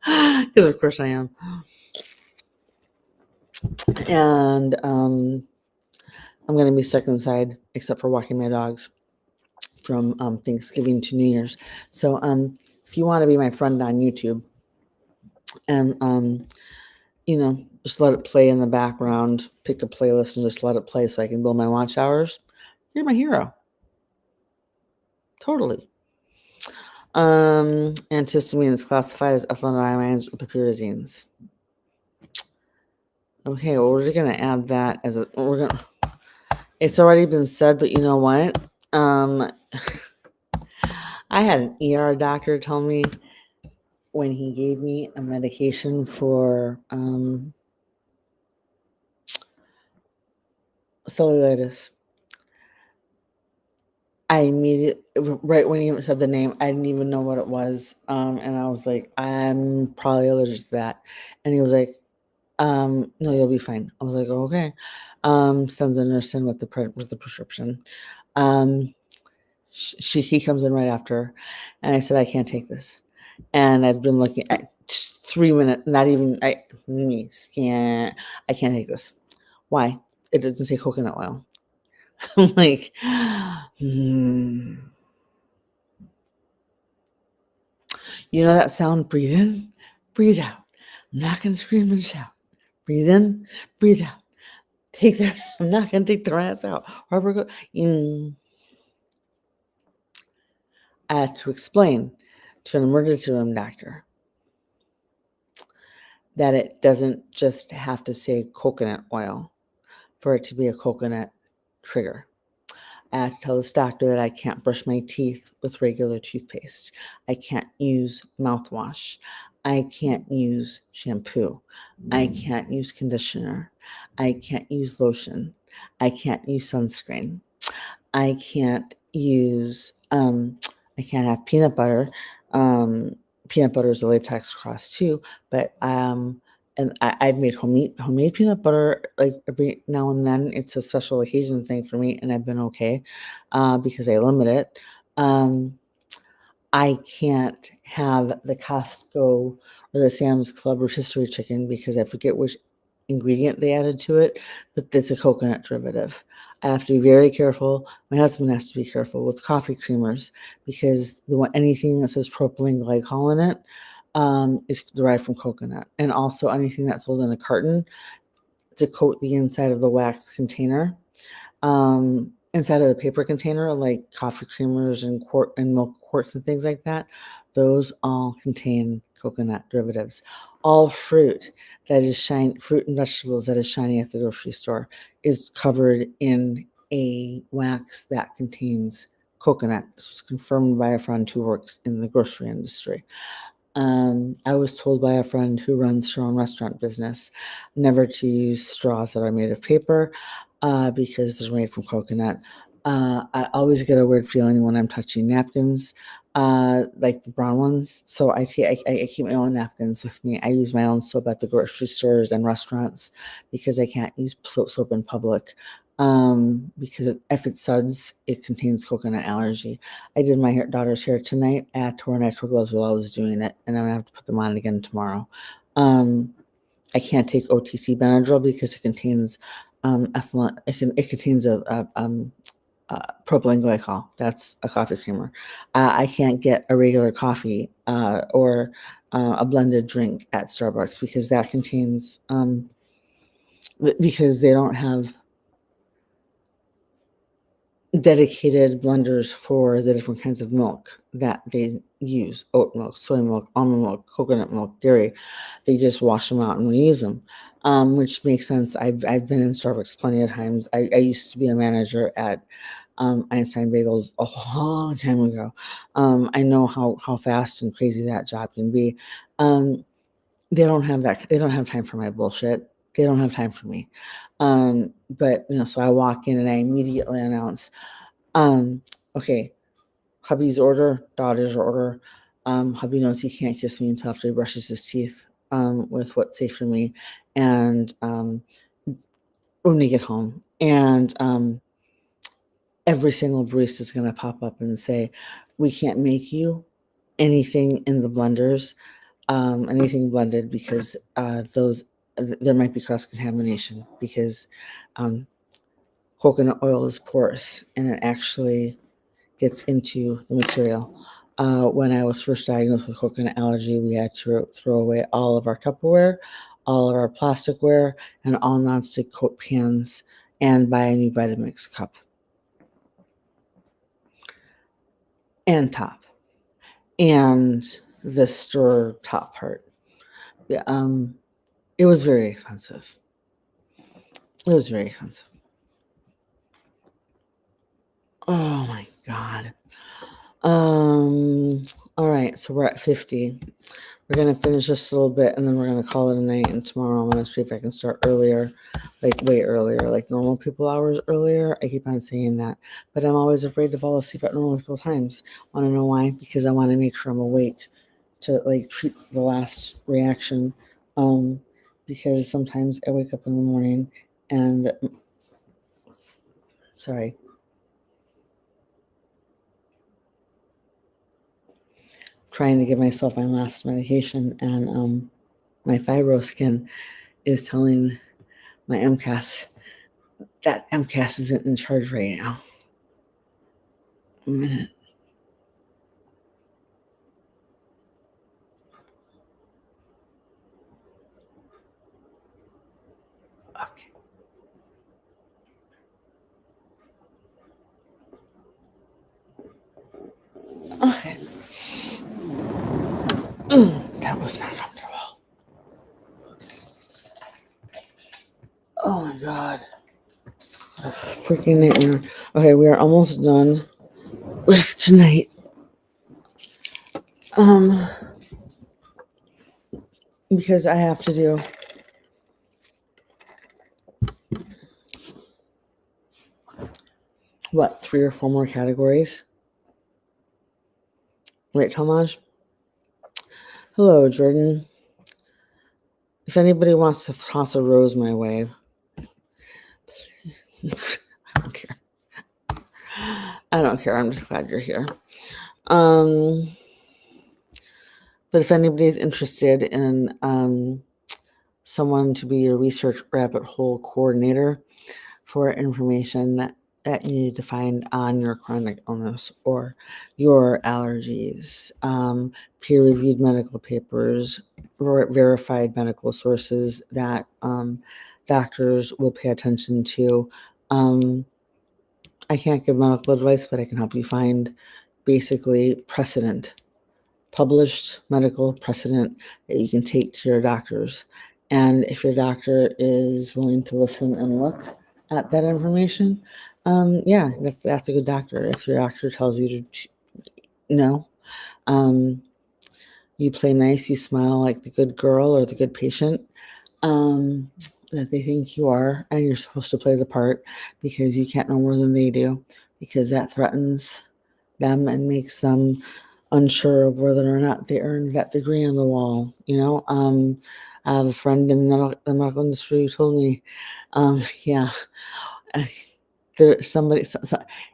Because of course I am. And I'm going to be stuck inside except for walking my dogs from Thanksgiving to New Year's. So if you want to be my friend on YouTube and just let it play in the background, pick a playlist and just let it play so I can build my watch hours, you're my hero. Totally. Antihistamine is classified as ethylendiamines or piperazines. Okay, well, we're going to add that as it's already been said, but you know what? I had an ER doctor tell me when he gave me a medication for cellulitis. I immediately, right when he said the name, I didn't even know what it was. And I was like, I'm probably allergic to that. And he was like, no, you'll be fine. I was like, oh, okay. Sends the nurse in with the prescription. He comes in right after, and I said, I can't take this. And I've been looking at 3 minutes, not even scan. I can't take this. Why? It doesn't say coconut oil. I'm like, You know that sound? Breathe in, breathe out. I'm not going to scream and shout. Breathe in, breathe out. Take that. I'm not going to take the ass out. Wherever go. I had to explain to an emergency room doctor that it doesn't just have to say coconut oil for it to be a coconut trigger. I had to tell this doctor that I can't brush my teeth with regular toothpaste. I can't use mouthwash. I can't use shampoo. I can't use conditioner. I can't use lotion. I can't use sunscreen. I can't use, I can't have peanut butter. Peanut butter is a latex cross too, but and I've made homemade peanut butter like every now and then. It's a special occasion thing for me, and I've been okay because I limit it. I can't have the Costco or the Sam's Club rotisserie chicken because I forget which ingredient they added to it, but it's a coconut derivative. I have to be very careful. My husband has to be careful with coffee creamers because anything that says propylene glycol in it is derived from coconut, and also anything that's sold in a carton to coat the inside of the wax container. Inside of the paper container, like coffee creamers and milk quarts and things like that, those all contain coconut derivatives. All fruit fruit and vegetables that is shiny at the grocery store is covered in a wax that contains coconut. This was confirmed by a friend who works in the grocery industry. I was told by a friend who runs her own restaurant business never to use straws that are made of paper because they're made from coconut. I always get a weird feeling when I'm touching napkins like the brown ones. So I keep my own napkins with me. I use my own soap at the grocery stores and restaurants because I can't use soap in public. Because if it suds, it contains coconut allergy. I did my daughter's hair tonight. I had to wear nitrile gloves while I was doing it, and I'm gonna have to put them on again tomorrow. I can't take OTC Benadryl because it contains ethylene. It contains propylene glycol. That's a coffee creamer. I can't get a regular coffee or a blended drink at Starbucks because that contains because they don't have dedicated blenders for the different kinds of milk that they use: oat milk, soy milk, almond milk, coconut milk, dairy. They just wash them out and reuse them, which makes sense. I've been in Starbucks plenty of times. I used to be a manager at Einstein Bagels a long time ago. I know how fast and crazy that job can be. They don't have that. They don't have time for my bullshit. They don't have time for me. But so I walk in and I immediately announce, okay, hubby's order, daughter's order. Hubby knows he can't kiss me until after he brushes his teeth with what's safe for me, and when we get home, and every single barista is going to pop up and say, we can't make you anything in the blenders, anything blended, because there might be cross contamination because coconut oil is porous and it actually gets into the material. When I was first diagnosed with coconut allergy, we had to throw away all of our Tupperware, all of our plasticware, and all nonstick coat pans, and buy a new Vitamix cup and top, and the stir top part. Yeah, it was very expensive. It was very expensive. Oh my God. All right, so we're at 50. We're gonna finish this a little bit and then we're gonna call it a night, and tomorrow I'm gonna see if I can start earlier, like way earlier, like normal people hours earlier. I keep on saying that, but I'm always afraid to fall asleep at normal people times. Wanna know why? Because I want to make sure I'm awake to like treat the last reaction. Because sometimes I wake up in the morning and sorry. Trying to give myself my last medication, and my fibroskin is telling my MCAS that MCAS isn't in charge right now. A minute. Okay. Okay. That was not comfortable. Oh my God. What a freaking nightmare. Okay, we are almost done with tonight. Because I have to do what, 3 or 4 more categories? Right, Talmage? Hello, Jordan. If anybody wants to toss a rose my way, I don't care. I don't care. I'm just glad you're here. But if anybody's interested in someone to be your research rabbit hole coordinator for information that you need to find on your chronic illness or your allergies, peer-reviewed medical papers, verified medical sources that doctors will pay attention to. I can't give medical advice, but I can help you find basically precedent, published medical precedent that you can take to your doctors. And if your doctor is willing to listen and look at that information, yeah, that's a good doctor. If your doctor tells you to no, you play nice, you smile like the good girl or the good patient that they think you are, and you're supposed to play the part because you can't know more than they do, because that threatens them and makes them unsure of whether or not they earned that degree on the wall. I have a friend in the medical industry who told me, yeah, there somebody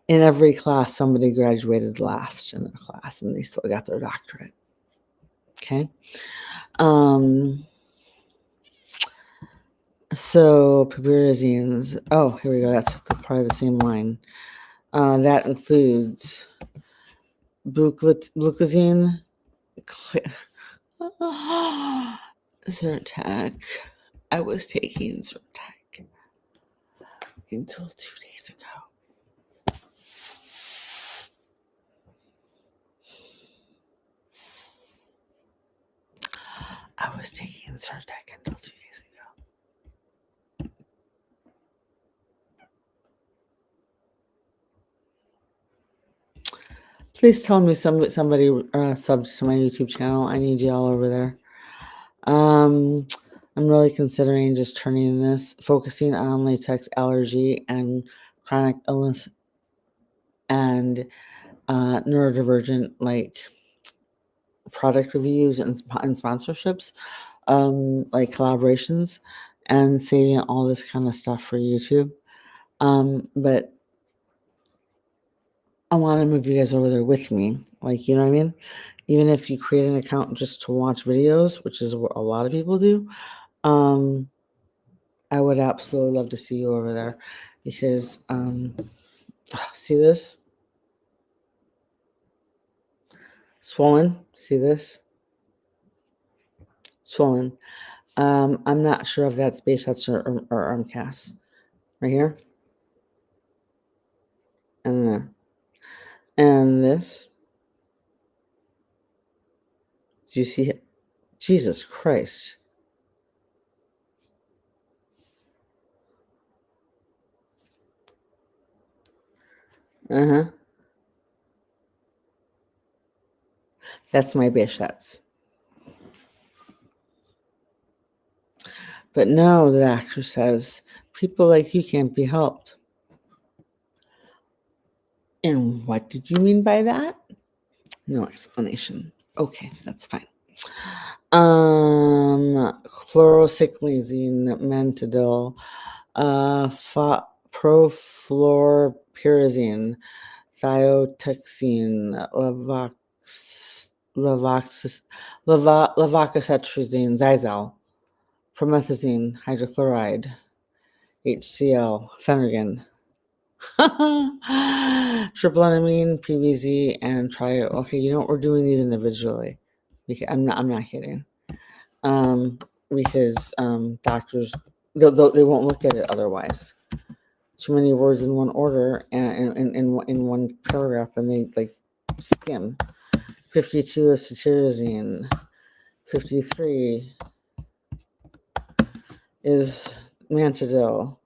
in every class somebody graduated last in their class and they still got their doctorate. Okay. So pyrazines. Oh, here we go. That's part of the same line. That includes glucosine, Zyrtec. I was taking Zyrtec until 2 days ago. I was taking Zyrtec until 2 days ago. Please tell me somebody subbed to my YouTube channel. I need y'all over there. I'm really considering just turning this, focusing on latex allergy and chronic illness and neurodivergent like product reviews and sponsorships, like collaborations, and saving all this kind of stuff for YouTube. But I want to move you guys over there with me. Like, you know what I mean? Even if you create an account just to watch videos, which is what a lot of people do, I would absolutely love to see you over there because, see this? Swollen. See this? Swollen. I'm not sure if that's base shots or arm casts. Right here. And there. And this. Do you see it? Jesus Christ. Uh-huh. That's my base shots. But no, the doctor says, people like you can't be helped. And what did you mean by that? No explanation. Okay, that's fine. Chlorocyclazine, Mantidil, profluoropyrazine, thiotoxine, levocetrazine, Zizal, promethazine, hydrochloride, HCl, Phenergan, Ethyelendiamine, PVZ, and trio. Okay, you know what? We're doing these individually. Because I'm not kidding. Because doctors they won't look at it otherwise. Too many words in one order and in one paragraph, and they like skim. 52 is cetirizine. 53 is Mantidil.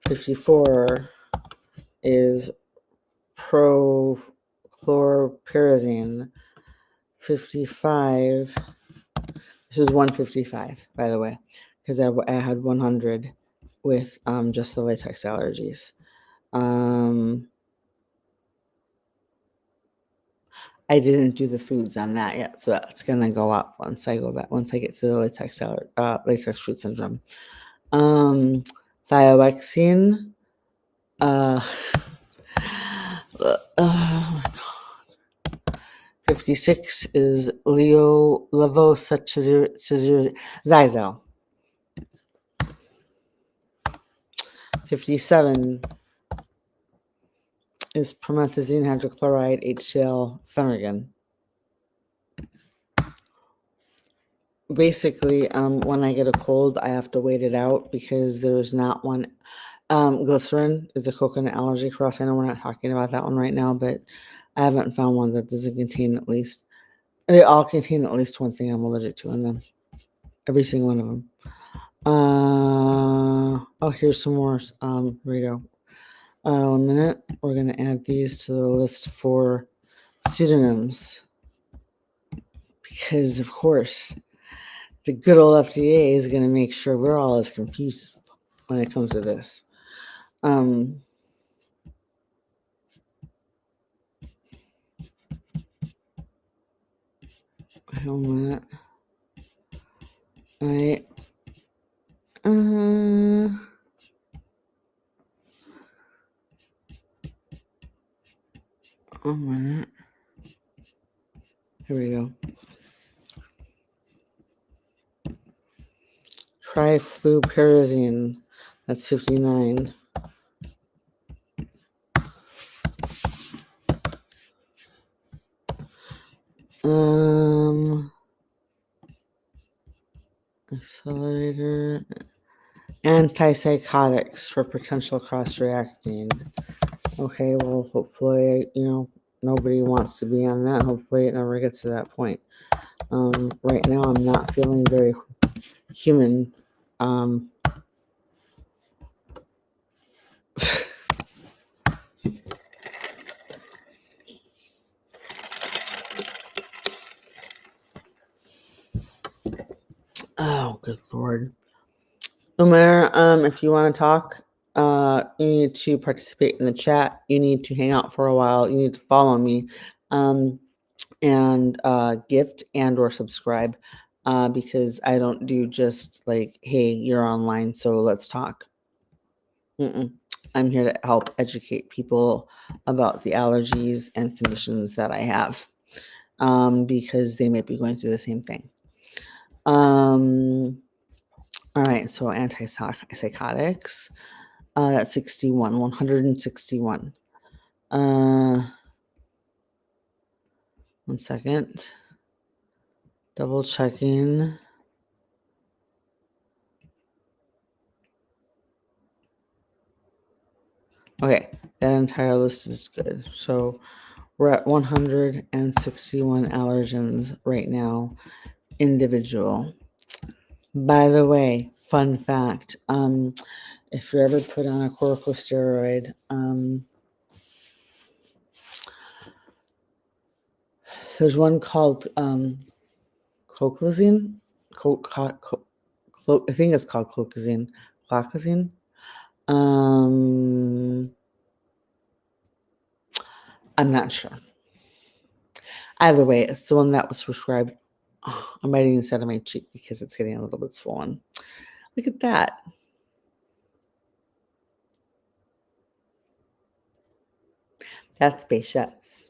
54 is prochlorpyrazine. 55. This is 155, by the way, because I had 100 with just the latex allergies. I didn't do the foods on that yet, so that's gonna go up once I get to the latex fruit syndrome. Thioxine. Oh my god. 56 is levocetrazine. 57 is promethazine hydrochloride, HCl, Phenergan. Basically, when I get a cold, I have to wait it out because there's not one. Glycerin is a coconut allergy cross. I know we're not talking about that one right now, but I haven't found one that doesn't contain at least. They all contain at least one thing I'm allergic to in them. Every single one of them. Oh, here's some more. Here we go. 1 minute. We're going to add these to the list for pseudonyms. Because, of course, the good old FDA is going to make sure we're all as confused when it comes to this. 1 minute. All right. 1 minute. Here we go. Trifluperazine. That's 59. Accelerator. Antipsychotics for potential cross-reacting. Okay, well, hopefully, nobody wants to be on that. Hopefully it never gets to that point. Right now I'm not feeling very human. Oh, good Lord. Umair, if you want to talk, you need to participate in the chat. You need to hang out for a while. You need to follow me, and gift and or subscribe, because I don't do just like, hey, you're online, so let's talk. I'm here to help educate people about the allergies and conditions that I have, because they might be going through the same thing. All right, so antipsychotics, that's 61, 161. 1 second. Double checking. Okay, that entire list is good. So we're at 161 allergens right now, individual. By the way, fun fact, if you're ever put on a corticosteroid, there's one called clocazine. I think it's called clocazine. Clocazine. I'm not sure. Either way, it's the one that was prescribed. Oh, I'm writing inside of my cheek because it's getting a little bit swollen. Look at that. That's Béchette's.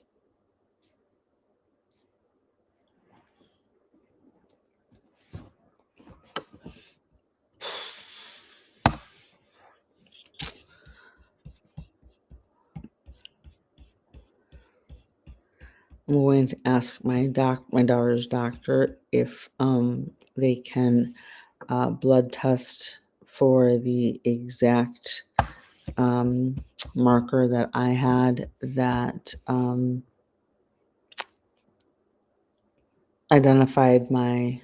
I'm going to ask my daughter's doctor if they can blood test for the exact marker that I had that identified my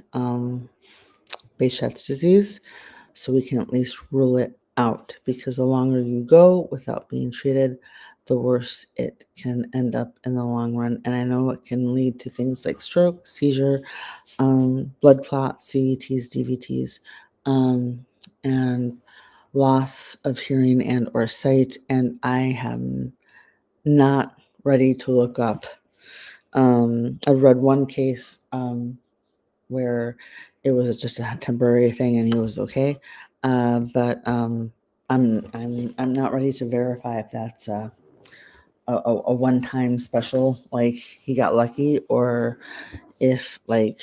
Béchette's disease, so we can at least rule it out, because the longer you go without being treated, the worse it can end up in the long run. And I know it can lead to things like stroke, seizure, blood clots, CVTs, DVTs, and loss of hearing and or sight. And I am not ready to look up. I've read one case where it was just a temporary thing and he was okay, but I'm not ready to verify if that's a one-time special, like he got lucky, or if, like,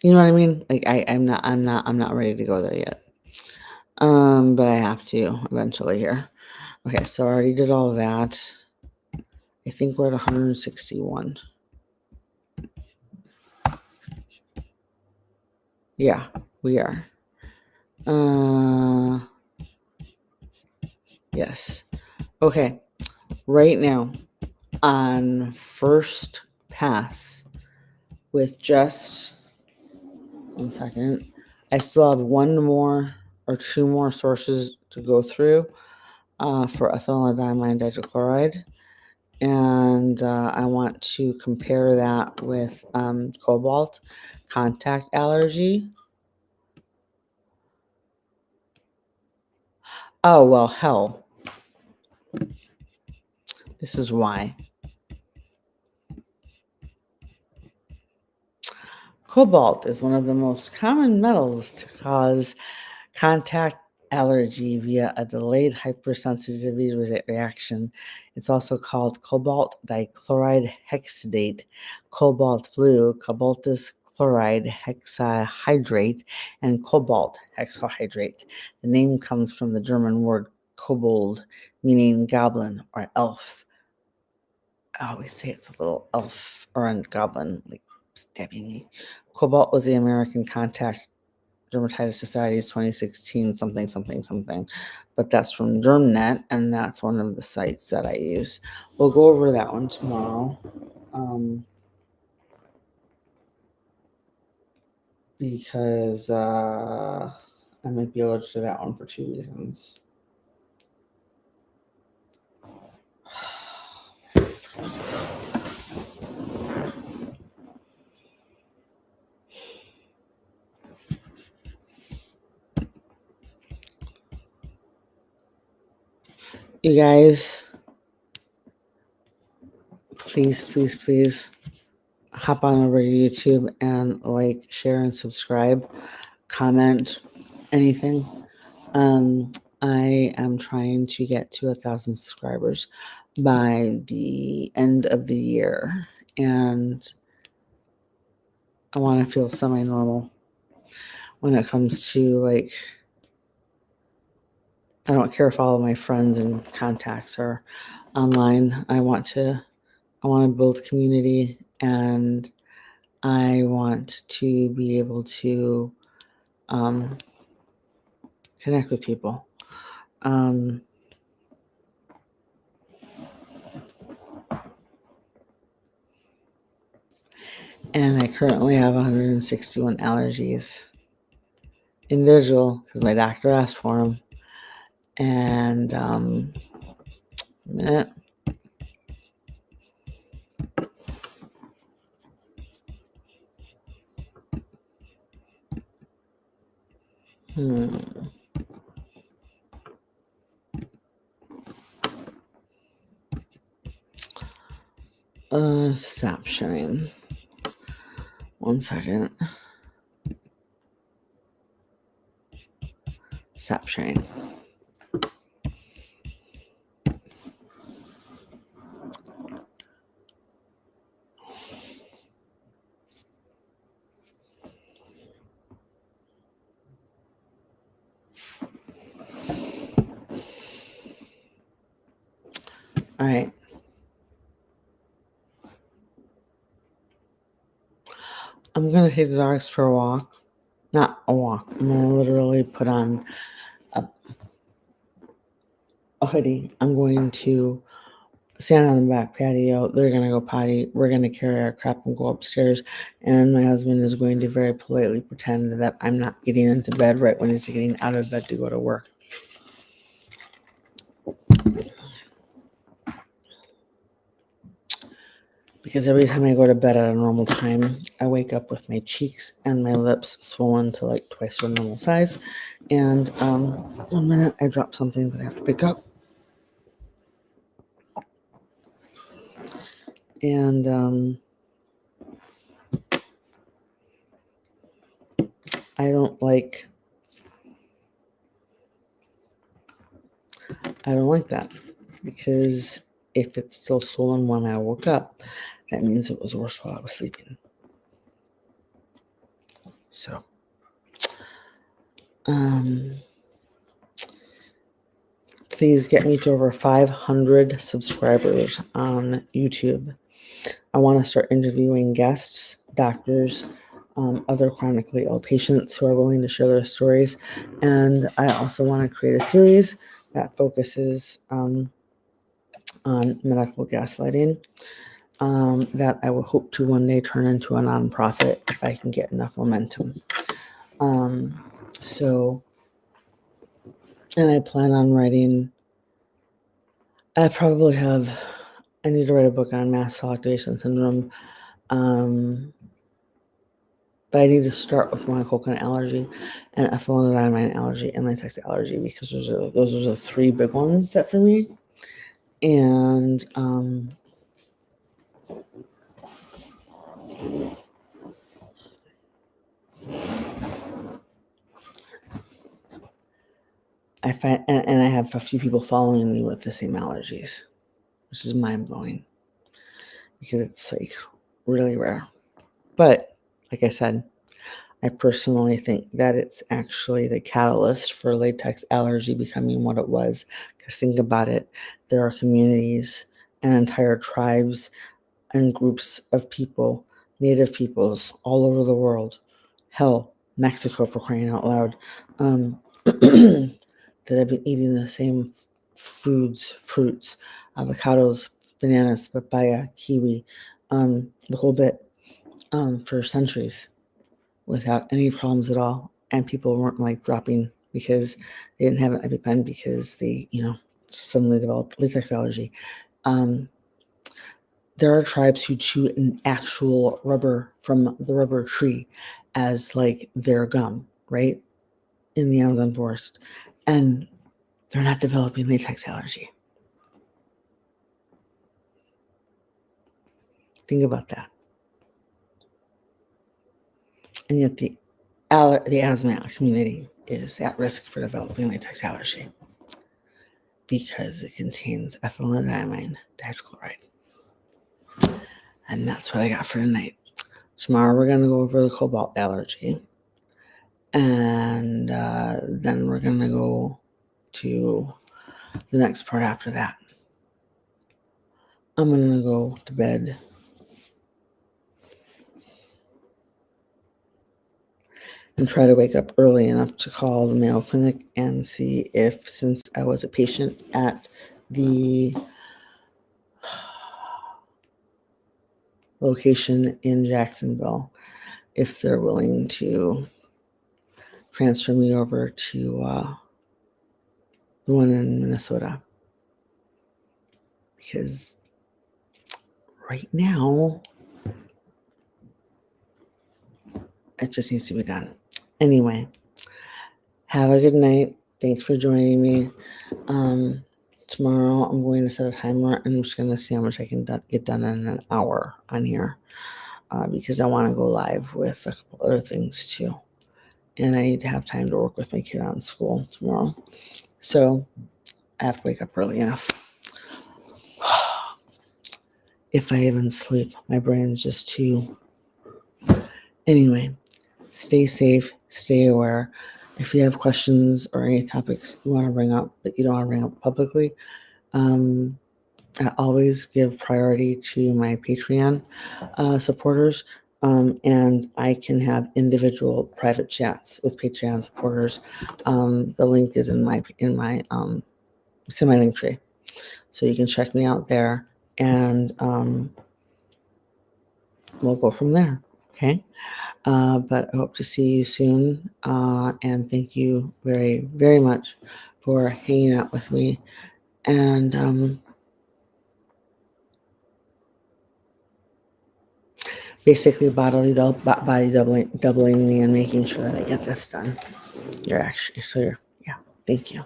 you know what I mean? Like I'm not ready to go there yet. But I have to eventually here. Okay, so I already did all that. I think we're at 161. Yeah, we are. Yes. Okay. Right now, on first pass, with just 1 second, I still have one more or two more sources to go through for Ethyelendiamine dihydrochloride. And I want to compare that with Cobalt contact allergy. Oh, well, hell. This is why. Cobalt is one of the most common metals to cause contact allergy via a delayed hypersensitivity reaction. It's also called cobalt dichloride hexidate, cobalt blue, cobaltous chloride hexahydrate, and cobalt hexahydrate. The name comes from the German word kobold, meaning goblin or elf. I always say it's a little elf or a goblin, like stabbing me. Cobalt was the American Contact Dermatitis Society's 2016 something something something, but that's from DermNet, and that's one of the sites that I use. We'll go over that one tomorrow, because I might be allergic to that one for 2 reasons. You guys, please hop on over to YouTube and like, share, and subscribe, comment, anything. I am trying to get to 1,000 subscribers by the end of the year, and I want to feel semi-normal when it comes to, like, I don't care if all of my friends and contacts are online. I want to build community, and I want to be able to connect with people. And I currently have 161 allergies. Individual, because my doctor asked for them. And a minute. Stop sharing. 1 second. Stop sharing. All right. I'm going to take the dogs for a walk. Not a walk. I'm going to literally put on a hoodie. I'm going to stand on the back patio. They're going to go potty. We're going to carry our crap and go upstairs. And my husband is going to very politely pretend that I'm not getting into bed right when he's getting out of bed to go to work. Because every time I go to bed at a normal time, I wake up with my cheeks and my lips swollen to like twice their normal size. And 1 minute, I dropped something that I have to pick up. And I don't like that, because if it's still swollen when I woke up, that means it was worse while I was sleeping. So, please get me to over 500 subscribers on YouTube. I want to start interviewing guests, doctors, other chronically ill patients who are willing to share their stories. And I also want to create a series that focuses on medical gaslighting, that I will hope to one day turn into a nonprofit if I can get enough momentum. And I plan on writing, I need to write a book on mast cell activation syndrome. But I need to start with coconut allergy and ethyelendiamine allergy and latex allergy, because those are the 3 big ones that for me. And I find, and I have a few people following me with the same allergies, which is mind blowing because it's like really rare. But like I said, I personally think that it's actually the catalyst for latex allergy becoming what it was. Because think about it, there are communities and entire tribes and groups of people, native peoples all over the world, hell, Mexico for crying out loud, that have been eating the same foods, fruits, avocados, bananas, papaya, kiwi, the whole bit, for centuries without any problems at all. And people weren't like dropping because they didn't have an EpiPen because they, suddenly developed latex allergy. There are tribes who chew an actual rubber from the rubber tree as like their gum, right? In the Amazon forest. And they're not developing latex allergy. Think about that. And yet the asthmatic community is at risk for developing latex allergy because it contains ethyelendiamine dihydrochloride. And that's what I got for tonight. Tomorrow we're going to go over the cobalt allergy. And then we're going to go to the next part after that. I'm going to go to bed and try to wake up early enough to call the Mayo Clinic and see if, since I was a patient at the location in Jacksonville, if they're willing to transfer me over to the one in Minnesota. Because right now, it just needs to be done. Anyway, have a good night. Thanks for joining me. Tomorrow I'm going to set a timer and I'm just going to see how much I can get done in an hour on here because I want to go live with a couple other things too. And I need to have time to work with my kid on school tomorrow. So I have to wake up early enough. If I even sleep, my brain's just too. Anyway, stay safe, stay aware. If you have questions or any topics you want to bring up, but you don't want to bring up publicly, I always give priority to my Patreon supporters, and I can have individual private chats with Patreon supporters. The link is in my it's in my link tree, so you can check me out there, and we'll go from there. Okay. But I hope to see you soon. And thank you very, very much for hanging out with me. And basically body doubling me and making sure that I get this done. Yeah, thank you.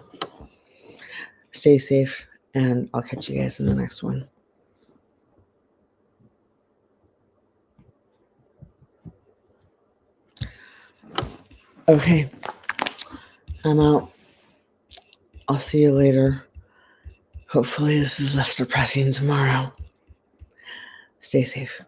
Stay safe, and I'll catch you guys in the next one. Okay, I'm out. I'll see you later. Hopefully this is less depressing tomorrow. Stay safe.